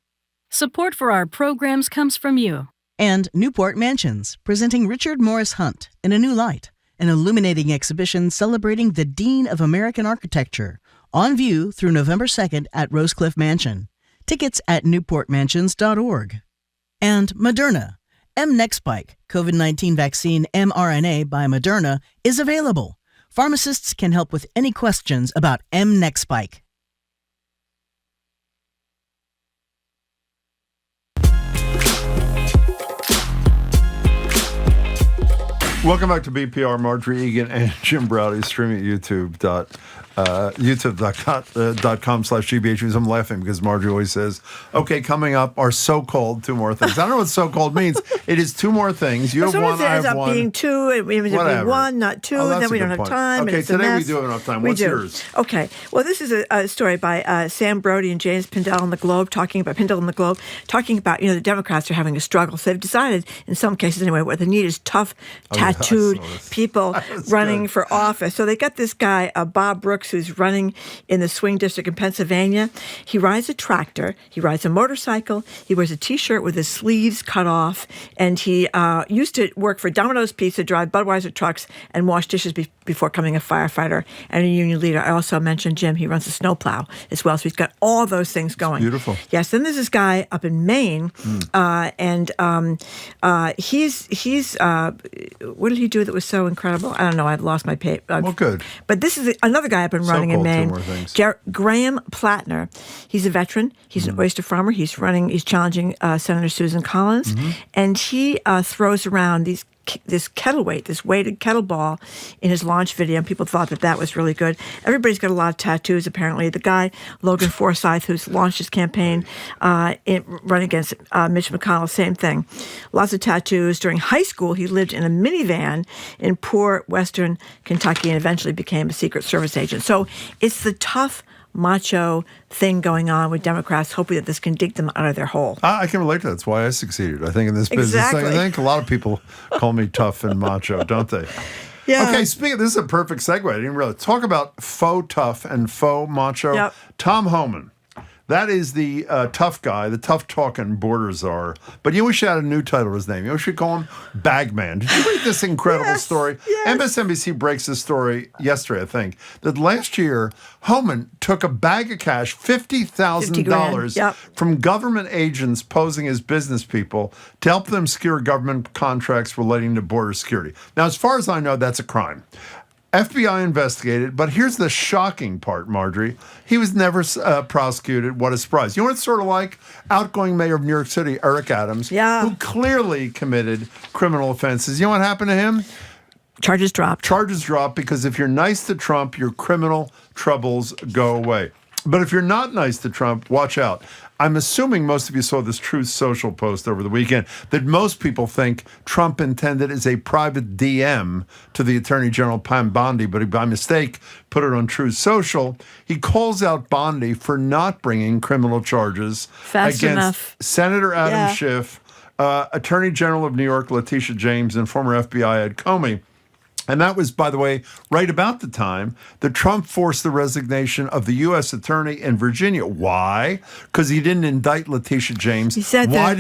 Support for our programs comes from you. And Newport Mansions, presenting Richard Morris Hunt in a new light, an illuminating exhibition celebrating the Dean of American Architecture, on view through November 2nd at Rosecliff Mansion. Tickets at newportmansions.org. And Moderna, mNEXSpike, COVID-19 vaccine mRNA by Moderna, is available. Pharmacists can help with any questions about mNEXSpike. Welcome back to BPR. Marjorie Egan and Jim Browdy, streaming at youtube.com/GBH. I'm laughing because Marjorie always says, okay, coming up are so-called 2 more things. I don't know what so-called means. It is 2 more things. You have one, I have one. Being 2, it ends up being 1, not 2, then we don't have time. Okay, and it's a today we mess. do have enough time. We What's do. yours? Okay, well, this is a story by Sam Brody and James Pindell in the Globe, talking about the Democrats are having a struggle. So they've decided, in some cases anyway, what they need is tough, tattooed people running for office. So they got this guy, Bob Brooks, who's running in the swing district in Pennsylvania. He rides a tractor. He rides a motorcycle. He wears a T-shirt with his sleeves cut off. And he used to work for Domino's Pizza, drive Budweiser trucks, and wash dishes before becoming a firefighter and a union leader. I also mentioned Jim. He runs a snowplow as well. So he's got all those things going. Beautiful. Yes. Then there's this guy up in Maine, and he's what did he do that was so incredible? I don't know. I've lost my page. Well, good. But this is another guy I've been running in Maine. Graham Plattner. He's a veteran. He's an oyster farmer. He's challenging Senator Susan Collins. And he throws around these this kettle weight, this weighted kettlebell in his launch video, and people thought that was really good. Everybody's got a lot of tattoos, apparently. The guy, Logan Forsythe, who's launched his campaign running against Mitch McConnell, same thing. Lots of tattoos. During high school, he lived in a minivan in poor western Kentucky and eventually became a Secret Service agent. So it's the tough, macho thing going on with Democrats, hoping that this can dig them out of their hole. I can relate to that. That's why I succeeded. I think in this business, Exactly. I think a lot of people call me tough and macho, don't they? Yeah. Okay, this is a perfect segue. I didn't realize. Talk about faux tough and faux macho. Yep. Tom Homan. That is the tough guy, the tough-talking border czar. But you wish you had a new title to his name. You should call him Bagman. Did you read this incredible story? Yes. MSNBC breaks this story yesterday, I think, that last year, Homan took a bag of cash, $50,000 from government agents posing as business people to help them secure government contracts relating to border security. Now, as far as I know, that's a crime. FBI investigated, but here's the shocking part, Marjorie. He was never prosecuted. What a surprise. You know what it's sort of like? Outgoing mayor of New York City, Eric Adams, who clearly committed criminal offenses. You know what happened to him? Charges dropped. Charges dropped because if you're nice to Trump, your criminal troubles go away. But if you're not nice to Trump, watch out. I'm assuming most of you saw this Truth Social post over the weekend that most people think Trump intended as a private DM to the Attorney General Pam Bondi, but he by mistake put it on Truth Social. He calls out Bondi for not bringing criminal charges against Senator Adam Schiff, Attorney General of New York Letitia James, and former FBI head Comey. And that was, by the way, right about the time that Trump forced the resignation of the U.S. attorney in Virginia. Why? Because he didn't indict Letitia James. He said not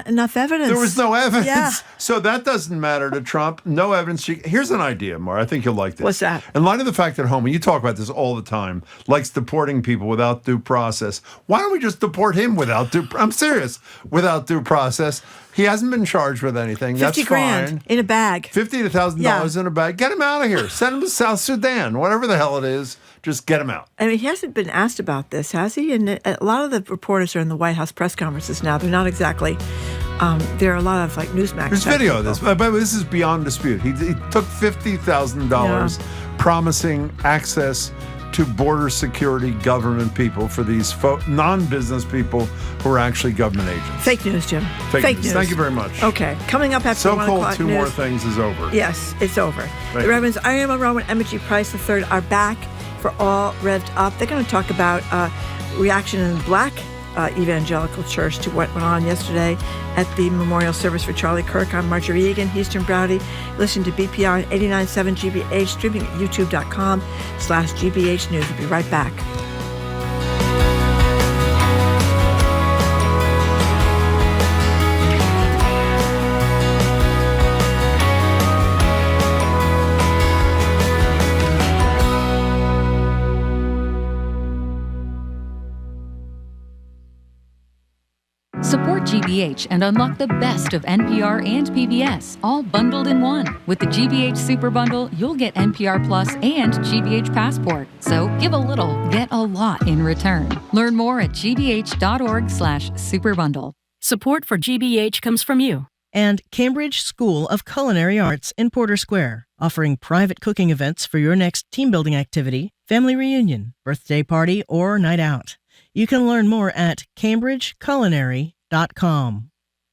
enough evidence. There was no evidence. Yeah. So that doesn't matter to Trump. No evidence. Here's an idea, Mar. I think you'll like this. What's that? In light of the fact that Homan, you talk about this all the time, likes deporting people without due process. Why don't we just deport him without I'm serious. Without due process. He hasn't been charged with anything. That's $50,000 fine. in a bag. $50,000 in a bag. Get him out of here. Send him to South Sudan. Whatever the hell it is, just get him out. I mean, he hasn't been asked about this, has he? And a lot of the reporters are in the White House press conferences now. They're not exactly. There are a lot of like Newsmax. There's video of this, but this is beyond dispute. He took $50,000 promising access to border security government people for these non-business people who are actually government agents. Fake news, Jim. Fake news. Thank you very much. Okay, coming up after 1 o'clock So-called two news. more things is over. Yes, it's over. Thank The Reverends Irene, Monroe, and Emmett G. Price III are back for All Revved Up. They're going to talk about reaction in the Black evangelical church to what went on yesterday at the memorial service for Charlie Kirk. I'm Marjorie Egan. He's Jim Browdy. Listen to BPR on 89.7 GBH, streaming at youtube.com/GBH News. We'll be right back. Support GBH and unlock the best of NPR and PBS, all bundled in one. With the GBH Super Bundle, you'll get NPR Plus and GBH Passport. So give a little, get a lot in return. Learn more at gbh.org/superbundle. Support for GBH comes from you. And Cambridge School of Culinary Arts in Porter Square, offering private cooking events for your next team building activity, family reunion, birthday party, or night out. You can learn more at cambridgeculinary.com.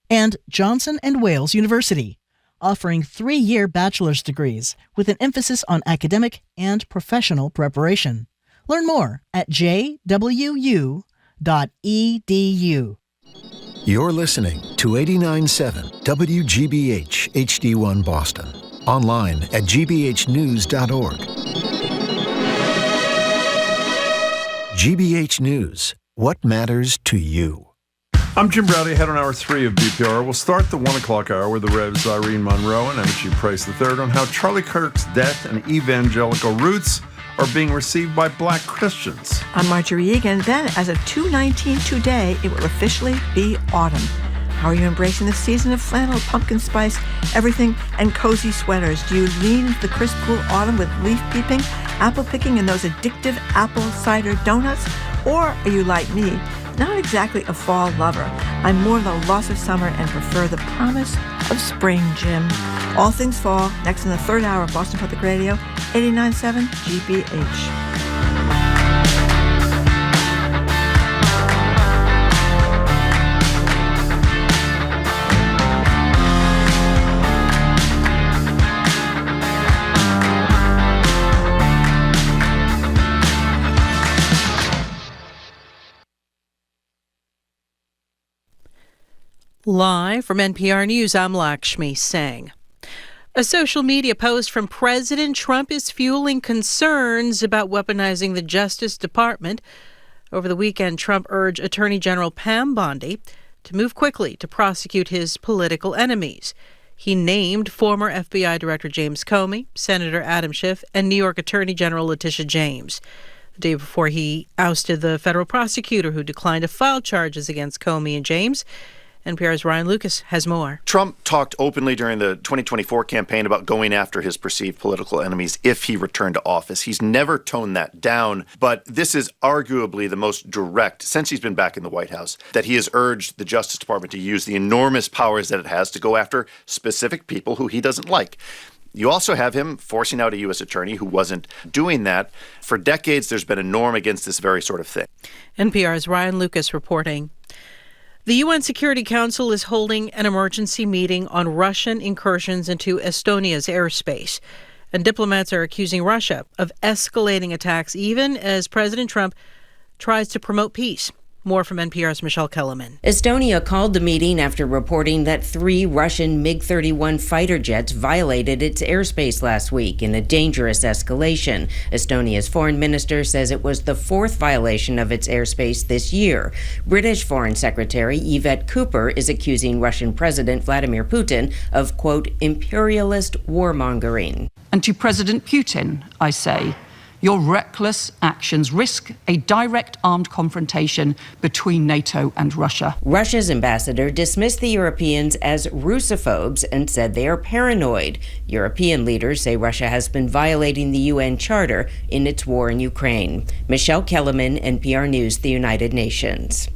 And Johnson & Wales University, offering 3-year bachelor's degrees with an emphasis on academic and professional preparation. Learn more at jwu.edu. You're listening to 89.7 WGBH HD1 Boston. Online at gbhnews.org. GBH News. What matters to you? I'm Jim Browdy, head on Hour 3 of BPR. We'll start the 1 o'clock hour with the Revs Irene, Monroe, and Emmett G. Price III on how Charlie Kirk's death and evangelical roots are being received by Black Christians. I'm Marjorie Egan. Then, as of 2/19 today, it will officially be autumn. How are you embracing the season of flannel, pumpkin spice, everything, and cozy sweaters? Do you lean into the crisp, cool autumn with leaf peeping, apple picking, and those addictive apple cider donuts? Or are you like me, not exactly a fall lover. I'm more the loss of summer and prefer the promise of spring, Jim. All things fall, next in the third hour of Boston Public Radio, 89.7 GBH. Live from NPR News, I'm Lakshmi Singh. A social media post from President Trump is fueling concerns about weaponizing the Justice Department. Over the weekend, Trump urged Attorney General Pam Bondi to move quickly to prosecute his political enemies. He named former FBI Director James Comey, Senator Adam Schiff, and New York Attorney General Letitia James. The day before he ousted the federal prosecutor who declined to file charges against Comey and James. NPR's Ryan Lucas has more. Trump talked openly during the 2024 campaign about going after his perceived political enemies if he returned to office. He's never toned that down, but this is arguably the most direct, since he's been back in the White House, that he has urged the Justice Department to use the enormous powers that it has to go after specific people who he doesn't like. You also have him forcing out a U.S. attorney who wasn't doing that. For decades, there's been a norm against this very sort of thing. NPR's Ryan Lucas reporting. The UN Security Council is holding an emergency meeting on Russian incursions into Estonia's airspace. And diplomats are accusing Russia of escalating attacks even as President Trump tries to promote peace. More from NPR's Michelle Kellerman. Estonia called the meeting after reporting that 3 Russian MiG-31 fighter jets violated its airspace last week in a dangerous escalation. Estonia's foreign minister says it was the 4th violation of its airspace this year. British Foreign Secretary Yvette Cooper is accusing Russian President Vladimir Putin of, quote, imperialist warmongering. And to President Putin, I say, your reckless actions risk a direct armed confrontation between NATO and Russia. Russia's ambassador dismissed the Europeans as Russophobes and said they are paranoid. European leaders say Russia has been violating the UN Charter in its war in Ukraine. Michelle Kellerman, NPR News, the United Nations.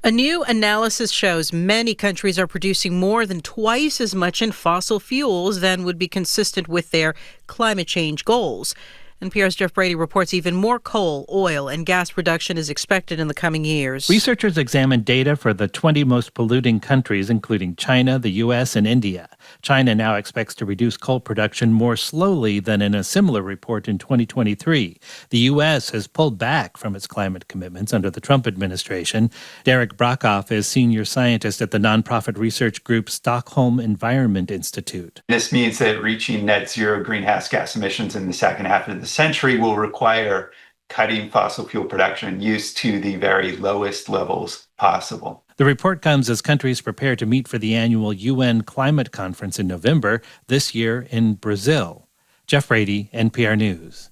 A new analysis shows many countries are producing more than twice as much in fossil fuels than would be consistent with their climate change goals. NPR's Jeff Brady reports even more coal, oil, and gas production is expected in the coming years. Researchers examined data for the 20 most polluting countries, including China, the U.S., and India. China now expects to reduce coal production more slowly than in a similar report in 2023. The U.S. has pulled back from its climate commitments under the Trump administration. Derek Brockhoff is senior scientist at the nonprofit research group Stockholm Environment Institute. This means that reaching net zero greenhouse gas emissions in the second half of the century will require cutting fossil fuel production and use to the very lowest levels possible. The report comes as countries prepare to meet for the annual UN Climate Conference in November, this year in Brazil. Jeff Brady, NPR News.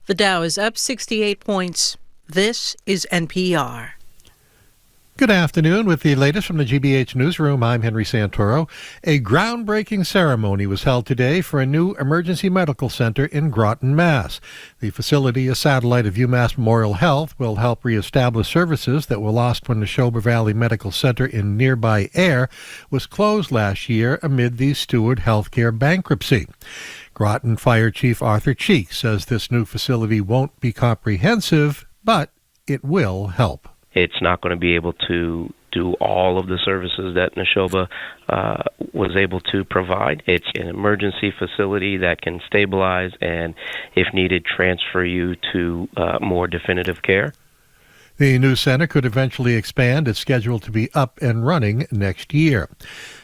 The Dow is up 68 points. This is NPR. Good afternoon. With the latest from the GBH Newsroom, I'm Henry Santoro. A groundbreaking ceremony was held today for a new emergency medical center in Groton, Mass. The facility, a satellite of UMass Memorial Health, will help reestablish services that were lost when the Neshoba Valley Medical Center in nearby Air was closed last year amid the Steward Healthcare bankruptcy. Groton Fire Chief Arthur Cheek says this new facility won't be comprehensive, but it will help. It's not going to be able to do all of the services that Neshoba was able to provide. It's an emergency facility that can stabilize and, if needed, transfer you to more definitive care. The new center could eventually expand. It's scheduled to be up and running next year.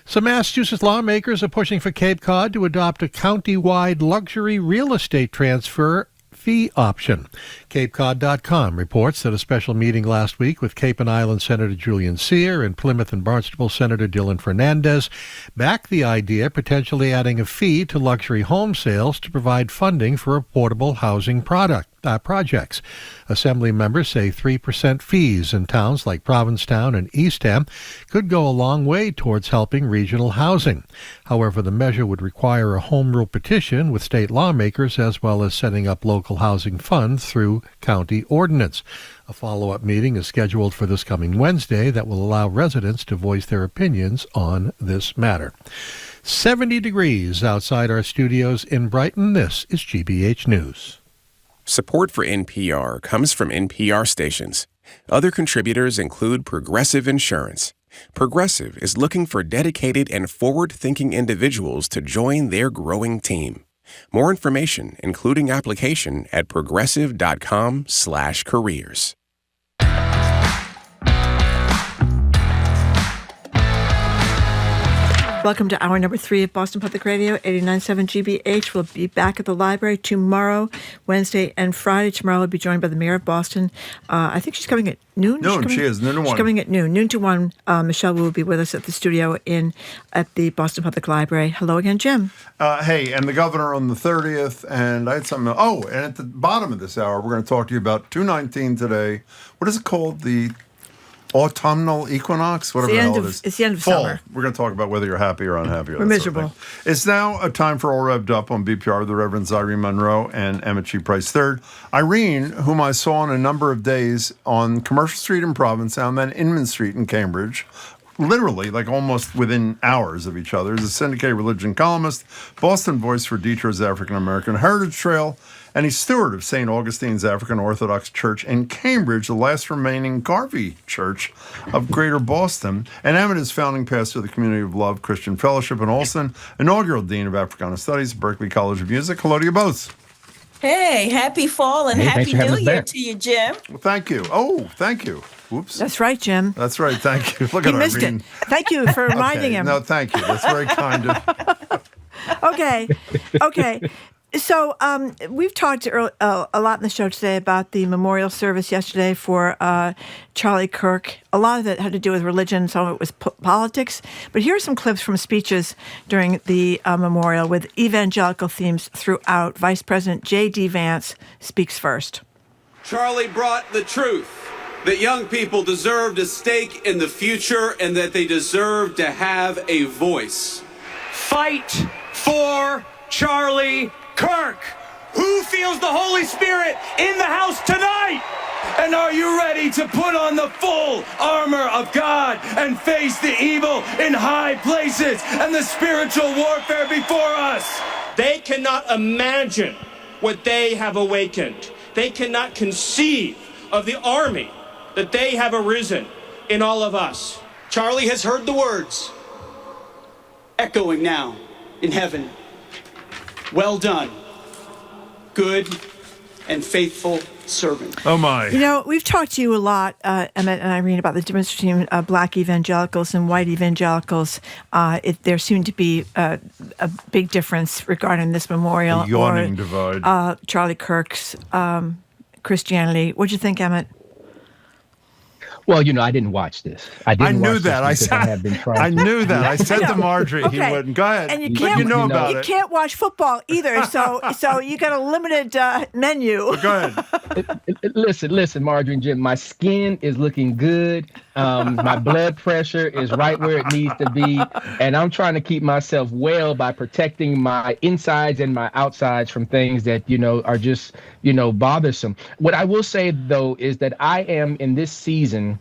Some Massachusetts lawmakers are pushing for Cape Cod to adopt a county-wide luxury real estate transfer fee option. CapeCod.com reports that a special meeting last week with Cape and Island Senator Julian Sear and Plymouth and Barnstable Senator Dylan Fernandez backed the idea potentially adding a fee to luxury home sales to provide funding for affordable housing projects. Assembly members say 3% fees in towns like Provincetown and Eastham could go a long way towards helping regional housing. However, the measure would require a home rule petition with state lawmakers as well as setting up local housing funds through county ordinance. A follow-up meeting is scheduled for this coming Wednesday that will allow residents to voice their opinions on this matter. 70 degrees outside our studios in Brighton. This is GBH News. Support for NPR comes from NPR stations. Other contributors include Progressive Insurance. Progressive is looking for dedicated and forward-thinking individuals to join their growing team. More information, including application, at progressive.com/careers. Welcome to hour number 3 of Boston Public Radio, 89.7 GBH. We'll be back at the library tomorrow, Wednesday and Friday. Tomorrow we'll be joined by the mayor of Boston. I think she's coming at noon. She is, noon to 1. She's coming at noon. Noon to 1. Michelle will be with us at the studio at the Boston Public Library. Hello again, Jim. Hey, and the governor on the 30th, and I had something. Oh, and at the bottom of this hour, we're going to talk to you about 219 today. What is it called? The autumnal equinox, whatever the hell it is. It's the end of fall. summer. We're going to talk about whether you're happy or unhappy. We're miserable. It's now a time for All Revved Up on BPR with the Reverends Irene Monroe and Emmett G. Price III. Irene, whom I saw on a number of days on Commercial Street in Provincetown, then Inman Street in Cambridge, literally like almost within hours of each other, is a syndicated religion columnist, Boston voice for Detroit's African American Heritage Trail, and he's steward of St. Augustine's African Orthodox Church in Cambridge, the last remaining Garvey Church of Greater Boston. And Emmett is founding pastor of the Community of Love Christian Fellowship in Olson, inaugural dean of Africana Studies at Berklee College of Music. Hello to you both. Hey, happy fall and happy New Year to you, Jim. Well, thank you. Oh, thank you. Oops. That's right, Jim. That's right. Thank you. Look He at missed Irene. it. Thank you for reminding him. No, thank you. That's very kind of. Okay. So we've talked a lot in the show today about the memorial service yesterday for Charlie Kirk. A lot of it had to do with religion, some of it was politics. But here are some clips from speeches during the memorial with evangelical themes throughout. Vice President J.D. Vance speaks first. Charlie brought the truth that young people deserved a stake in the future and that they deserve to have a voice. Fight for Charlie Kirk. Who feels the Holy Spirit in the house tonight? And are you ready to put on the full armor of God and face the evil in high places and the spiritual warfare before us? They cannot imagine what they have awakened. They cannot conceive of the army that they have arisen in all of us. Charlie has heard the words echoing now in heaven. Well done, good and faithful servant. Oh, my. You know, we've talked to you a lot, Emmett and Irene, about the difference between black evangelicals and white evangelicals. There seemed to be a big difference regarding this memorial. A yawning divide. Charlie Kirk's Christianity. What'd you think, Emmett? Well, you know, I didn't watch this. I knew that. I knew that. I said to Marjorie he wouldn't. Go ahead. And you but you know about you it. can't watch football either, so you got a limited menu. But go ahead. Listen, Marjorie and Jim, my skin is looking good. My blood pressure is right where it needs to be. And I'm trying to keep myself well by protecting my insides and my outsides from things that, you know, are just, you know, bothersome. What I will say, though, is that I am in this season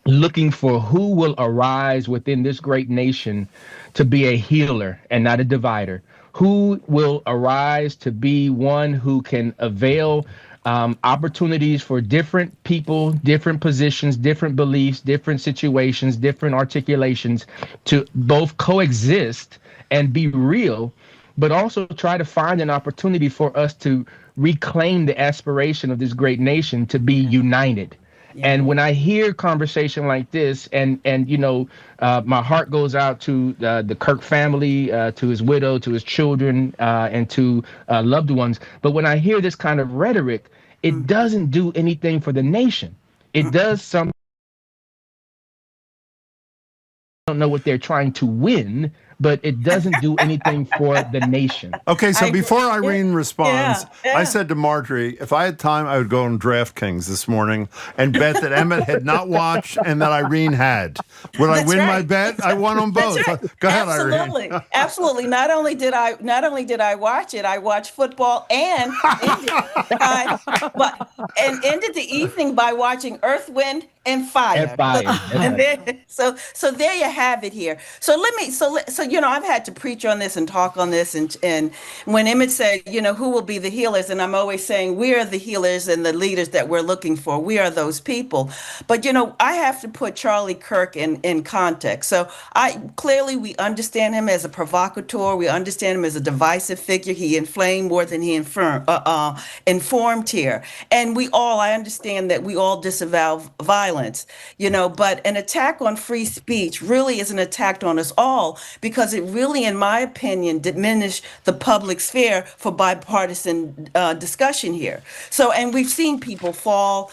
looking for who will arise within this great nation to be a healer and not a divider. Who will arise to be one who can avail opportunities for different people, different positions, different beliefs, different situations, different articulations to both coexist and be real, but also try to find an opportunity for us to reclaim the aspiration of this great nation to be united. And when I hear conversation like this, and you know, my heart goes out to the Kirk family, to his widow, to his children, and to loved ones. But when I hear this kind of rhetoric, it doesn't do anything for the nation. It does something. I don't know what they're trying to win, but it doesn't do anything for the nation. Okay, so before Irene responds, I said to Marjorie, if I had time, I would go on DraftKings this morning and bet that Emmett had not watched and that Irene had. Would I win my bet? I won on both. Go ahead, Absolutely. Irene. Absolutely. Not only did I watch it, I watched football and ended the evening by watching Earth, Wind, and Fire. So there you have it here. So I've had to preach on this and talk on this, and when Emmett said, who will be the healers, and I'm always saying we are the healers and the leaders that we're looking for. We are those people. But I have to put Charlie Kirk in context. So we understand him as a provocateur. We understand him as a divisive figure. He inflamed more than he informed here. And I understand that we all disavow violence, but an attack on free speech really is an attack on us all, because it really, in my opinion, diminished the public sphere for bipartisan discussion here. So, and we've seen people fall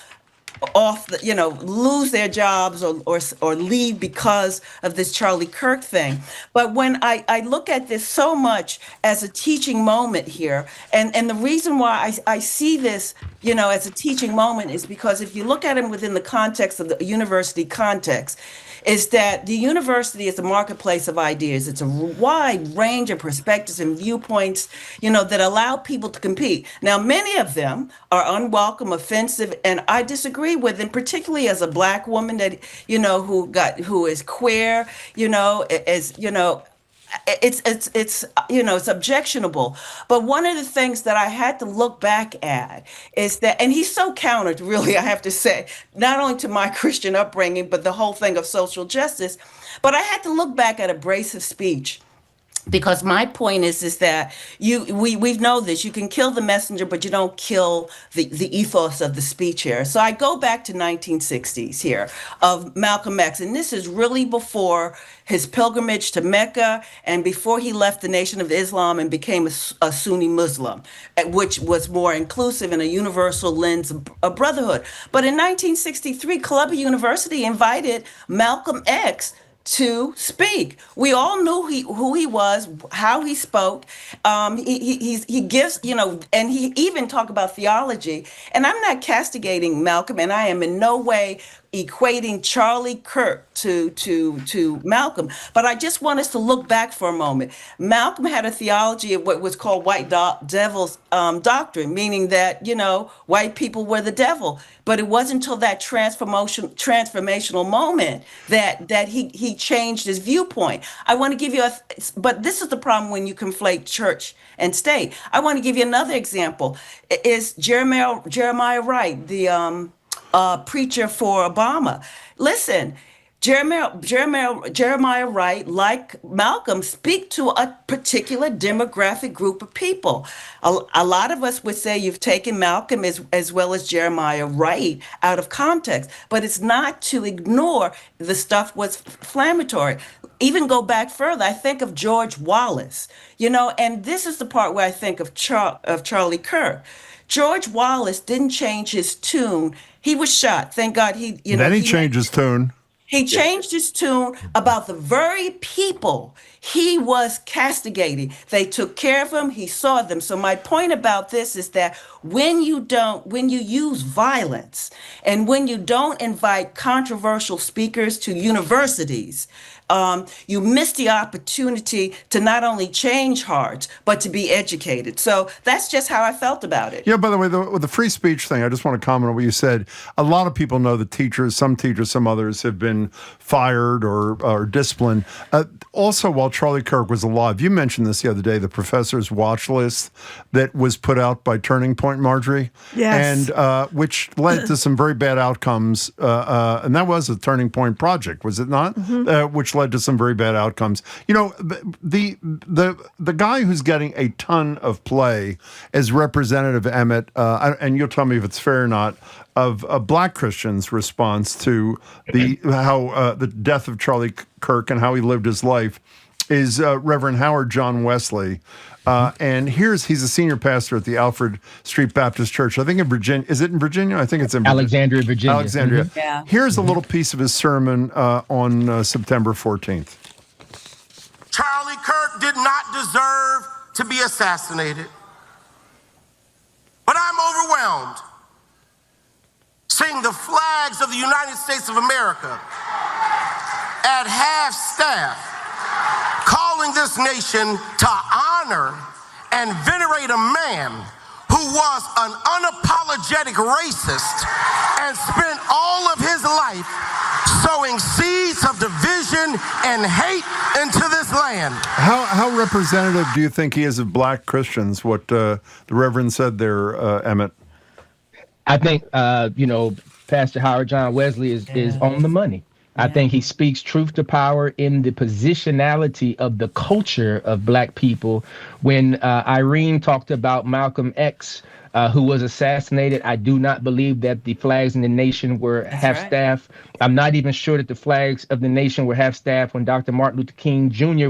off, lose their jobs or leave because of this Charlie Kirk thing. But when I look at this so much as a teaching moment here, and the reason why I see this, as a teaching moment is because if you look at him within the context of the university context, is that the university is a marketplace of ideas. It's a wide range of perspectives and viewpoints, that allow people to compete. Now, many of them are unwelcome, offensive, and I disagree with them, particularly as a Black woman that, who is queer, it's objectionable. But one of the things that I had to look back at is that, and he's so countered, really, I have to say, not only to my Christian upbringing, but the whole thing of social justice. But I had to look back at abrasive speech. Because my point is that we know this. You can kill the messenger, but you don't kill the ethos of the speech here. So I go back to 1960s here of Malcolm X, and this is really before his pilgrimage to Mecca and before he left the Nation of Islam and became a Sunni Muslim, which was more inclusive and a universal lens of brotherhood. But in 1963, Columbia University invited Malcolm X to speak. We all knew who he was, how he spoke. He gives, and he even talked about theology. And I'm not castigating Malcolm, and I am in no way equating Charlie Kirk to Malcolm. But I just want us to look back for a moment. Malcolm had a theology of what was called white devil's doctrine, meaning that, white people were the devil. But it wasn't until that transformational moment that he changed his viewpoint. I want to give you but this is the problem when you conflate church and state. I want to give you another example. Is Jeremiah Wright, the preacher for Obama. Listen, Jeremiah Wright, like Malcolm, speak to a particular demographic group of people. A lot of us would say you've taken Malcolm as well as Jeremiah Wright out of context, but it's not to ignore the stuff was inflammatory. Even go back further, I think of George Wallace, and this is the part where I think of Charlie Kirk. George Wallace didn't change his tune. He was shot. Thank God he changed his tune. He changed his tune about the very people he was castigating. They took care of him. He saw them. So my point about this is that when you use violence and when you don't invite controversial speakers to universities, you miss the opportunity to not only change hearts, but to be educated. So that's just how I felt about it. Yeah, by the way, with the free speech thing, I just want to comment on what you said. A lot of people know that some others have been fired or disciplined. Also, while Charlie Kirk was alive, you mentioned this the other day, the professor's watch list that was put out by Turning Point, Marjorie. Yes. And which led to some very bad outcomes. And that was a Turning Point project, was it not? Mm-hmm. Which led to some very bad outcomes. The guy who's getting a ton of play as Representative Emmett, and you'll tell me if it's fair or not, of Black Christians' response to the death of Charlie Kirk and how he lived his life is Reverend Howard John Wesley. And he's a senior pastor at the Alfred Street Baptist Church, I think in Virginia. Is it in Virginia? I think it's in Alexandria, Virginia. Alexandria. Mm-hmm. Yeah. Here's a little piece of his sermon on September 14th. Charlie Kirk did not deserve to be assassinated. But I'm overwhelmed seeing the flags of the United States of America at half-staff, calling this nation to honor and venerate a man who was an unapologetic racist and spent all of his life sowing seeds of division and hate into this land. How representative do you think he is of black Christians, what the Reverend said there, Emmett? I think, Pastor Howard John Wesley is on the money. I think he speaks truth to power in the positionality of the culture of black people. When Irene talked about Malcolm X, who was assassinated, I do not believe that the flags in the nation were half-staff. Right. I'm not even sure that the flags of the nation were half-staff when Dr. Martin Luther King Jr.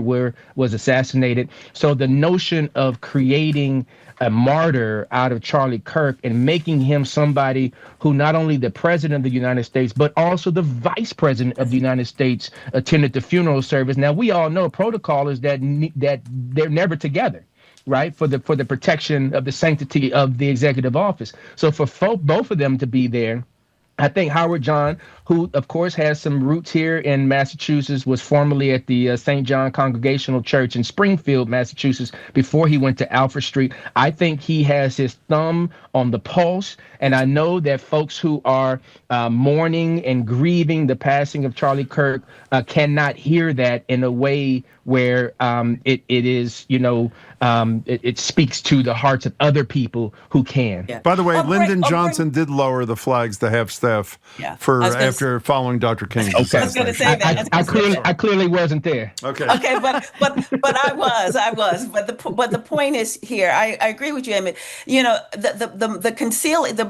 was assassinated. So the notion of creating a martyr out of Charlie Kirk and making him somebody who not only the president of the United States, but also the vice president of the United States attended the funeral service. Now, we all know protocol is that they're never together, right? For the protection of the sanctity of the executive office. So for both of them to be there, I think Howard John, who, of course, has some roots here in Massachusetts, was formerly at the St. John Congregational Church in Springfield, Massachusetts, before he went to Alfred Street. I think he has his thumb on the pulse, and I know that folks who are mourning and grieving the passing of Charlie Kirk cannot hear that in a way where it is, it speaks to the hearts of other people who can. Yeah. By the way, Lyndon Johnson did lower the flags to half-staff after following Dr. King's assassination. I was going to say that. I clearly wasn't there. Okay. Okay, but I was. But the point is here. I agree with you, Emmett.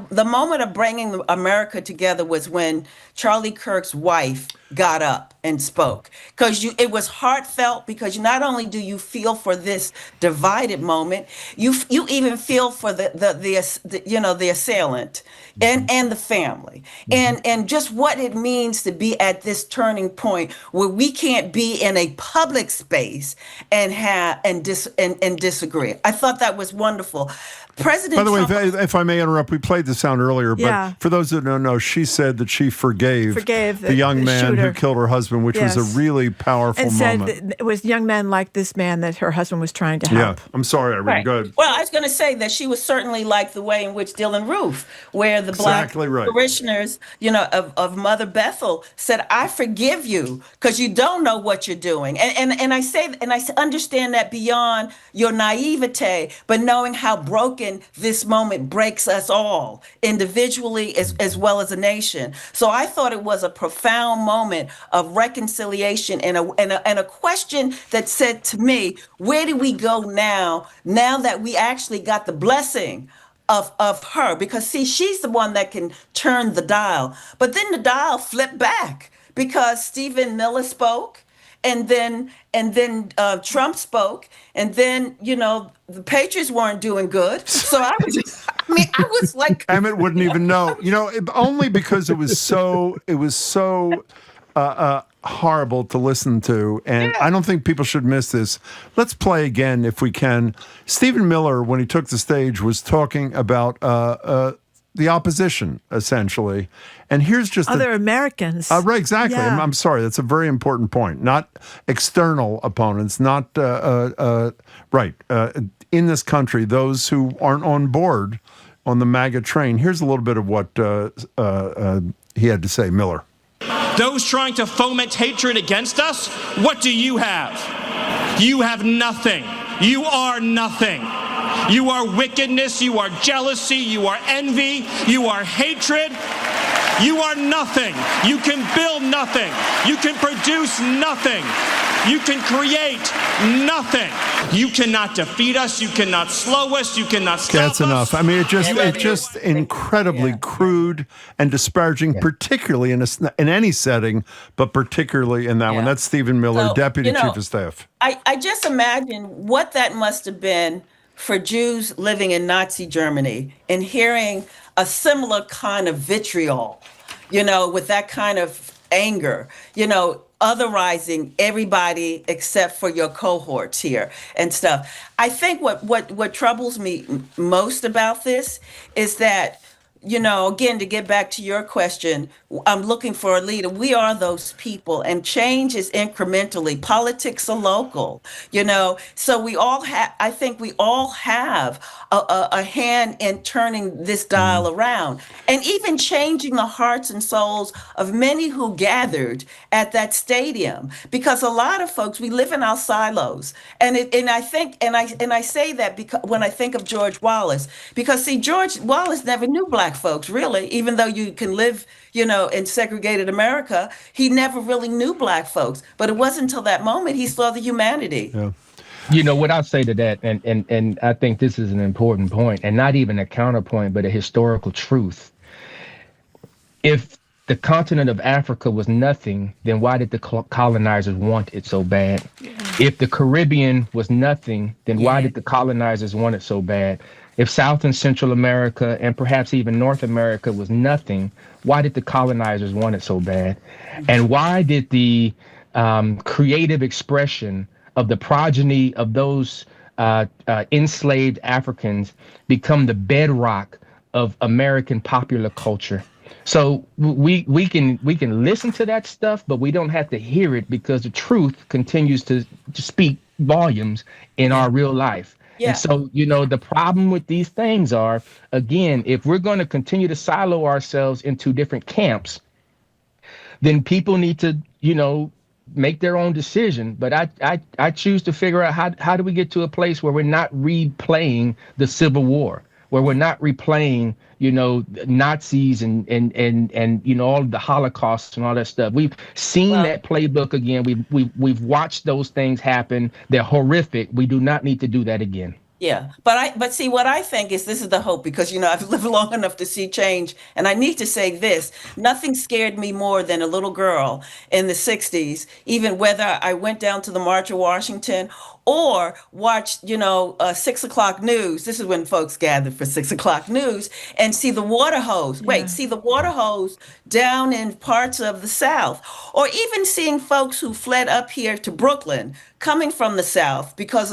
The moment of bringing America together was when Charlie Kirk's wife got up and spoke, because it was heartfelt, because not only do you feel for this divided moment, you even feel for the assailant and the family, and just what it means to be at this turning point where we can't be in a public space and disagree. I thought that was wonderful. President By the way, Trump, if I may interrupt, we played the sound earlier, but for those that don't know, she said that she forgave the young man shooter who killed her husband, which was a really powerful moment. And said it was young men like this man that her husband was trying to help. Yeah, I'm sorry, Irene. right. Go ahead. Well, I was going to say that she was certainly like the way in which Dylan Roof, where the black parishioners, of Mother Bethel said, "I forgive you because you don't know what you're doing." And I understand that beyond your naivete, but knowing how broken this moment breaks us all individually as well as a nation. So I thought it was a profound moment of reconciliation and a question that said to me, where do we go now that we actually got the blessing of her? Because see, she's the one that can turn the dial. But then the dial flipped back because Stephen Miller spoke, and then Trump spoke, and then the Patriots weren't doing good. So I was like, Emmett wouldn't even know, only because it was so horrible to listen to, and I don't think people should miss this. Let's play again if we can. Stephen Miller, when he took the stage, was talking about the opposition, essentially. And here's just other Americans. Right, exactly. Yeah. I'm sorry. That's a very important point. Not external opponents, not, in this country, those who aren't on board on the MAGA train. Here's a little bit of what he had to say, Miller. Those trying to foment hatred against us, what do you have? You have nothing. You are nothing. You are wickedness, you are jealousy, you are envy, you are hatred. You are nothing. You can build nothing. You can produce nothing. You can create nothing. You cannot defeat us. You cannot slow us. You cannot stop us. That's enough. I mean, it's just incredibly crude and disparaging, particularly in any setting, but particularly in that one. That's Stephen Miller, Deputy Chief of Staff. I just imagine what that must have been for Jews living in Nazi Germany and hearing a similar kind of vitriol, with that kind of anger. otherizing everybody except for your cohorts here and stuff. I think what troubles me most about this is that, again, to get back to your question, I'm looking for a leader. We are those people, and change is incrementally. Politics are local, So I think we all have a hand in turning this dial around, and even changing the hearts and souls of many who gathered at that stadium. Because a lot of folks, we live in our silos, and I say that because when I think of George Wallace, because see, George Wallace never knew black folks, really, even though you can live, in segregated America, he never really knew black folks. But it wasn't until that moment he saw the humanity. Yeah. What I'll say to that, and I think this is an important point, and not even a counterpoint, but a historical truth. If the continent of Africa was nothing, then why did the colonizers want it so bad? Yeah. If the Caribbean was nothing, then why did the colonizers want it so bad? If South and Central America and perhaps even North America was nothing, why did the colonizers want it so bad? And why did the creative expression of the progeny of those enslaved Africans become the bedrock of American popular culture? So we can listen to that stuff, but we don't have to hear it, because the truth continues to speak volumes in our real life. Yeah. And so, the problem with these things are, again, if we're going to continue to silo ourselves into different camps, then people need to, make their own decision. But I choose to figure out how do we get to a place where we're not replaying the Civil War, where we're not replaying, Nazis and all of the Holocaust and all that stuff. We've seen that playbook again. We've watched those things happen. They're horrific. We do not need to do that again. Yeah, but see, what I think is this is the hope, because I've lived long enough to see change, and I need to say this: nothing scared me more than a little girl in the '60s, even whether I went down to the March of Washington or watched, 6 o'clock news. This is when folks gathered for 6 o'clock news, and see the water hose. See the water hose down in parts of the South, or even seeing folks who fled up here to Brooklyn, coming from the South because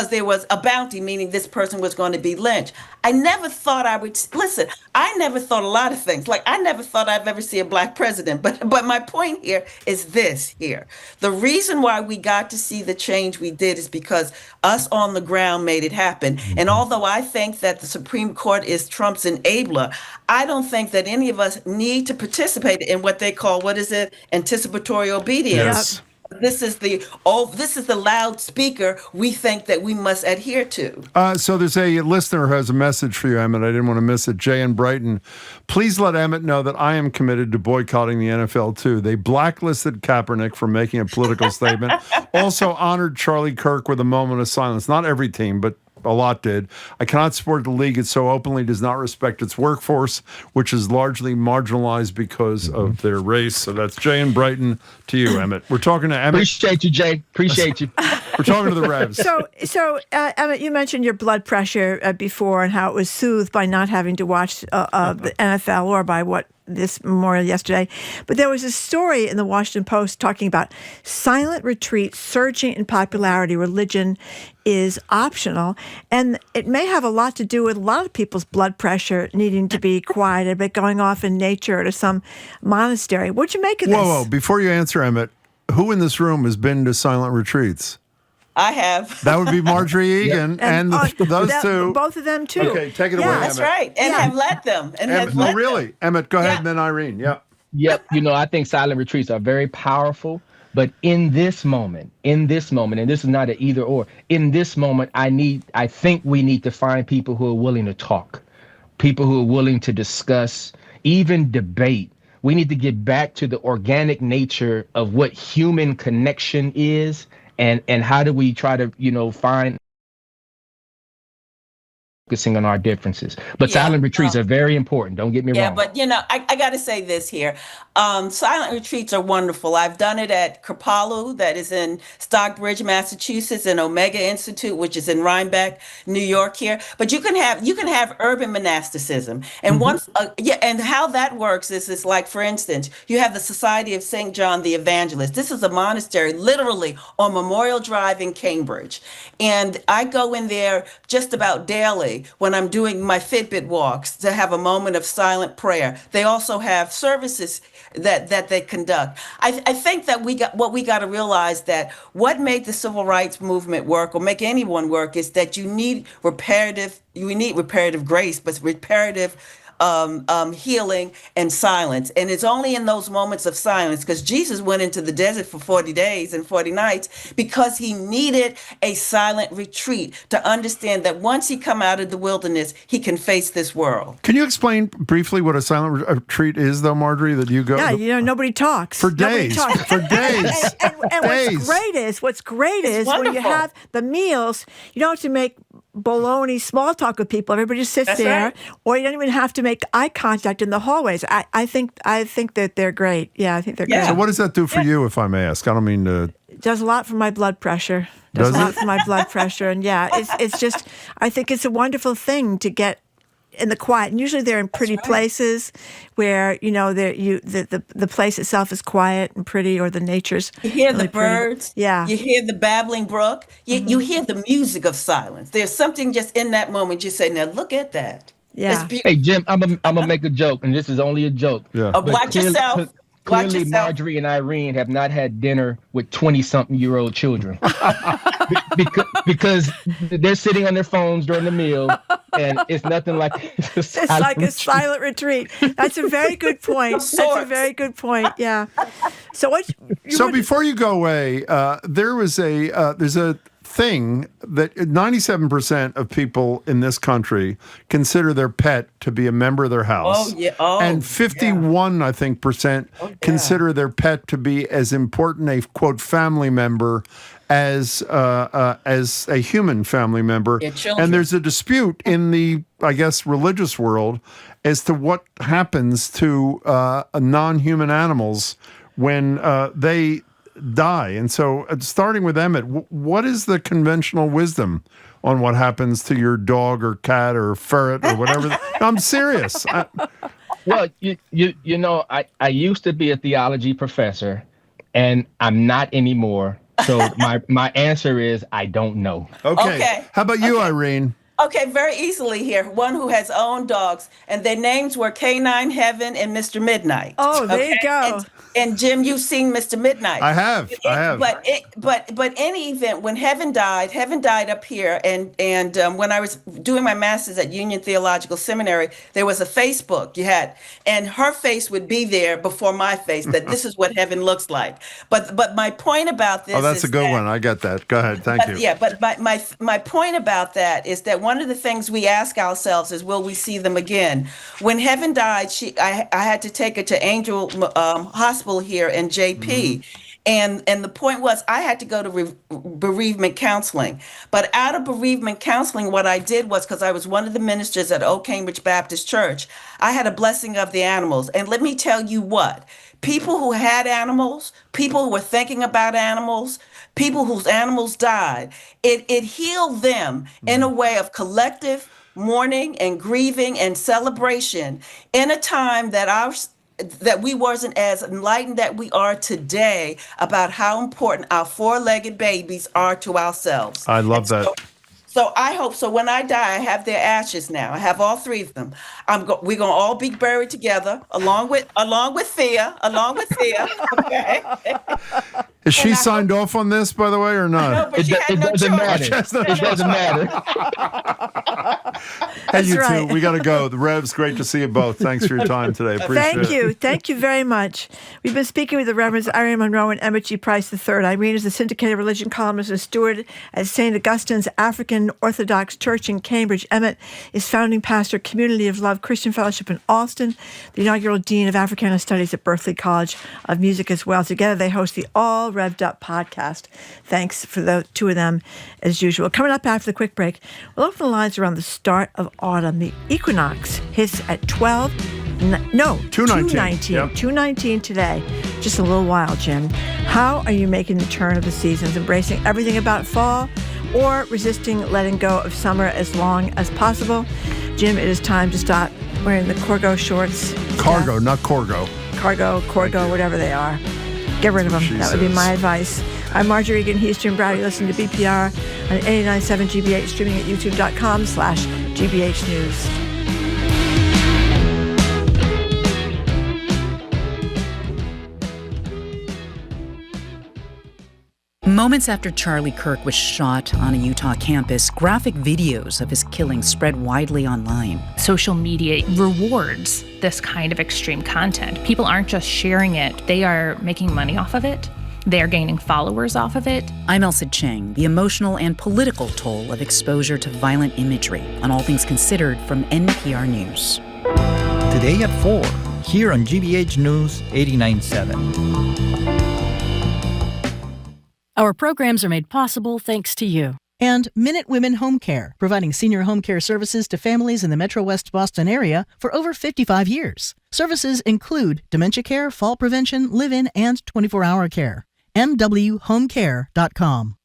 there was a bounty, meaning this person was going to be lynched. I never thought I would listen. I never thought a lot of things. Like, I never thought I'd ever see a black president. But my point here is this here. The reason why we got to see the change we did is because us on the ground made it happen. And although I think that the Supreme Court is Trump's enabler, I don't think that any of us need to participate in what they call, anticipatory obedience. Yes. This is the loudspeaker we think that we must adhere to. So there's a listener who has a message for you, Emmett. I didn't want to miss it. Jay in Brighton. Please let Emmett know that I am committed to boycotting the NFL too. They blacklisted Kaepernick for making a political statement. Also honored Charlie Kirk with a moment of silence. Not every team, but a lot did. I cannot support the league. It so openly does not respect its workforce, which is largely marginalized because of their race. So that's Jay in Brighton. To you, Emmett. We're talking to Emmett. Appreciate you, Jay. Appreciate you. We're talking to the Revs. So Emmett, you mentioned your blood pressure before and how it was soothed by not having to watch the NFL or by this memorial yesterday. But there was a story in the Washington Post talking about silent retreats surging in popularity. Religion is optional. And it may have a lot to do with a lot of people's blood pressure needing to be quieted, but going off in nature to some monastery. What'd you make of this? Whoa. Before you answer, Emmett, who in this room has been to silent retreats? I have. That would be Marjorie Egan and those two. Both of them, too. Okay, take it away, Emmett. That's right. And have let them. Really? Emmett, go ahead, and then Irene. Yeah. Yep. I think silent retreats are very powerful. But in this moment, and this is not an either or, in this moment, I think we need to find people who are willing to talk, people who are willing to discuss, even debate. We need to get back to the organic nature of what human connection is. And how do we try to, find focusing on our differences. But silent retreats are very important. Don't get me wrong. Yeah, but I got to say this here. Silent retreats are wonderful. I've done it at Kripalu, that is in Stockbridge, Massachusetts, and Omega Institute, which is in Rhinebeck, New York here. But you can have urban monasticism, and and how that works is like, for instance, you have the Society of St. John the Evangelist. This is a monastery literally on Memorial Drive in Cambridge, and I go in there just about daily when I'm doing my Fitbit walks to have a moment of silent prayer. They also have services that they conduct. I think that we got to realize that what made the civil rights movement work, or make anyone work, is that you need reparative grace, but reparative healing and silence. And it's only in those moments of silence, because Jesus went into the desert for 40 days and 40 nights because he needed a silent retreat to understand that once he come out of the wilderness, he can face this world. Can you explain briefly what a silent retreat is, though, Marjorie, that you go? Yeah, nobody talks. For days. For days. And what's great is when you have the meals, you don't have to make baloney small talk with people. Everybody just sits there, or you don't even have to make eye contact in the hallways. I think that they're great. Yeah, I think they're great. So what does that do for you, if I may ask? I don't mean to... It does a lot for my blood pressure. Does a lot for my blood pressure. And it's just, I think it's a wonderful thing to get in the quiet. And usually they're in pretty places where, the place itself is quiet and pretty, or the nature's You hear really the birds. Pretty. Yeah. You hear the babbling brook. You hear the music of silence. There's something just in that moment. You say, now look at that. Yeah. Hey, Jim, I'm gonna make a joke, and this is only a joke. Yeah. Watch yourself. Clearly, Marjorie and Irene have not had dinner with 20-something-year-old children because they're sitting on their phones during the meal, and it's nothing like it's like a silent retreat. That's a very good point. That's a very good point. Yeah. So before you go away, there's a thing that 97% of people in this country consider their pet to be a member of their house. And 51, I think, percent consider their pet to be as important a, quote, family member as a human family member. And there's a dispute in the, I guess, religious world as to what happens to non-human animals when they die. And so, starting with Emmett, what is the conventional wisdom on what happens to your dog or cat or ferret or whatever? I'm serious. Well, I used to be a theology professor, and I'm not anymore. So my answer is I don't know. Okay. How about you, Irene? Okay, very easily here. One who has owned dogs, and their names were Canine Heaven and Mr. Midnight. Oh, there you go. And Jim, you've seen Mr. Midnight. I have. But in any event, when Heaven died up here, and when I was doing my master's at Union Theological Seminary, there was a Facebook you had, and her face would be there before my face. That this is what heaven looks like. But my point about this. Oh, that's a good one. I got that. Go ahead. Thank you. Yeah, but my point about that is that one of the things we ask ourselves is, will we see them again? When Heaven died, I had to take her to Angel Hospital here in JP. And the point was, I had to go to bereavement counseling. But out of bereavement counseling, what I did was, because I was one of the ministers at Old Cambridge Baptist Church, I had a blessing of the animals. And let me tell you what, people who had animals, people who were thinking about animals, people whose animals died, it healed them in a way of collective mourning and grieving and celebration in a time that we wasn't as enlightened that we are today about how important our four-legged babies are to ourselves. I love that. So I hope, so when I die, I have their ashes now. I have all three of them. We're going to all be buried together, along with Thea, okay? Is she signed off on this, by the way, or not? No, but she had no choice. It doesn't matter. Hey, you right. two, we got to go. The Revs, great to see you both. Thanks for your time today. Appreciate it. Thank you very much. We've been speaking with the Reverends Irene Monroe and Emmett G. Price III. Irene is the syndicated religion columnist and steward at St. Augustine's African Orthodox Church in Cambridge. Emmett is founding pastor, Community of Love Christian Fellowship in Austin, the inaugural dean of Africana Studies at Berklee College of Music as well. Together they host the All Revved Up podcast. Thanks for the two of them as usual. Coming up after the quick break, we'll open the lines around the start of autumn. The equinox hits at 2:19. Yep. 2:19 today. Just a little while, Jim. How are you making the turn of the seasons, embracing everything about fall or resisting letting go of summer as long as possible? Jim, it is time to stop wearing the cargo shorts. Cargo, not Corgo. Corgo, whatever they are. Get rid of them. That would be my advice. I'm Marjorie Egan. He's Jim Browdy. Listen to BPR on 89.7 GBH, streaming at youtube.com/GBH News. Moments after Charlie Kirk was shot on a Utah campus, graphic videos of his killing spread widely online. Social media rewards this kind of extreme content. People aren't just sharing it, they are making money off of it. They are gaining followers off of it. I'm Elsa Chang. The emotional and political toll of exposure to violent imagery on All Things Considered from NPR News. Today at 4, here on GBH News 89.7. Our programs are made possible thanks to you. And Minute Women Home Care, providing senior home care services to families in the Metro West Boston area for over 55 years. Services include dementia care, fall prevention, live-in, and 24-hour care. MWHomecare.com.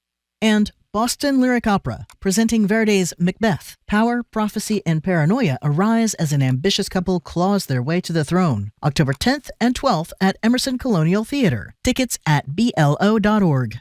And Boston Lyric Opera, presenting Verdi's Macbeth. Power, prophecy, and paranoia arise as an ambitious couple claws their way to the throne. October 10th and 12th at Emerson Colonial Theater. Tickets at BLO.org.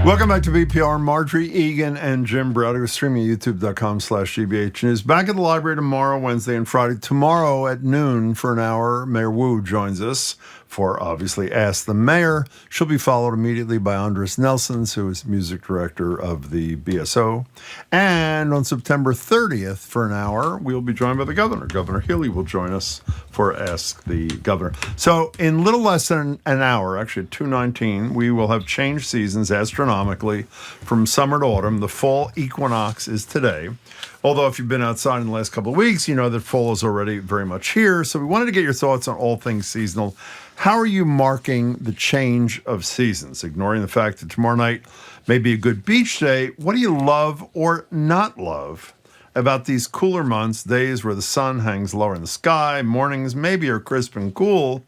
Welcome back to BPR. Marjorie Egan and Jim Browder. We're streaming at youtube.com/GBH News. Back at the library tomorrow, Wednesday and Friday. Tomorrow at noon for an hour, Mayor Wu joins us for, obviously, Ask the Mayor. She'll be followed immediately by Andris Nelson, who is music director of the BSO. And on September 30th for an hour, we'll be joined by the governor. Governor Healy will join us for Ask the Governor. So in little less than an hour, actually at 2:19, we will have changed seasons astronomically from summer to autumn. The fall equinox is today. Although if you've been outside in the last couple of weeks, you know that fall is already very much here. So we wanted to get your thoughts on all things seasonal. How are you marking the change of seasons? Ignoring the fact that tomorrow night may be a good beach day, what do you love or not love about these cooler months, days where the sun hangs lower in the sky, mornings maybe are crisp and cool,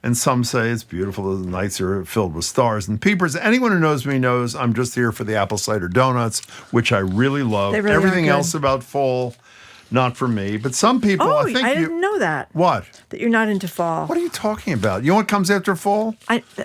and some say it's beautiful, the nights are filled with stars and peepers. Anyone who knows me knows I'm just here for the apple cider donuts, which I really love. They really Everything are good. else about fall, not for me. But some people, I think I didn't know that. What? That you're not into fall. What are you talking about? You know what comes after fall?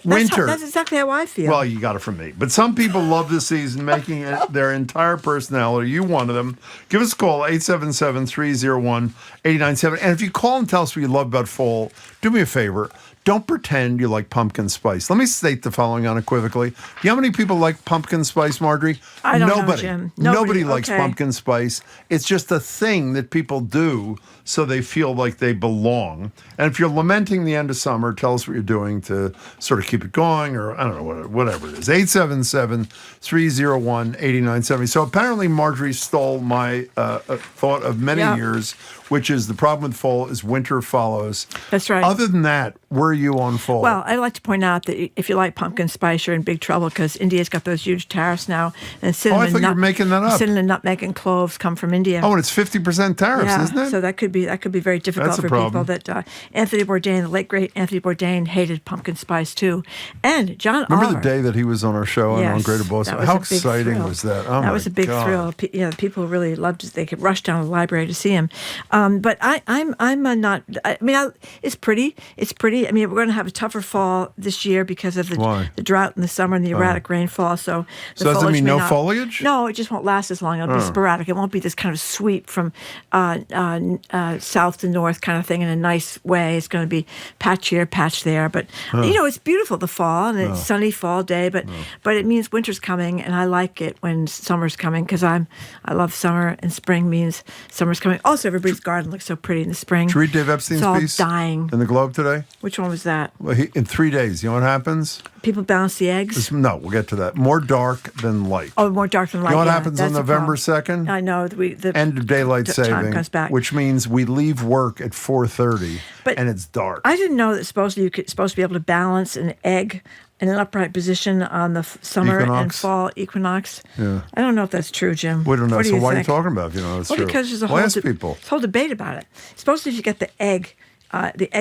Winter. That's exactly how I feel. Well, you got it from me. But some people love this season, making it their entire personality. You one of them. Give us a call, 877-301-897. And if you call and tell us what you love about fall, do me a favor. Don't pretend you like pumpkin spice. Let me state the following unequivocally. You know how many people like pumpkin spice, Marjorie? I don't know, Nobody. Jim. Nobody likes okay. pumpkin spice. It's just a thing that people do so they feel like they belong. And if you're lamenting the end of summer, tell us what you're doing to sort of keep it going, or I don't know, whatever it is. 877-301-8970. So apparently Marjorie stole my thought of many years, which is the problem with fall is winter follows. That's right. Other than that, where are you on fall? Well, I'd like to point out that if you like pumpkin spice, you're in big trouble because India's got those huge tariffs now. And cinnamon, I thought you were making that up. Cinnamon, nutmeg, and cloves come from India. Oh, and it's 50% tariffs, isn't it? So that could be very difficult That's a for problem. people. That Anthony Bourdain, the late great Anthony Bourdain, hated pumpkin spice too. And John Remember Oliver. the day that he was on our show on Greater Boston? How exciting was that? Oh, that was a big thrill. The people really loved it. They could rush down to the library to see him. But I'm not. I mean, it's pretty. It's pretty. I mean, we're going to have a tougher fall this year because of the drought in the summer and the erratic rainfall. So does that mean no foliage? No, it just won't last as long. It'll be sporadic. It won't be this kind of sweep from south to north kind of thing in a nice way. It's going to be patch here, patch there. But it's beautiful the fall and it's sunny fall day. But it means winter's coming, and I like it when summer's coming because I love summer, and spring means summer's coming. Also, everybody's garden looks so pretty in the spring. Did you read Dave Epstein's piece dying in the Globe today? Which one was that? Well, in 3 days, you know what happens? People balance the eggs? No, we'll get to that. More dark than light. Oh, more dark than light. You know what happens on November 2nd? I know. The end of daylight saving, time comes back. Which means we leave work at 4:30 and it's dark. I didn't know that supposed to be able to balance an egg in an upright position on the summer and fall equinox. Yeah. I don't know if that's true, Jim. We don't know. What So why think? are you talking about if you know it's true? Because there's a whole debate about it. Supposedly if you get the egg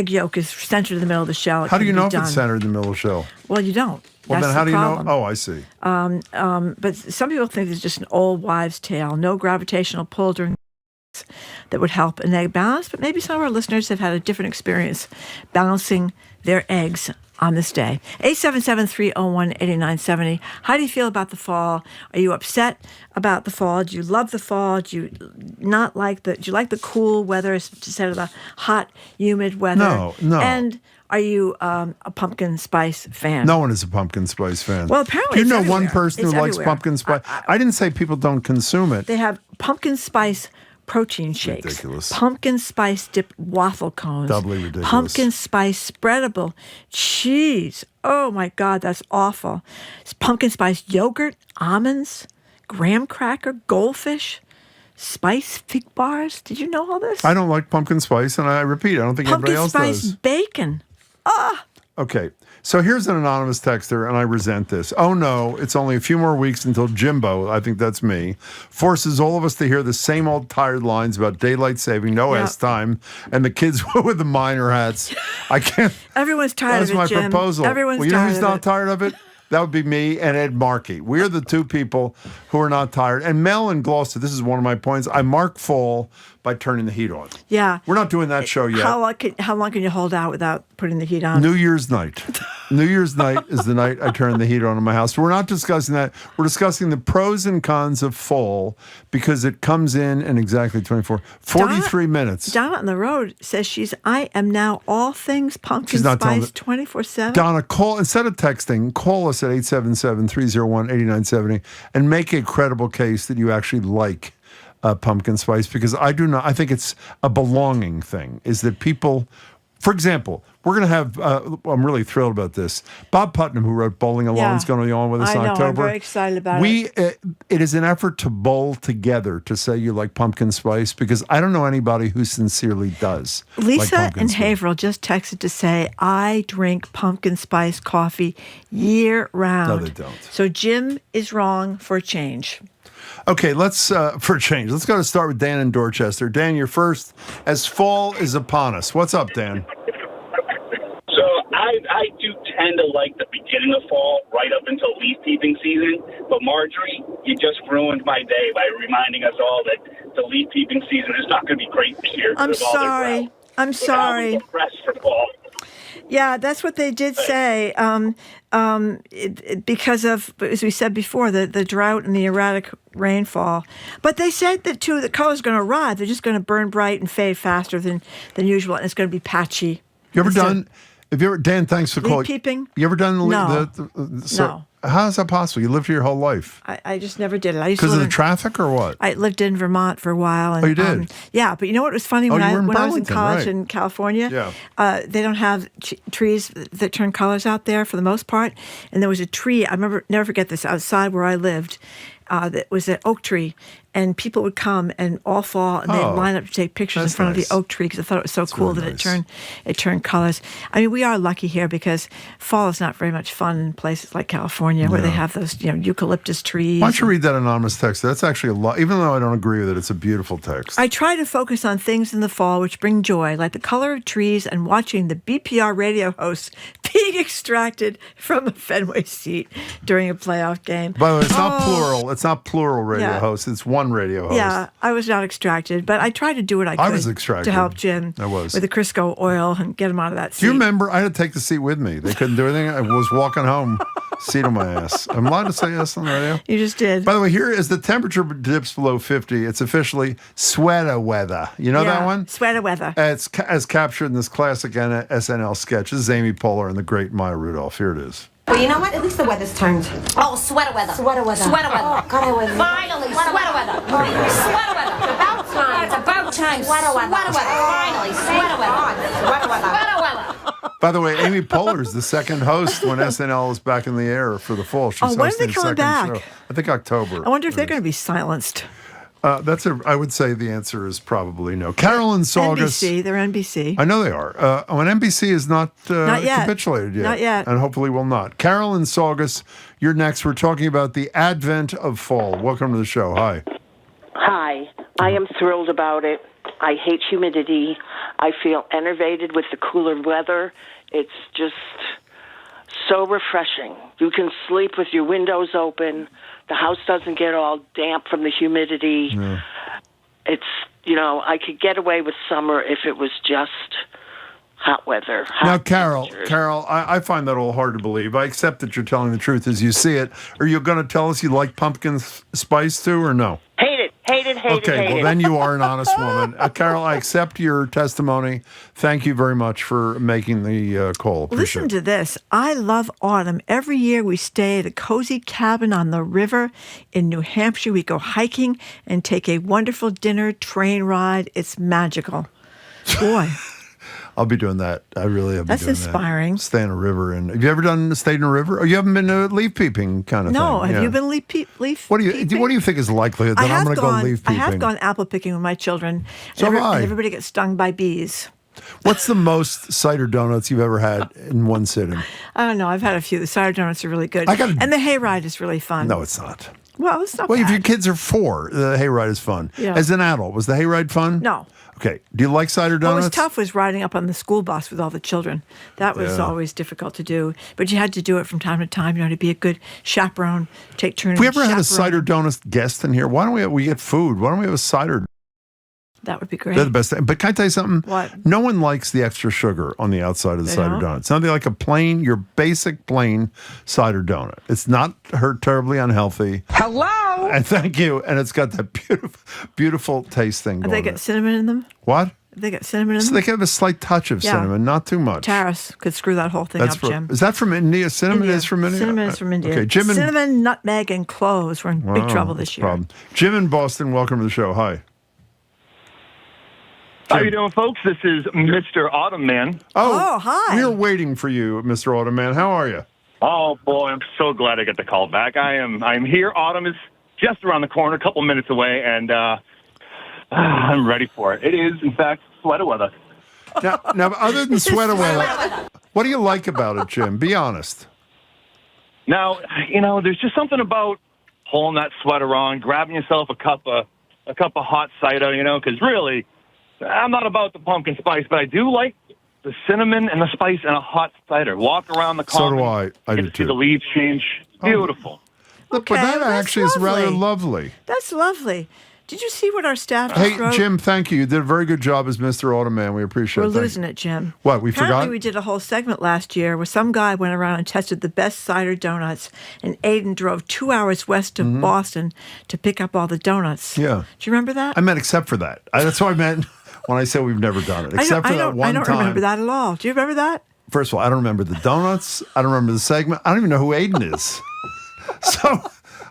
yolk is centered in the middle of the shell. How do you know if it's centered in the middle of the shell? Well, you don't. Well, That's then how do you problem. know? Oh, I see. But some people think it's just an old wives' tale. No gravitational pull during that would help an egg balance. But maybe some of our listeners have had a different experience balancing their eggs on this day. 877-301-8970. How do you feel about the fall? Are you upset about the fall? Do you love the fall? Do you not like do you like the cool weather instead of the hot, humid weather? No. And are you a pumpkin spice fan? No one is a pumpkin spice fan. Well, apparently do you know it's one person who likes everywhere. pumpkin spice? I didn't say people don't consume it. They have pumpkin spice protein shakes, ridiculous. Pumpkin spice dipped waffle cones, doubly ridiculous. Pumpkin spice spreadable cheese. Oh my God, that's awful. Pumpkin spice yogurt, almonds, graham cracker, goldfish, spice fig bars. Did you know all this? I don't like pumpkin spice, and I repeat, I don't think pumpkin everybody else spice does. bacon. Okay, so here's an anonymous texter, and I resent this. Oh no, it's only a few more weeks until Jimbo, I think that's me, forces all of us to hear the same old tired lines about daylight saving, no S time, and the kids with the miner hats. I can't. Everyone's tired of it, That's my Jim. proposal. Everyone's well, you know tired who's of not it. tired of it? That would be me and Ed Markey. We're the two people who are not tired. And Mel and Gloucester, this is one of my points. I mark fall by turning the heat on. Yeah. We're not doing that show yet. How long can you hold out without putting the heat on? New Year's night. New Year's night is the night I turn the heat on in my house. We're not discussing that. We're discussing the pros and cons of fall because it comes in exactly 43 minutes. Donna on the road says I am now all things pumpkin spice 24/7. Donna, call, instead of texting, call us at 877-301-8970 and make a credible case that you actually like pumpkin spice, because I do not. I think it's a belonging thing, is that people, for example, we're going to have, I'm really thrilled about this. Bob Putnam, who wrote Bowling Alone, is going to be on with us in October. I'm very excited about it. It is an effort to bowl together to say you like pumpkin spice, because I don't know anybody who sincerely does. Lisa like in spice. Haverhill just texted to say, I drink pumpkin spice coffee year round. No, they don't. So Jim is wrong for a change. Okay, let's, for a change, let's go to start with Dan in Dorchester. Dan, you're first as fall is upon us. What's up, Dan? So I do tend to like the beginning of fall right up until leaf peeping season. But Marjorie, you just ruined my day by reminding us all that the leaf peeping season is not going to be great this year. I'm sorry. I'm sorry. Rest for fall. Yeah, that's what they did say. Because of, as we said before, the drought and the erratic rainfall. But they said that, too, the color's going to arrive. They're just going to burn bright and fade faster than usual, and it's going to be patchy. You ever done, Dan, thanks for calling. Leaf peeping? You ever done No. No. How is that possible? You lived here your whole life. I just never did it. Because of the traffic or what? I lived in Vermont for a while. And, you did? Yeah, but you know what was funny? When I was in college in California, they don't have trees that turn colors out there for the most part. And there was a tree, I never forget this, outside where I lived, that was an oak tree. And people would come and all fall, and they'd line up to take pictures in front of the oak tree because I thought it was so cool that it turned colors. I mean, we are lucky here because fall is not very much fun in places like California where they have those eucalyptus trees. Why don't you read that anonymous text? That's actually a lot. Even though I don't agree with it, it's a beautiful text. I try to focus on things in the fall which bring joy, like the color of trees and watching the BPR radio host being extracted from a Fenway seat during a playoff game. By the way, it's not plural. It's not plural radio hosts. It's one fun radio host. Yeah, I was not extracted, but I tried to do what I could. I was extracted. To help Jim. I was. With the Crisco oil and get him out of that seat. Do you remember? I had to take the seat with me. They couldn't do anything. I was walking home, seat on my ass. I'm allowed to say yes on the radio? You just did. By the way, here, as the temperature dips below 50, it's officially sweater weather. You know that one? Sweater weather. It's as captured in this classic SNL sketch. This is Amy Poehler and the great Maya Rudolph. Here it is. Well, you know what? At least the weather's turned. Oh, sweater weather. Sweater weather. Sweater weather. Oh, God, I was... Finally, sweater weather. Sweater weather. It's about time. It's about time. Sweater weather. Sweater weather. Finally, sweater weather. Sweater weather. Sweater weather. By the way, Amy Poehler is the second host when SNL is back in the air for the fall. She's when are they hosting the coming second back? show. I think October. I wonder if they're going to be silenced. I would say the answer is probably no. Carolyn Saugus. NBC, they're NBC. I know they are. When NBC is not yet. capitulated yet. Not yet. And hopefully will not. Carolyn Saugus, you're next. We're talking about the advent of fall. Welcome to the show. Hi. Hi. I am thrilled about it. I hate humidity. I feel enervated with the cooler weather. It's just so refreshing. You can sleep with your windows open. The house doesn't get all damp from the humidity. Yeah. It's, I could get away with summer if it was just hot weather. Now, Carol, I find that a little hard to believe. I accept that you're telling the truth as you see it. Are you going to tell us you like pumpkin spice too, or no? Hate it. Okay, well, then you are an honest woman. Carol, I accept your testimony. Thank you very much for making the call. Appreciate Listen to this. I love autumn. Every year we stay at a cozy cabin on the river in New Hampshire. We go hiking and take a wonderful dinner train ride. It's magical. Boy. I'll be doing that. I really have been doing inspiring. That. Stay in a river. And have you ever stayed in a river? Or you haven't been to leaf peeping kind of thing? No. Have you been leaf peeping? What do you think is the likelihood that I'm going to go leaf peeping? I have gone apple picking with my children. So have I. And everybody gets stung by bees. What's the most cider donuts you've ever had in one sitting? I don't know. I've had a few. The cider donuts are really good. And the hayride is really fun. No, it's not. Well, it's not Well, bad. if your kids are 4, the hayride is fun. Yeah. As an adult, was the hayride fun? No. Okay. Do you like cider donuts? What was tough was riding up on the school bus with all the children. That was always difficult to do. But you had to do it from time to time, to be a good chaperone, take turns. If we ever had a cider donut guest in here, why don't we get food? Why don't we have a cider? That would be great. They're the best thing. But can I tell you something? What? No one likes the extra sugar on the outside of the cider donut. It's nothing like your basic plain cider donut. It's not terribly unhealthy. Hello? And thank you. And it's got that beautiful taste thing Have going they got cinnamon in them? What? They got cinnamon in them? So they can have a slight touch of cinnamon, not too much. Tariff could screw that whole thing up, Jim. Is that from India? Cinnamon is from India? Cinnamon is from India. Okay, Jim and... Cinnamon, nutmeg, and cloves. We're in big trouble this year. Jim in Boston, welcome to the show. Hi. How you doing, folks? This is Mr. Autumn Man. Oh, hi. We're waiting for you, Mr. Autumn Man. How are you? Oh, boy, I'm so glad I got the call back. I'm here. Autumn is just around the corner, a couple minutes away, and I'm ready for it. It is, in fact, sweater weather. Now, other than sweater weather, what do you like about it, Jim? Be honest. Now, there's just something about pulling that sweater on, grabbing yourself a cup of hot cider, because really, I'm not about the pumpkin spice, but I do like the cinnamon and the spice in a hot cider. Walk around the common. So do I. I do see too. the leaves change. Beautiful. Look, but that actually is rather lovely. That's lovely. Did you see what our staff just wrote? Hey, Jim, thank you. You did a very good job as Mr. Autumn Man. We appreciate it. We're losing it, Jim. What, we Apparently forgot? we did a whole segment last year where some guy went around and tested the best cider donuts, and Aiden drove 2 hours west of Boston to pick up all the donuts. Yeah. Do you remember that? I meant except for that. That's what I meant when I said we've never done it. Except for that one time. I don't remember that at all. Do you remember that? First of all, I don't remember the donuts. I don't remember the segment. I don't even know who Aiden is. So,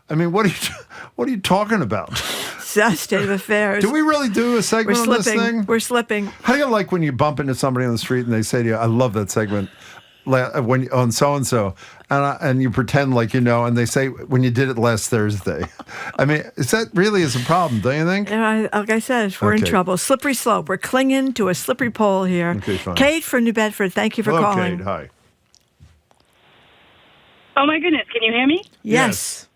I mean, what are you talking about? State of affairs. Do we really do a segment on this thing? We're slipping. How do you like when you bump into somebody on the street and they say to you, I love that segment when on so-and-so, and you pretend like you know, and they say, when you did it last Thursday. I mean, that really is a problem, don't you think? Like I said, we're in trouble. Slippery slope. We're clinging to a slippery pole here. Okay, fine. Kate from New Bedford, thank you for calling. Kate, hi. Oh, my goodness. Can you hear me? Yes.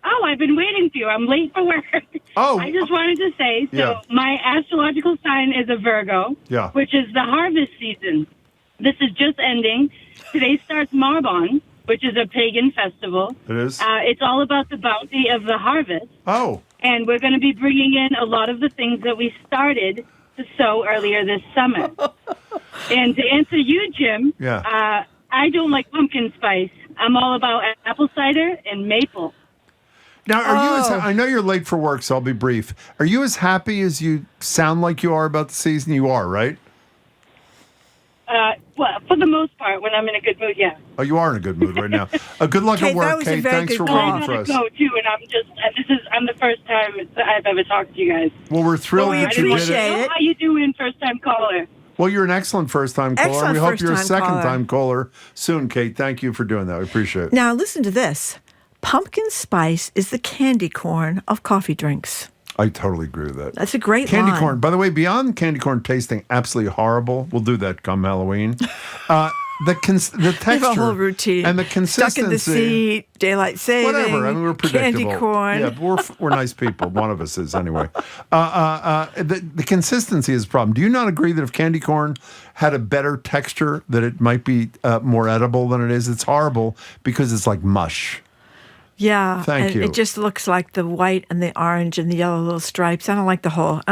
Oh, I've been waiting for you. I'm late for work. Oh. I just wanted to say, my astrological sign is a Virgo, which is the harvest season. This is just ending. Today starts Marbon, which is a pagan festival. It is? It's all about the bounty of the harvest. Oh. And we're going to be bringing in a lot of the things that we started to sow earlier this summer. And to answer you, Jim, I don't like pumpkin spice. I'm all about apple cider and maple. Now, I know you're late for work, so I'll be brief. Are you as happy as you sound like you are about the season? You are, right? Well, for the most part, when I'm in a good mood, yeah. Oh, you are in a good mood right now. Good luck at work, Kate. Thanks for waiting for us. I gotta go too, and I'm the first time I've ever talked to you guys. Well, we're thrilled that you did it. How you doing, first-time caller? Well, you're an excellent first-time caller. We hope you're a second-time caller soon, Kate. Thank you for doing that. We appreciate it. Now, listen to this. Pumpkin spice is the candy corn of coffee drinks. I totally agree with that. That's a great candy line. corn. By the way, beyond candy corn tasting absolutely horrible, we'll do that come Halloween. The texture, we have a whole routine, and the consistency. Stuck in the seat, daylight saving, whatever. I mean, we're predictable. Candy corn. Yeah, we're nice people. One of us is anyway. The consistency is a problem. Do you not agree that if candy corn had a better texture, that it might be more edible than it is? It's horrible because it's like mush. Yeah, Thank you. It just looks like the white and the orange and the yellow little stripes. I don't like the whole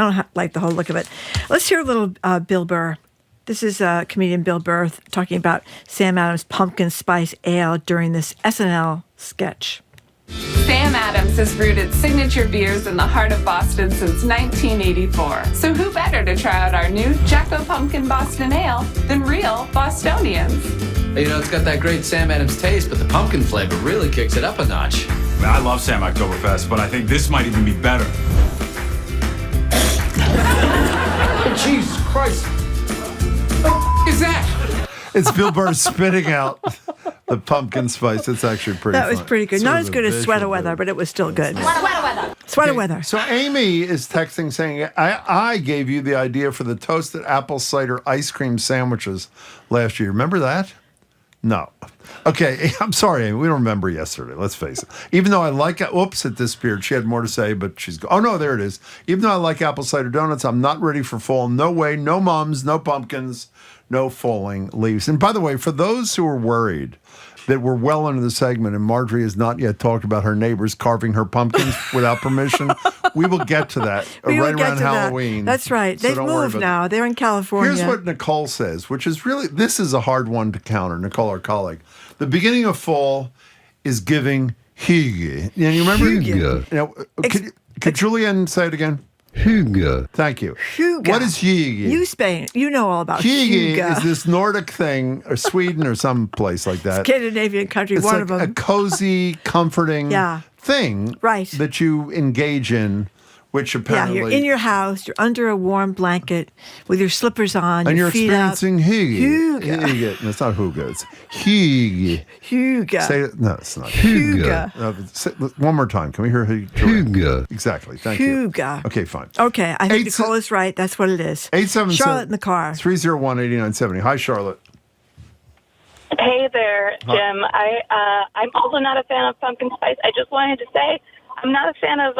look of it. Let's hear a little Bill Burr. This is comedian Bill Burr talking about Sam Adams' pumpkin spice ale during this SNL sketch. Sam Adams has brewed its signature beers in the heart of Boston since 1984. So who better to try out our new Jacko Pumpkin Boston Ale than real Bostonians? You know, it's got that great Sam Adams taste, but the pumpkin flavor really kicks it up a notch. I love Sam Oktoberfest, but I think this might even be better. Jesus Christ. What is that? It's Bill Burr spitting out the pumpkin spice. It's actually pretty That was funny. pretty good. Sort Not of as a good as visual Sweater Weather, but it was still good. Sweater Weather. So Amy is texting saying, I gave you the idea for the toasted apple cider ice cream sandwiches last year. Remember that? No. Okay, I'm sorry, Amy. We don't remember yesterday. Let's face it. Even though I like it, oops, it disappeared. She had more to say, but she's oh no, there it is. Even though I like apple cider donuts, I'm not ready for fall. No way, no mums, no pumpkins, no falling leaves. And by the way, for those who are worried that we're well into the segment and Marjorie has not yet talked about her neighbors carving her pumpkins without permission, we will get to that right around Halloween. That's right. They've moved now. They're in California. Here's what Nicole says, which is really, this is a hard one to counter, Nicole, our colleague. The beginning of fall is giving hygge. You remember? Hygge. You know, could Julianne say it again? Hygge. Thank you. Hygge. What is hygge? You Spain. You know all about Hygge. hygge. Is this Nordic thing, or Sweden, or some place like that? Scandinavian country, it's one like of them. a cozy, comforting thing that you engage in, which apparently... Yeah, you're in your house, you're under a warm blanket with your slippers on, and your you're feet experiencing up. hygge. Hygge. No, it's not hygge, it's hygge. Hygge. Say it. No, it's not. Hygge. One more time. Can we hear hygge? Exactly. Thank you. Hygge. Okay, fine. Okay, I think Nicole is right. That's what it is. 877 Charlotte in the car. 301-8970. Hi, Charlotte. Hey there, Jim. I'm also not a fan of pumpkin spice. I just wanted to say I'm not a fan of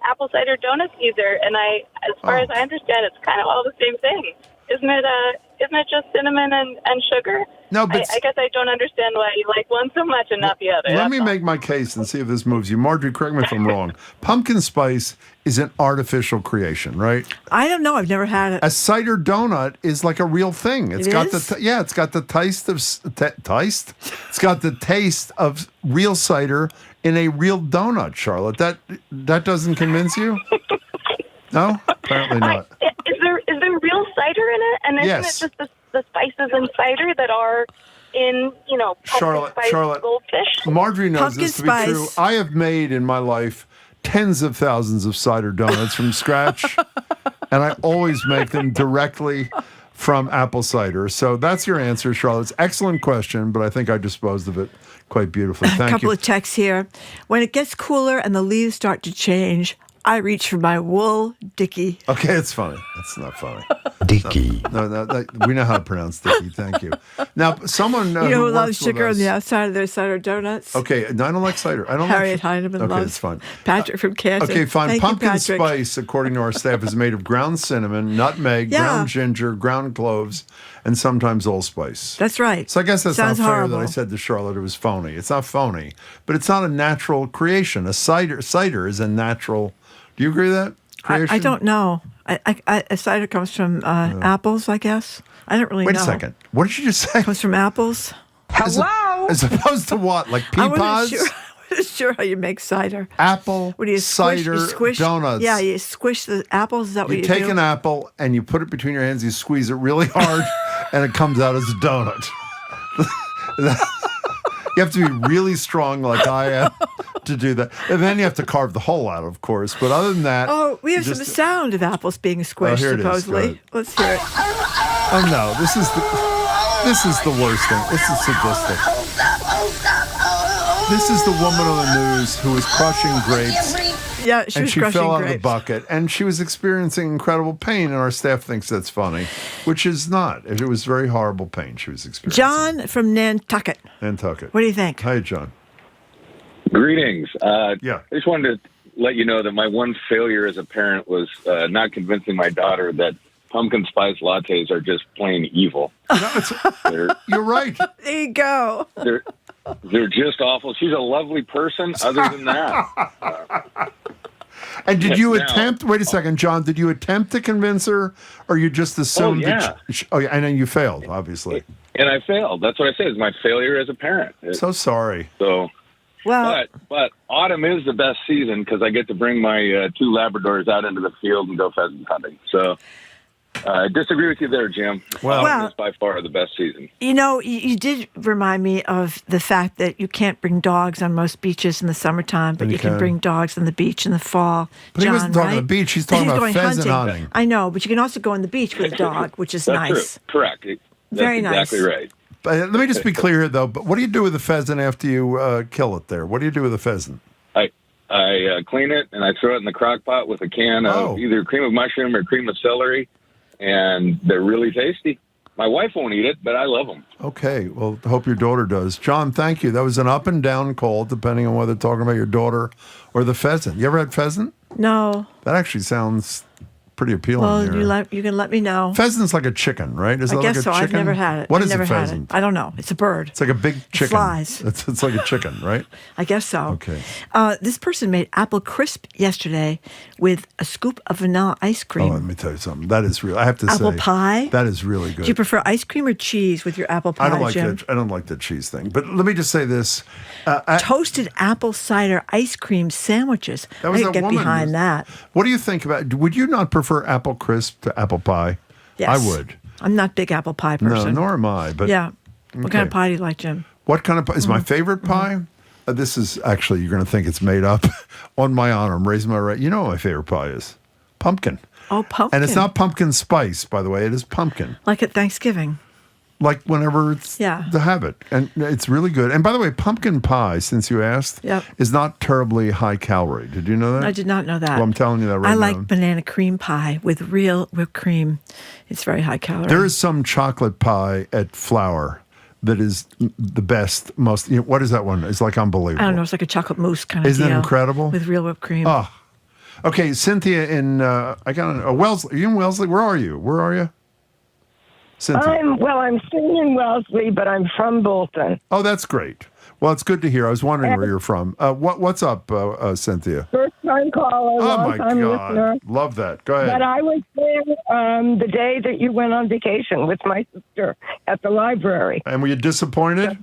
apple cider donuts either. And as far as I understand, it's kind of all the same thing. Isn't it just cinnamon and sugar? No, but I guess I don't understand why you like one so much and not the other. Let me make my case and see if this moves you. Marjorie, correct me if I'm wrong. Pumpkin spice is an artificial creation, right? I don't know. I've never had it. A cider donut is like a real thing. It's got it's got the taste of It's got the taste of real cider in a real donut, Charlotte. That doesn't convince you? No? Apparently not. Is there real cider in it? And isn't it just the spices in cider that are in, pumpkin spice goldfish? Marjorie knows this to be true. I have made in my life tens of thousands of cider donuts from scratch, and I always make them directly from apple cider. So that's your answer, Charlotte. It's an excellent question, but I think I disposed of it quite beautifully. Thank you. A couple of texts here. When it gets cooler and the leaves start to change, I reach for my wool dickie. Okay, it's funny. That's not funny. Dickie. No, we know how to pronounce dickie. Thank you. Now, someone you know who loves sugar on the outside of their cider donuts? Okay, no, I don't like cider. I don't Harriet like Heineman okay, loves. It's fine. Patrick from Canton. Okay, fine. Thank Pumpkin you, Patrick. spice, according to our staff, is made of ground cinnamon, nutmeg, ground ginger, ground cloves, and sometimes allspice. That's right. So I guess that's Sounds not fair horrible. that I said to Charlotte it was phony. It's not phony, but it's not a natural creation. A cider is a natural Do you agree with that? I don't know. A cider comes from apples, I guess. I don't really know. Wait a second. What did you just say? Comes from apples. Hello? As opposed to what? Like pea pods? I wasn't sure how you make cider. Apple, What do you cider, squish, donuts. Yeah, you squish the apples. Is that what you do? You take an apple and you put it between your hands, you squeeze it really hard, and it comes out as a donut. You have to be really strong like I am to do that. And then you have to carve the hole out, of course. But other than that... Oh, we have some sound of apples being squished, here it is. supposedly. Let's hear it. Oh, no. This is the worst thing. This is sadistic. This is the woman on the news who was crushing grapes. Yeah, she was she crushing fell out grapes. of the bucket, and she was experiencing incredible pain, and our staff thinks that's funny, which is not. It was very horrible pain she was experiencing. John from Nantucket. Nantucket. What do you think? Hi, John. Greetings. Yeah. I just wanted to let you know that my one failure as a parent was not convincing my daughter that pumpkin spice lattes are just plain evil. You're right. There you go. They're just awful. She's a lovely person other than that. And did you attempt, wait a second, John, did you attempt to convince her, or you just assumed that and then you failed, obviously. And I failed. That's what I said. It's my failure as a parent. So sorry. So, well, but autumn is the best season because I get to bring my 2 Labradors out into the field and go pheasant hunting. So I disagree with you there, Jim. Autumn is by far the best season. You know, you did remind me of the fact that you can't bring dogs on most beaches in the summertime, but you can bring dogs on the beach in the fall. But John, he wasn't talking right? about the beach. He's talking about going pheasant hunting. I know, but you can also go on the beach with a dog, which is That's nice. True. Correct. Very That's exactly right. But let me just be clear here, though. But what do you do with the pheasant after you kill it there? What do you do with the pheasant? I clean it and I throw it in the crock pot with a can of either cream of mushroom or cream of celery, and they're really tasty. My wife won't eat it, but I love them. Okay. Well, I hope your daughter does. John, thank you. That was an up and down call, depending on whether talking about your daughter or the pheasant. You ever had pheasant? No. That actually sounds pretty appealing. Well, there. you can let me know. Pheasant's like a chicken, right? Is I that guess like a so. chicken? I've never had it. What I've is never a had pheasant? it. I don't know. It's a bird. It's like a big chicken. Flies. It's like a chicken, right? I guess so. Okay. This person made apple crisp yesterday with a scoop of vanilla ice cream. Oh, let me tell you something. That is real. I have to say. Apple pie? That is really good. Do you prefer ice cream or cheese with your apple pie, I don't like Jim? that. I don't like the cheese thing. But let me just say this: toasted apple cider ice cream sandwiches. That was I can that get woman behind that. What do you think about? Would you not prefer apple crisp to apple pie? Yes. I would. I'm not a big apple pie person. No, nor am I. But yeah. What kind of okay. pie do you like, Jim? What kind of pie is my favorite pie? This is actually, you're going to think it's made up. On my honor, I'm raising my right. You know what my favorite pie is? Pumpkin. Oh, pumpkin. And it's not pumpkin spice, by the way. It is pumpkin. Like at Thanksgiving. Like whenever it's to have it. And it's really good. And by the way, pumpkin pie, since you asked, is not terribly high calorie. Did you know that? I did not know that. Well, I'm telling you that right now. I like banana cream pie with real whipped cream. It's very high calorie. There is some chocolate pie at Flour that is the best, most, what is that one? It's like unbelievable. I don't know. It's like a chocolate mousse kind of Isn't deal. it incredible? With real whipped cream. Oh. Okay, Cynthia in, Wellesley. Are you in Wellesley? Where are you? Cynthia. I'm sitting in Wellesley, but I'm from Bolton. Oh, that's great. Well, it's good to hear. I was wondering where you're from. What's up, Cynthia? First-time caller, long-time listener. Love that. Go ahead. But I was there the day that you went on vacation with my sister at the library. And were you disappointed?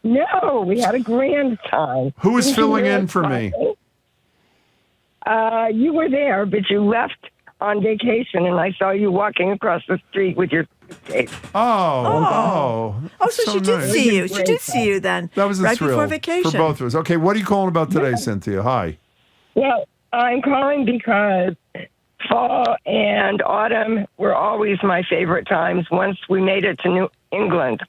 No, we had a grand time. Who was filling in for me? You were there, but you left on vacation, and I saw you walking across the street with your suitcase. Oh, so she did see you. She did see you then. That was a right thrill before vacation. for both of us. Okay, what are you calling about today, Cynthia? Hi. Well, I'm calling because fall and autumn were always my favorite times once we made it to New England.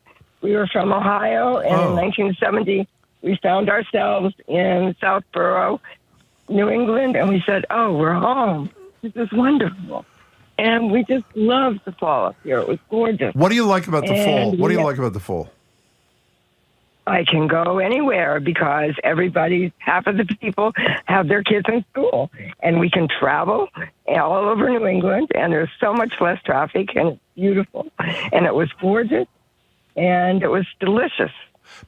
We were from Ohio, and in 1970, we found ourselves in Southborough, New England, and we said, we're home. This is wonderful. And we just loved the fall up here. It was gorgeous. What do you like about the fall? What do you like about the fall? I can go anywhere because half of the people have their kids in school. And we can travel all over New England, and there's so much less traffic, and it's beautiful. And it was gorgeous, and it was delicious.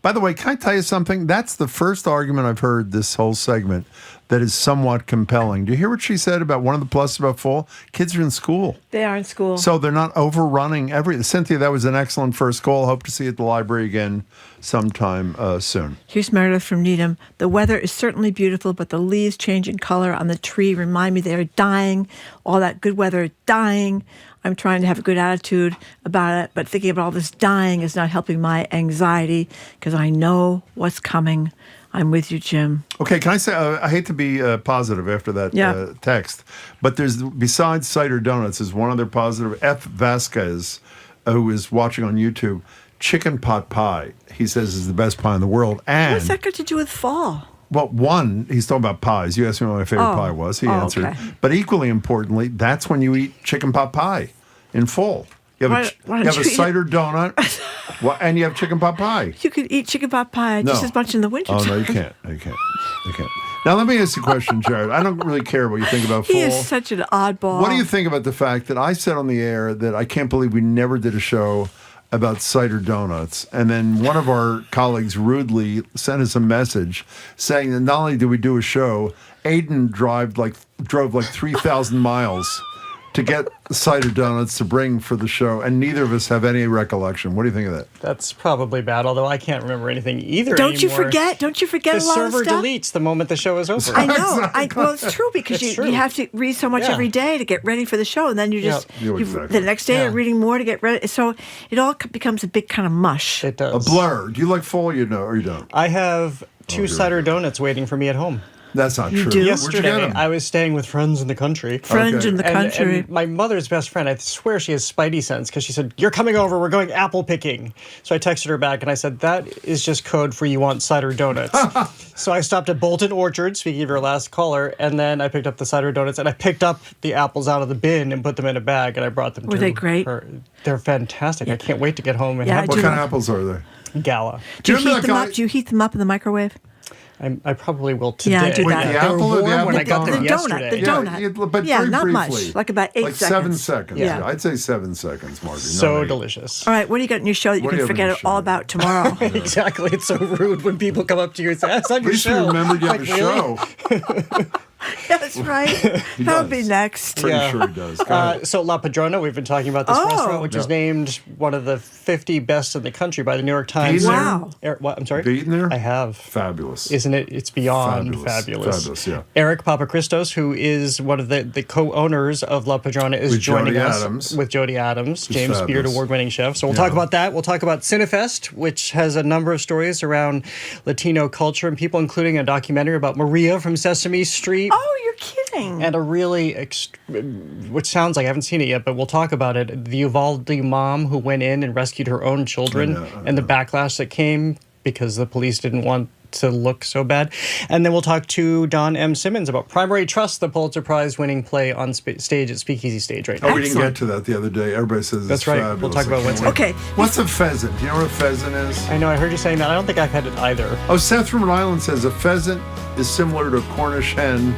By the way, can I tell you something? That's the first argument I've heard this whole segment that is somewhat compelling. Do you hear what she said about one of the pluses about fall? Kids are in school. They are in school. So they're not overrunning everything. Cynthia, that was an excellent first call. Hope to see you at the library again sometime soon. Here's Meredith from Needham. The weather is certainly beautiful, but the leaves change in color on the tree remind me they are dying. All that good weather is dying. I'm trying to have a good attitude about it, but thinking about all this dying is not helping my anxiety because I know what's coming. I'm with you, Jim. Okay, can I say, I hate to be positive after that text, but there's, besides cider donuts, is one other positive. F. Vasquez, who is watching on YouTube, chicken pot pie, he says, is the best pie in the world. And what's that got to do with fall? Well, one, he's talking about pies. You asked me what my favorite pie was. He answered. Okay. But equally importantly, that's when you eat chicken pot pie in fall. You have a cider donut, and you have chicken pot pie. You could eat chicken pot pie just as much in the winter. Oh, no, you can't. You can't. Now, let me ask you a question, Jared. I don't really care what you think about fall. He is such an oddball. What do you think about the fact that I said on the air that I can't believe we never did a show about cider donuts, and then one of our colleagues rudely sent us a message saying that not only did we do a show, Aiden drove like 3,000 miles to get cider donuts to bring for the show, and neither of us have any recollection. What do you think of that? That's probably bad, although I can't remember anything either Don't anymore. you forget a lot of stuff? The server deletes the moment the show is over. I know. Well, it's true because you have to read so much every day to get ready for the show, and then you just the next day you're reading more to get ready. So it all becomes a big kind of mush. It does. A blur. Do you like fall? Or you don't? I have two cider donuts waiting for me at home. That's not true. Yesterday, I was staying with friends in the country. And my mother's best friend, I swear she has spidey sense, because she said, "You're coming over, we're going apple picking." So I texted her back and I said, "That is just code for you want cider donuts." So I stopped at Bolton Orchard, speaking of your last caller, and then I picked up the cider donuts, and I picked up the apples out of the bin and put them in a bag, and I brought them to her. Were they great? They're fantastic. I can't wait to get home and have What kind of apples are they? Gala. Do you heat them up in the microwave? I probably will today. Yeah, do that. The apple or the apple? When I got them yesterday. The donut. But yeah, very not briefly. much. Like about 8 seconds. Like 7 seconds. Yeah. I'd say 7 seconds, Marty. So delicious. All right, what do you got in your show that you can forget all about tomorrow? Exactly. It's so rude when people come up to you and say, "That's on your show." At least you remembered you have a show. That's right. That'll be next. Pretty sure he does. So La Padrona, we've been talking about this restaurant, which is named one of the 50 best in the country by the New York Times. Wow. I'm sorry? Beaten there? I have. Fabulous. Isn't it? It's beyond fabulous. Fabulous, yeah. Eric Papachristos, who is one of the co-owners of La Padrona, is joining us with Jody Adams, James Beard Award-winning chef. So we'll talk about that. We'll talk about Cinefest, which has a number of stories around Latino culture and people, including a documentary about Maria from Sesame Street. Oh, you're kidding. And a really, which sounds like, I haven't seen it yet, but we'll talk about it, the Uvalde mom who went in and rescued her own children and the backlash that came because the police didn't want to look so bad. And then we'll talk to Don M. Simmons about Primary Trust, the Pulitzer Prize-winning play on stage at Speakeasy Stage right now. Oh, we didn't get to that the other day. Everybody says that's right. Fabulous. We'll talk about Wednesday. Okay. What's a pheasant? Do you know what a pheasant is? I know. I heard you saying that. I don't think I've had it either. Oh, Seth from Rhode Island says a pheasant is similar to a Cornish hen.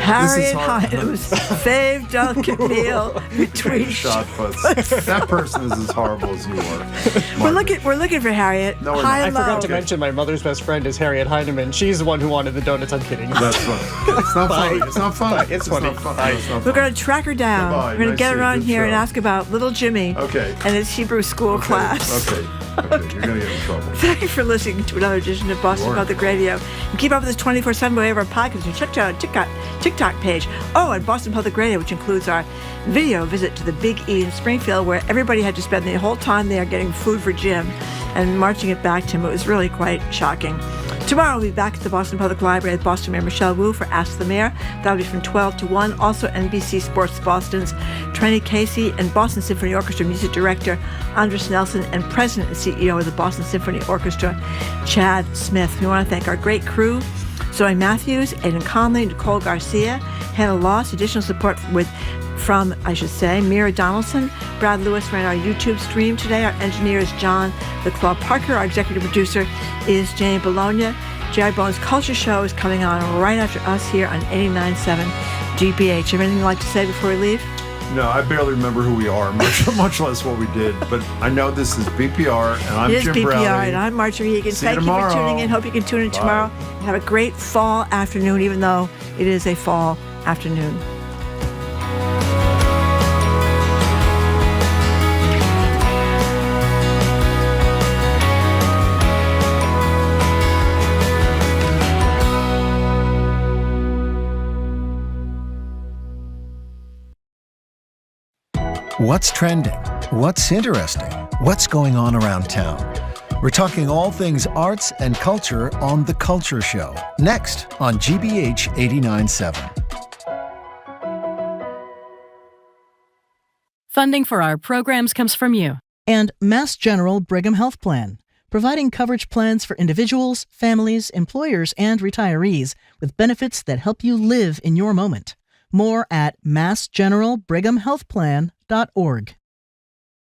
Harriet Hyams, Fave Duncan Neal, between shot puts. That person is as horrible as you are. We're looking for Harriet. No, I forgot to mention my mother's best friend is Harriet Heinemann. She's the one who wanted the donuts. I'm kidding. That's funny. It's not funny. It's not funny. It's funny. We're going to track her down. Goodbye. We're going to get her on here and ask about little Jimmy and his Hebrew school class. Okay. You're going to get in trouble. Thank you for listening to another edition of Boston Public Radio. And keep up with us 24/7 by way of our podcast and check out our TikTok page. Oh, and Boston Public Radio, which includes our video visit to the Big E in Springfield, where everybody had to spend the whole time there getting food for Jim and marching it back to him. It was really quite shocking. Tomorrow we'll be back at the Boston Public Library with Boston Mayor Michelle Wu for Ask the Mayor. That'll be from 12 to 1. Also NBC Sports Boston's Trennis Casey and Boston Symphony Orchestra Music Director Andris Nelson and President and CEO of the Boston Symphony Orchestra, Chad Smith. We want to thank our great crew, Zoe Matthews, Aidan Conley, Nicole Garcia, Hannah Loss, additional support from Mira Donaldson. Brad Lewis ran our YouTube stream today. Our engineer is John LeClaw Parker. Our executive producer is Jane Bologna. Jerry Bones Culture Show is coming on right after us here on 89.7 GBH. Anything you'd like to say before we leave? No, I barely remember who we are, much less what we did. But I know this is BPR, and I'm Jim Browdy. It is BPR, and I'm Marjorie Egan. Thank you for tuning in. Hope you can tune in tomorrow. Have a great fall afternoon, even though it is a fall afternoon. What's trending? What's interesting? What's going on around town? We're talking all things arts and culture on The Culture Show, next on GBH 89.7. Funding for our programs comes from you. And Mass General Brigham Health Plan, providing coverage plans for individuals, families, employers, and retirees with benefits that help you live in your moment. More at massgeneralbrighamhealthplan.org.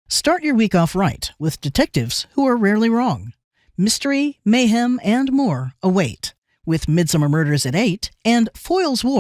Start your week off right with detectives who are rarely wrong. Mystery, mayhem, and more await with Midsummer Murders at 8 and Foyle's War